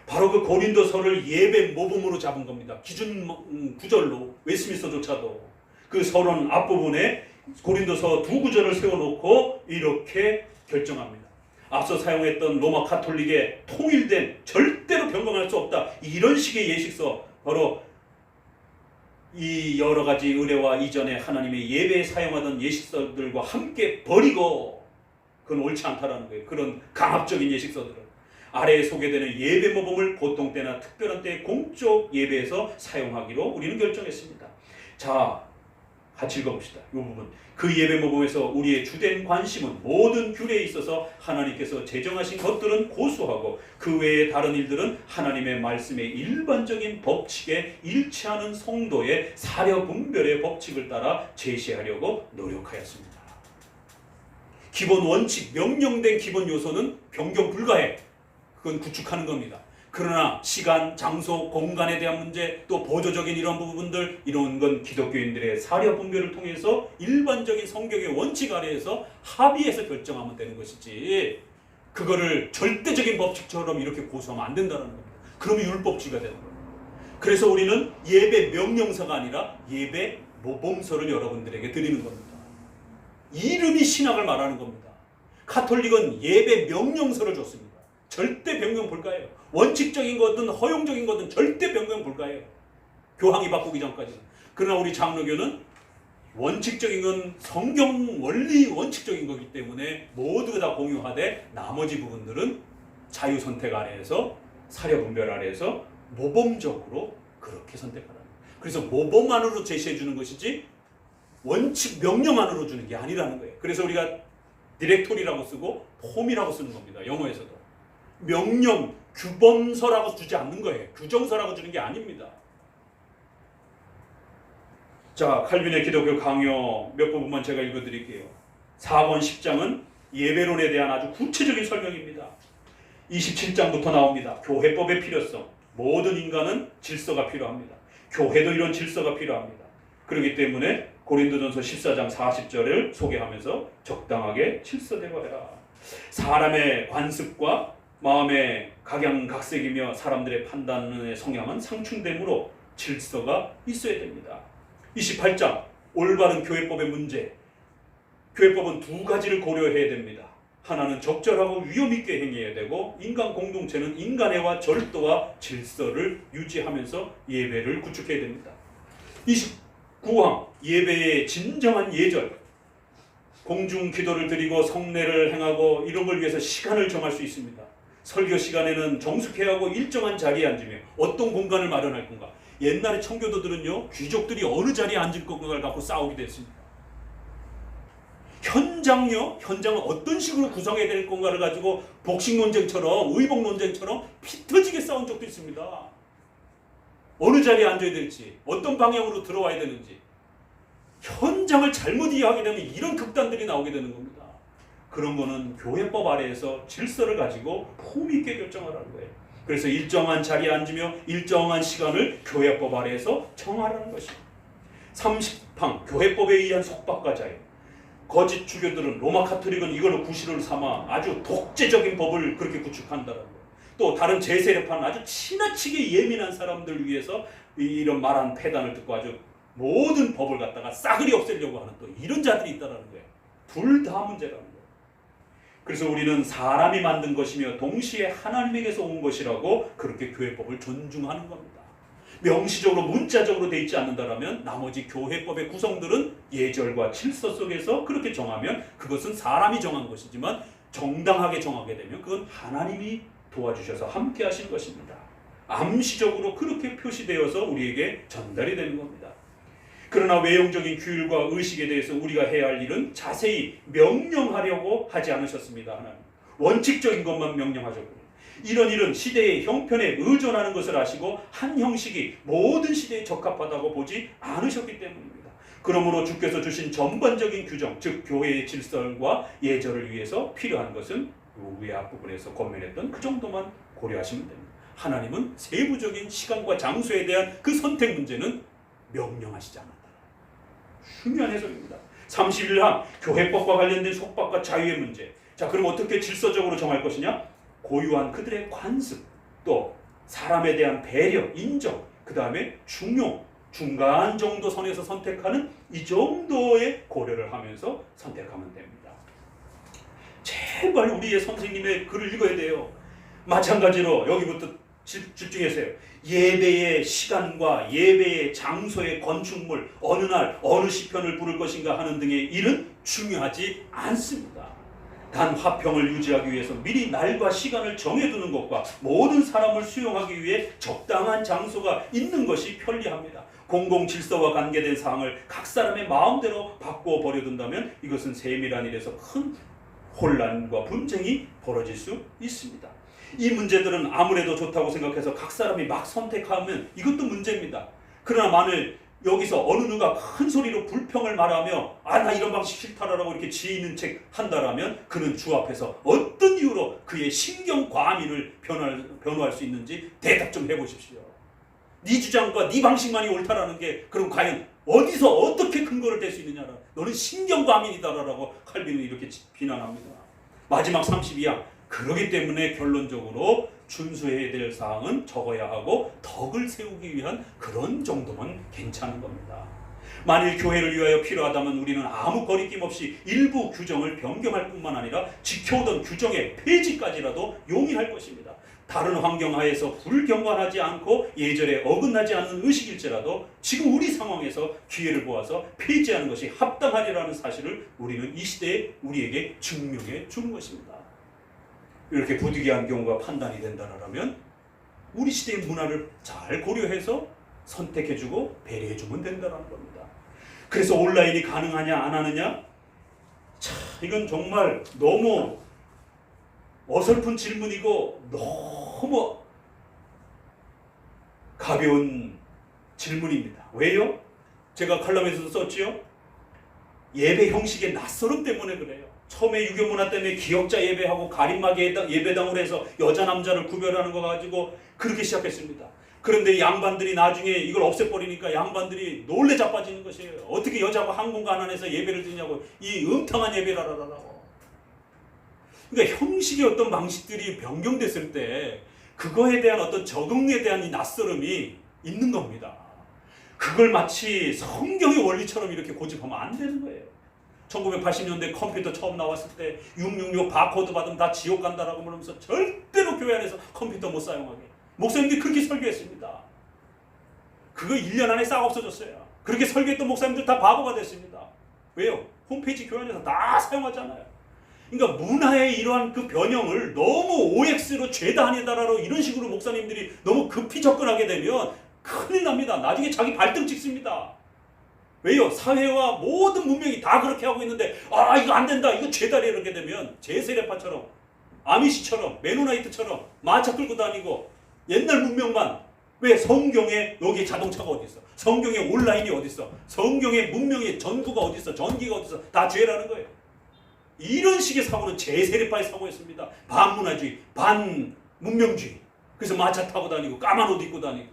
바로 그 고린도서를 예배 모범으로 잡은 겁니다. 기준 구절로 웨스트민스터조차도 그 서론 앞부분에 고린도서 두 구절을 세워놓고 이렇게 결정합니다. 앞서 사용했던 로마 카톨릭의 통일된, 절대로 변경할 수 없다, 이런 식의 예식서, 바로 이 여러 가지 의례와 이전에 하나님의 예배에 사용하던 예식서들과 함께 버리고, 그건 옳지 않다라는 거예요. 그런 강압적인 예식서들을 아래에 소개되는 예배 모범을 보통 때나 특별한 때 공적 예배에서 사용하기로 우리는 결정했습니다. 자, 같이 읽어봅시다. 이 부분. 그 예배 모범에서 우리의 주된 관심은 모든 규례에 있어서 하나님께서 제정하신 것들은 고수하고 그 외의 다른 일들은 하나님의 말씀의 일반적인 법칙에 일치하는 성도의 사려 분별의 법칙을 따라 제시하려고 노력하였습니다. 기본 원칙, 명령된 기본 요소는 변경 불가해. 그건 구축하는 겁니다. 그러나 시간, 장소, 공간에 대한 문제, 또 보조적인 이런 부분들, 이런 건 기독교인들의 사려 분별을 통해서 일반적인 성경의 원칙 아래에서 합의해서 결정하면 되는 것이지, 그거를 절대적인 법칙처럼 이렇게 고수하면 안 된다는 겁니다. 그러면 율법주의가 되는 겁니다. 그래서 우리는 예배 명령서가 아니라 예배 모범서를 여러분들에게 드리는 겁니다. 이름이 신학을 말하는 겁니다. 카톨릭은 예배 명령서를 줬습니다. 절대 변경 불가해요. 원칙적인 거든 허용적인 거든 절대 변경 불가해요. 교황이 바꾸기 전까지는. 그러나 우리 장로교는 원칙적인 건 성경 원리 원칙적인 거기 때문에 모두 다 공유하되 나머지 부분들은 자유 선택 아래에서 사려 분별 아래에서 모범적으로 그렇게 선택하라는 거예요. 그래서 모범안으로 제시해 주는 것이지 원칙 명령안으로 주는 게 아니라는 거예요. 그래서 우리가 디렉토리라고 쓰고 폼이라고 쓰는 겁니다. 영어에서도. 명령, 규범서라고 주지 않는 거예요. 규정서라고 주는 게 아닙니다. 자, 칼빈의 기독교 강요 몇 부분만 제가 읽어드릴게요. 4권 10장은 예배론에 대한 아주 구체적인 설명입니다. 27장부터 나옵니다. 교회법의 필요성. 모든 인간은 질서가 필요합니다. 교회도 이런 질서가 필요합니다. 그렇기 때문에 고린도전서 14장 40절을 소개하면서 적당하게 질서대로 해라. 사람의 관습과 마음의 각양각색이며 사람들의 판단의 성향은 상충되므로 질서가 있어야 됩니다. 28장 올바른 교회법의 문제. 교회법은 두 가지를 고려해야 됩니다. 하나는 적절하고 위험 있게 행해야 되고 인간 공동체는 인간애와 절도와 질서를 유지하면서 예배를 구축해야 됩니다. 29항 예배의 진정한 예절. 공중 기도를 드리고 성례를 행하고 이런 걸 위해서 시간을 정할 수 있습니다. 설교 시간에는 정숙해야 하고 일정한 자리에 앉으며 어떤 공간을 마련할 건가. 옛날에 청교도들은요, 귀족들이 어느 자리에 앉을 건가를 갖고 싸우기도 했습니다. 현장은 어떤 식으로 구성해야 될 건가를 가지고 복식 논쟁처럼 의복 논쟁처럼 피 터지게 싸운 적도 있습니다. 어느 자리에 앉아야 될지, 어떤 방향으로 들어와야 되는지. 현장을 잘못 이해하게 되면 이런 극단들이 나오게 되는 겁니다. 그런 거는 교회법 아래에서 질서를 가지고 폼 있게 결정하라는 거예요. 그래서 일정한 자리에 앉으며 일정한 시간을 교회법 아래에서 정하라는 것입니다. 30항 교회법에 의한 속박과 자유. 거짓 주교들은 로마 카톨릭은 이걸로 구실을 삼아 아주 독재적인 법을 그렇게 구축한다는 거예요. 또 다른 제세력파는 아주 지나치게 예민한 사람들 위해서 이런 말한 폐단을 듣고 아주 모든 법을 갖다가 싸그리 없애려고 하는 또 이런 자들이 있다는 거예요. 둘 다 문제라는 거예요. 그래서 우리는 사람이 만든 것이며 동시에 하나님에게서 온 것이라고 그렇게 교회법을 존중하는 겁니다. 명시적으로 문자적으로 돼 있지 않는다라면 나머지 교회법의 구성들은 예절과 질서 속에서 그렇게 정하면 그것은 사람이 정한 것이지만 정당하게 정하게 되면 그건 하나님이 도와주셔서 함께 하신 것입니다. 암시적으로 그렇게 표시되어서 우리에게 전달이 되는 겁니다. 그러나 외형적인 규율과 의식에 대해서 우리가 해야 할 일은 자세히 명령하려고 하지 않으셨습니다. 하나님. 원칙적인 것만 명령하셨고 이런 일은 시대의 형편에 의존하는 것을 아시고 한 형식이 모든 시대에 적합하다고 보지 않으셨기 때문입니다. 그러므로 주께서 주신 전반적인 규정, 즉 교회의 질서와 예절을 위해서 필요한 것은 위의 앞부분에서 권면했던 그 정도만 고려하시면 됩니다. 하나님은 세부적인 시간과 장소에 대한 그 선택 문제는 명령하시지 않는다. 중요한 해석입니다. 31항 교회법과 관련된 속박과 자유의 문제. 자, 그럼 어떻게 질서적으로 정할 것이냐? 고유한 그들의 관습, 또 사람에 대한 배려, 인정, 그 다음에 중용, 중간 정도 선에서 선택하는 이 정도의 고려를 하면서 선택하면 됩니다. 제발 우리의 선생님의 글을 읽어야 돼요. 마찬가지로 여기부터 집중해서요. 예배의 시간과 예배의 장소의 건축물, 어느 날 어느 시편을 부를 것인가 하는 등의 일은 중요하지 않습니다. 단 화평을 유지하기 위해서 미리 날과 시간을 정해두는 것과 모든 사람을 수용하기 위해 적당한 장소가 있는 것이 편리합니다. 공공질서와 관계된 사항을 각 사람의 마음대로 바꾸어 버려둔다면 이것은 세밀한 일에서 큰 혼란과 분쟁이 벌어질 수 있습니다. 이 문제들은 아무래도 좋다고 생각해서 각 사람이 막 선택하면 이것도 문제입니다. 그러나 만일 여기서 어느 누가 큰 소리로 불평을 말하며 나 이런 방식 싫다라고 이렇게 지휘는 책 한다라면 그는 주 앞에서 어떤 이유로 그의 신경 과민을 변호할 수 있는지 대답 좀 해보십시오. 네 주장과 네 방식만이 옳다라는 게 그럼 과연 어디서 어떻게 근거를 댈 수 있느냐라. 너는 신경 과민이다라고 칼빈은 이렇게 비난합니다. 마지막 32항. 그러기 때문에 결론적으로 준수해야 될 사항은 적어야 하고 덕을 세우기 위한 그런 정도면 괜찮은 겁니다. 만일 교회를 위하여 필요하다면 우리는 아무 거리낌 없이 일부 규정을 변경할 뿐만 아니라 지켜오던 규정의 폐지까지라도 용이할 것입니다. 다른 환경 하에서 불경건하지 않고 예절에 어긋나지 않는 의식일지라도 지금 우리 상황에서 기회를 보아서 폐지하는 것이 합당하리라는 사실을 우리는 이 시대에 우리에게 증명해 주는 것입니다. 이렇게 부득이한 경우가 판단이 된다면 우리 시대의 문화를 잘 고려해서 선택해주고 배려해주면 된다는 겁니다. 그래서 온라인이 가능하냐 안 하느냐? 참 이건 정말 너무 어설픈 질문이고 너무 가벼운 질문입니다. 왜요? 제가 칼럼에서도 썼지요. 예배 형식의 낯설음 때문에 그래요. 처음에 유교문화 때문에 기역자 예배하고 가림막이 예배당으로 해서 여자 남자를 구별하는 거 가지고 그렇게 시작했습니다. 그런데 양반들이 나중에 이걸 없애버리니까 양반들이 놀래 자빠지는 것이에요. 어떻게 여자가 한 공간 안에서 예배를 드냐고. 이 음탕한 예배를 하라고. 그러니까 형식의 어떤 방식들이 변경됐을 때 그거에 대한 어떤 적응에 대한 이 낯설음이 있는 겁니다. 그걸 마치 성경의 원리처럼 이렇게 고집하면 안 되는 거예요. 1980년대 컴퓨터 처음 나왔을 때 666 바코드 받으면 다 지옥 간다라고 그러면서 절대로 교회 안에서 컴퓨터 못 사용하게. 목사님들이 그렇게 설교했습니다. 그거 1년 안에 싹 없어졌어요. 그렇게 설교했던 목사님들 다 바보가 됐습니다. 왜요? 홈페이지 교회 안에서 다 사용하잖아요. 그러니까 문화의 이러한 그 변형을 너무 OX로 죄다 아니다라고 이런 식으로 목사님들이 너무 급히 접근하게 되면 큰일 납니다. 나중에 자기 발등 찍습니다. 왜요? 사회와 모든 문명이 다 그렇게 하고 있는데 아 이거 안 된다 이거 죄다 이렇게 되면 제세례파처럼 아미시처럼 메노나이트처럼 마차 끌고 다니고 옛날 문명만 왜 성경에 여기 자동차가 어디 있어? 성경에 온라인이 어디 있어? 성경에 문명의 전구가 어디 있어? 전기가 어디 있어? 다 죄라는 거예요. 이런 식의 사고는 제세례파의 사고였습니다. 반문화주의, 반문명주의. 그래서 마차 타고 다니고 까만 옷 입고 다니고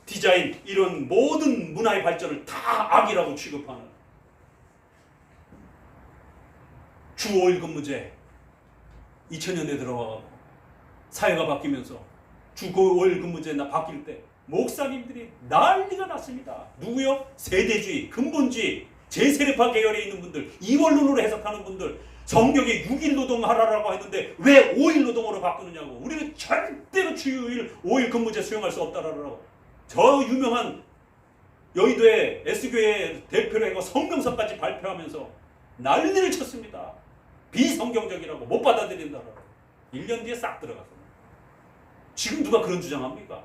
디자인 이런 모든 문화의 발전을 다 악이라고 취급하는 주 5일 근무제 2000년대 들어가고 사회가 바뀌면서 주 5일 근무제 바뀔 때 목사님들이 난리가 났습니다. 누구요? 세대주의, 근본주의, 제세례파 계열에 있는 분들, 이원론으로 해석하는 분들, 성경에 6일 노동하라라고 했는데 왜 5일 노동으로 바꾸느냐고. 우리는 절대로 주 5일 근무제 수용할 수 없다라고. 저 유명한 여의도의 S교회 대표로 해서 성명서까지 발표하면서 난리를 쳤습니다. 비성경적이라고 못 받아들인다라고. 1년 뒤에 싹 들어가서. 지금 누가 그런 주장합니까?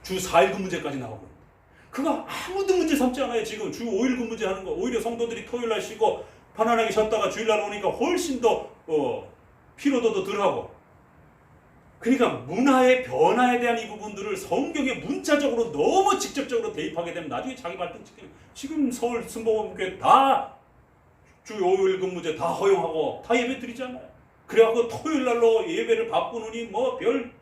주 4일 근무제까지 나오고 그거 아무도 문제 삼지 않아요. 지금 주 5일 근무제 하는 거. 오히려 성도들이 토요일 날 쉬고 편안하게 쉬었다가 주일날 오니까 훨씬 더 피로도도 덜하고. 그러니까 문화의 변화에 대한 이 부분들을 성경에 문자적으로 너무 직접적으로 대입하게 되면 나중에 자기 발등 찍히는. 지금 서울 순복음교회 다 주 5일 근무제 다 허용하고 다 예배 드리잖아요. 그래갖고 토요일 날로 예배를 바꾸느니 뭐 별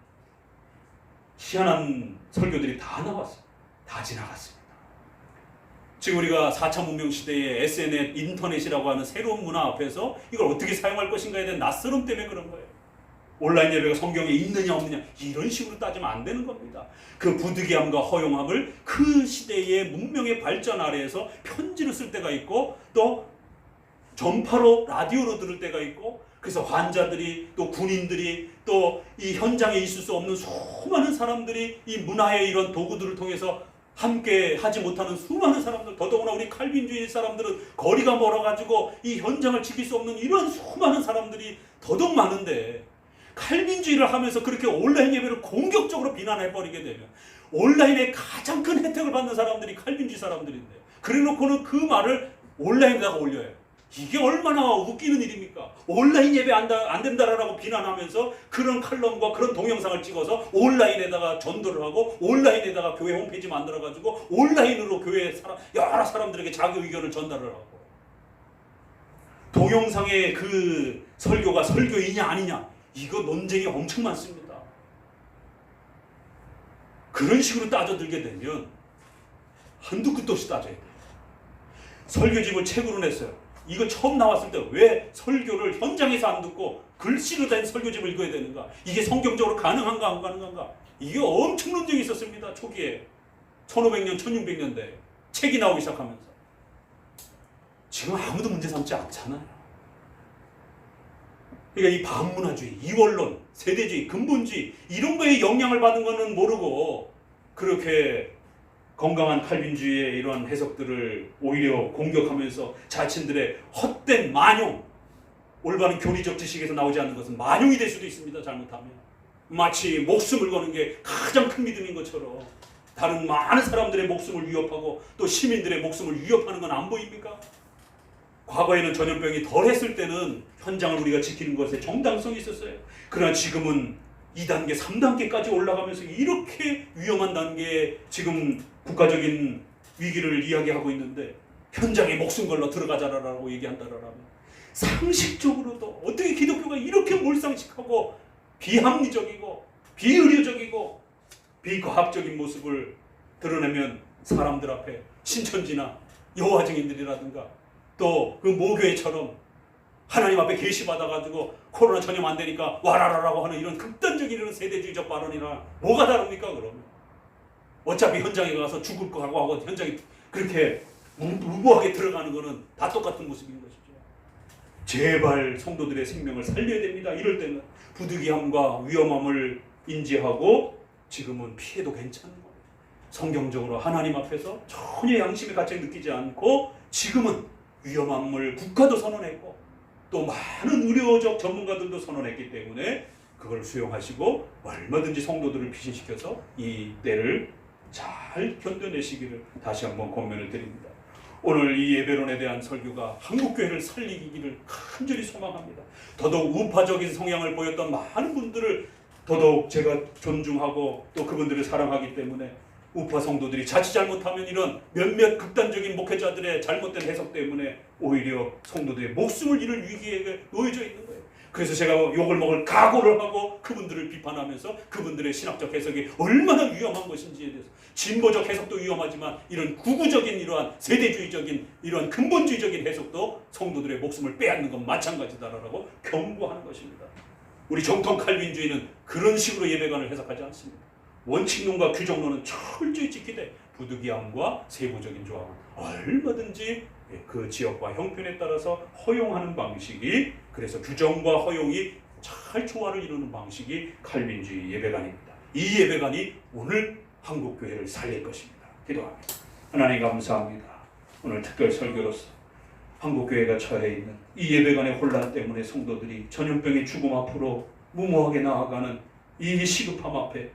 희한한 설교들이 다 나왔어요. 다 지나갔습니다. 지금 우리가 4차 문명 시대의 SNS, 인터넷이라고 하는 새로운 문화 앞에서 이걸 어떻게 사용할 것인가에 대한 낯설음 때문에 그런 거예요. 온라인 예배가 성경에 있느냐 없느냐 이런 식으로 따지면 안 되는 겁니다. 그 부득이함과 허용함을 그 시대의 문명의 발전 아래에서 편지를 쓸 때가 있고 또 전파로 라디오로 들을 때가 있고 그래서 환자들이 또 군인들이 또 이 현장에 있을 수 없는 수많은 사람들이 이 문화의 이런 도구들을 통해서 함께 하지 못하는 수많은 사람들, 더더구나 우리 칼빈주의 사람들은 거리가 멀어가지고 이 현장을 지킬 수 없는 이런 수많은 사람들이 더더욱 많은데 칼빈주의를 하면서 그렇게 온라인 예배를 공격적으로 비난해버리게 되면 온라인에 가장 큰 혜택을 받는 사람들이 칼빈주의 사람들인데 그래놓고는 그 말을 온라인에다가 올려요. 이게 얼마나 웃기는 일입니까? 온라인 예배 안 된다라고 비난하면서 그런 칼럼과 그런 동영상을 찍어서 온라인에다가 전도를 하고 온라인에다가 교회 홈페이지 만들어가지고 온라인으로 교회 여러 사람들에게 자기 의견을 전달을 하고 동영상의 그 설교가 설교이냐 아니냐 이거 논쟁이 엄청 많습니다. 그런 식으로 따져들게 되면 한두 끝도 없이 따져야 돼요. 설교집을 책으로 냈어요. 이거 처음 나왔을 때 왜 설교를 현장에서 안 듣고 글씨로 된 설교집을 읽어야 되는가? 이게 성경적으로 가능한가 안 가능한가? 이게 엄청 논쟁이 있었습니다. 초기에 1500년 1600년대 책이 나오기 시작하면서 지금 아무도 문제 삼지 않잖아요. 그러니까 이 반문화주의, 이원론, 세대주의, 근본주의 이런 거에 영향을 받은 거는 모르고 그렇게 건강한 칼빈주의의 이러한 해석들을 오히려 공격하면서 자신들의 헛된 만용, 올바른 교리적 지식에서 나오지 않는 것은 만용이 될 수도 있습니다. 잘못하면 마치 목숨을 거는 게 가장 큰 믿음인 것처럼 다른 많은 사람들의 목숨을 위협하고 또 시민들의 목숨을 위협하는 건 안 보입니까? 과거에는 전염병이 덜했을 때는 현장을 우리가 지키는 것에 정당성이 있었어요. 그러나 지금은 2단계, 3단계까지 올라가면서 이렇게 위험한 단계에 지금 국가적인 위기를 이야기하고 있는데 현장에 목숨 걸러 들어가자라고 얘기한다라면 상식적으로도 어떻게 기독교가 이렇게 몰상식하고 비합리적이고 비의료적이고 비과학적인 모습을 드러내면 사람들 앞에 신천지나 여호와 증인들이라든가 또 그 모교회처럼 하나님 앞에 계시받아가지고 코로나 전염 안 되니까 와라라라고 하는 이런 극단적인 이런 세대주의적 발언이나 뭐가 다릅니까 그러면? 어차피 현장에 가서 죽을 거 하고 현장에 그렇게 무모하게 들어가는 거는 다 똑같은 모습인 것이죠. 제발 성도들의 생명을 살려야 됩니다. 이럴 때는 부득이함과 위험함을 인지하고 지금은 피해도 괜찮은 거예요. 성경적으로 하나님 앞에서 전혀 양심의 가책을 느끼지 않고 지금은 위험함을 국가도 선언했고 또 많은 의료적 전문가들도 선언했기 때문에 그걸 수용하시고 얼마든지 성도들을 피신시켜서 이 때를 잘 견뎌내시기를 다시 한번 권면을 드립니다. 오늘 이 예배론에 대한 설교가 한국교회를 살리기를 간절히 소망합니다. 더더욱 우파적인 성향을 보였던 많은 분들을 더더욱 제가 존중하고 또 그분들을 사랑하기 때문에 우파 성도들이 자칫 잘못하면 이런 몇몇 극단적인 목회자들의 잘못된 해석 때문에 오히려 성도들의 목숨을 잃을 위기에 놓여져 있는 거예요. 그래서 제가 욕을 먹을 각오를 하고 그분들을 비판하면서 그분들의 신학적 해석이 얼마나 위험한 것인지에 대해서 진보적 해석도 위험하지만 이런 구구적인 이러한 세대주의적인 이러한 근본주의적인 해석도 성도들의 목숨을 빼앗는 건 마찬가지다라고 경고하는 것입니다. 우리 정통 칼빈주의는 그런 식으로 예배관을 해석하지 않습니다. 원칙론과 규정론은 철저히 지키되 부득이함과 세부적인 조항은 얼마든지 그 지역과 형편에 따라서 허용하는 방식이 그래서 규정과 허용이 잘 조화를 이루는 방식이 칼빈주의 예배관입니다. 이 예배관이 오늘 한국교회를 살릴 것입니다. 기도합니다. 하나님 감사합니다. 오늘 특별 설교로서 한국교회가 처해 있는 이 예배관의 혼란 때문에 성도들이 전염병의 죽음 앞으로 무모하게 나아가는 이 시급함 앞에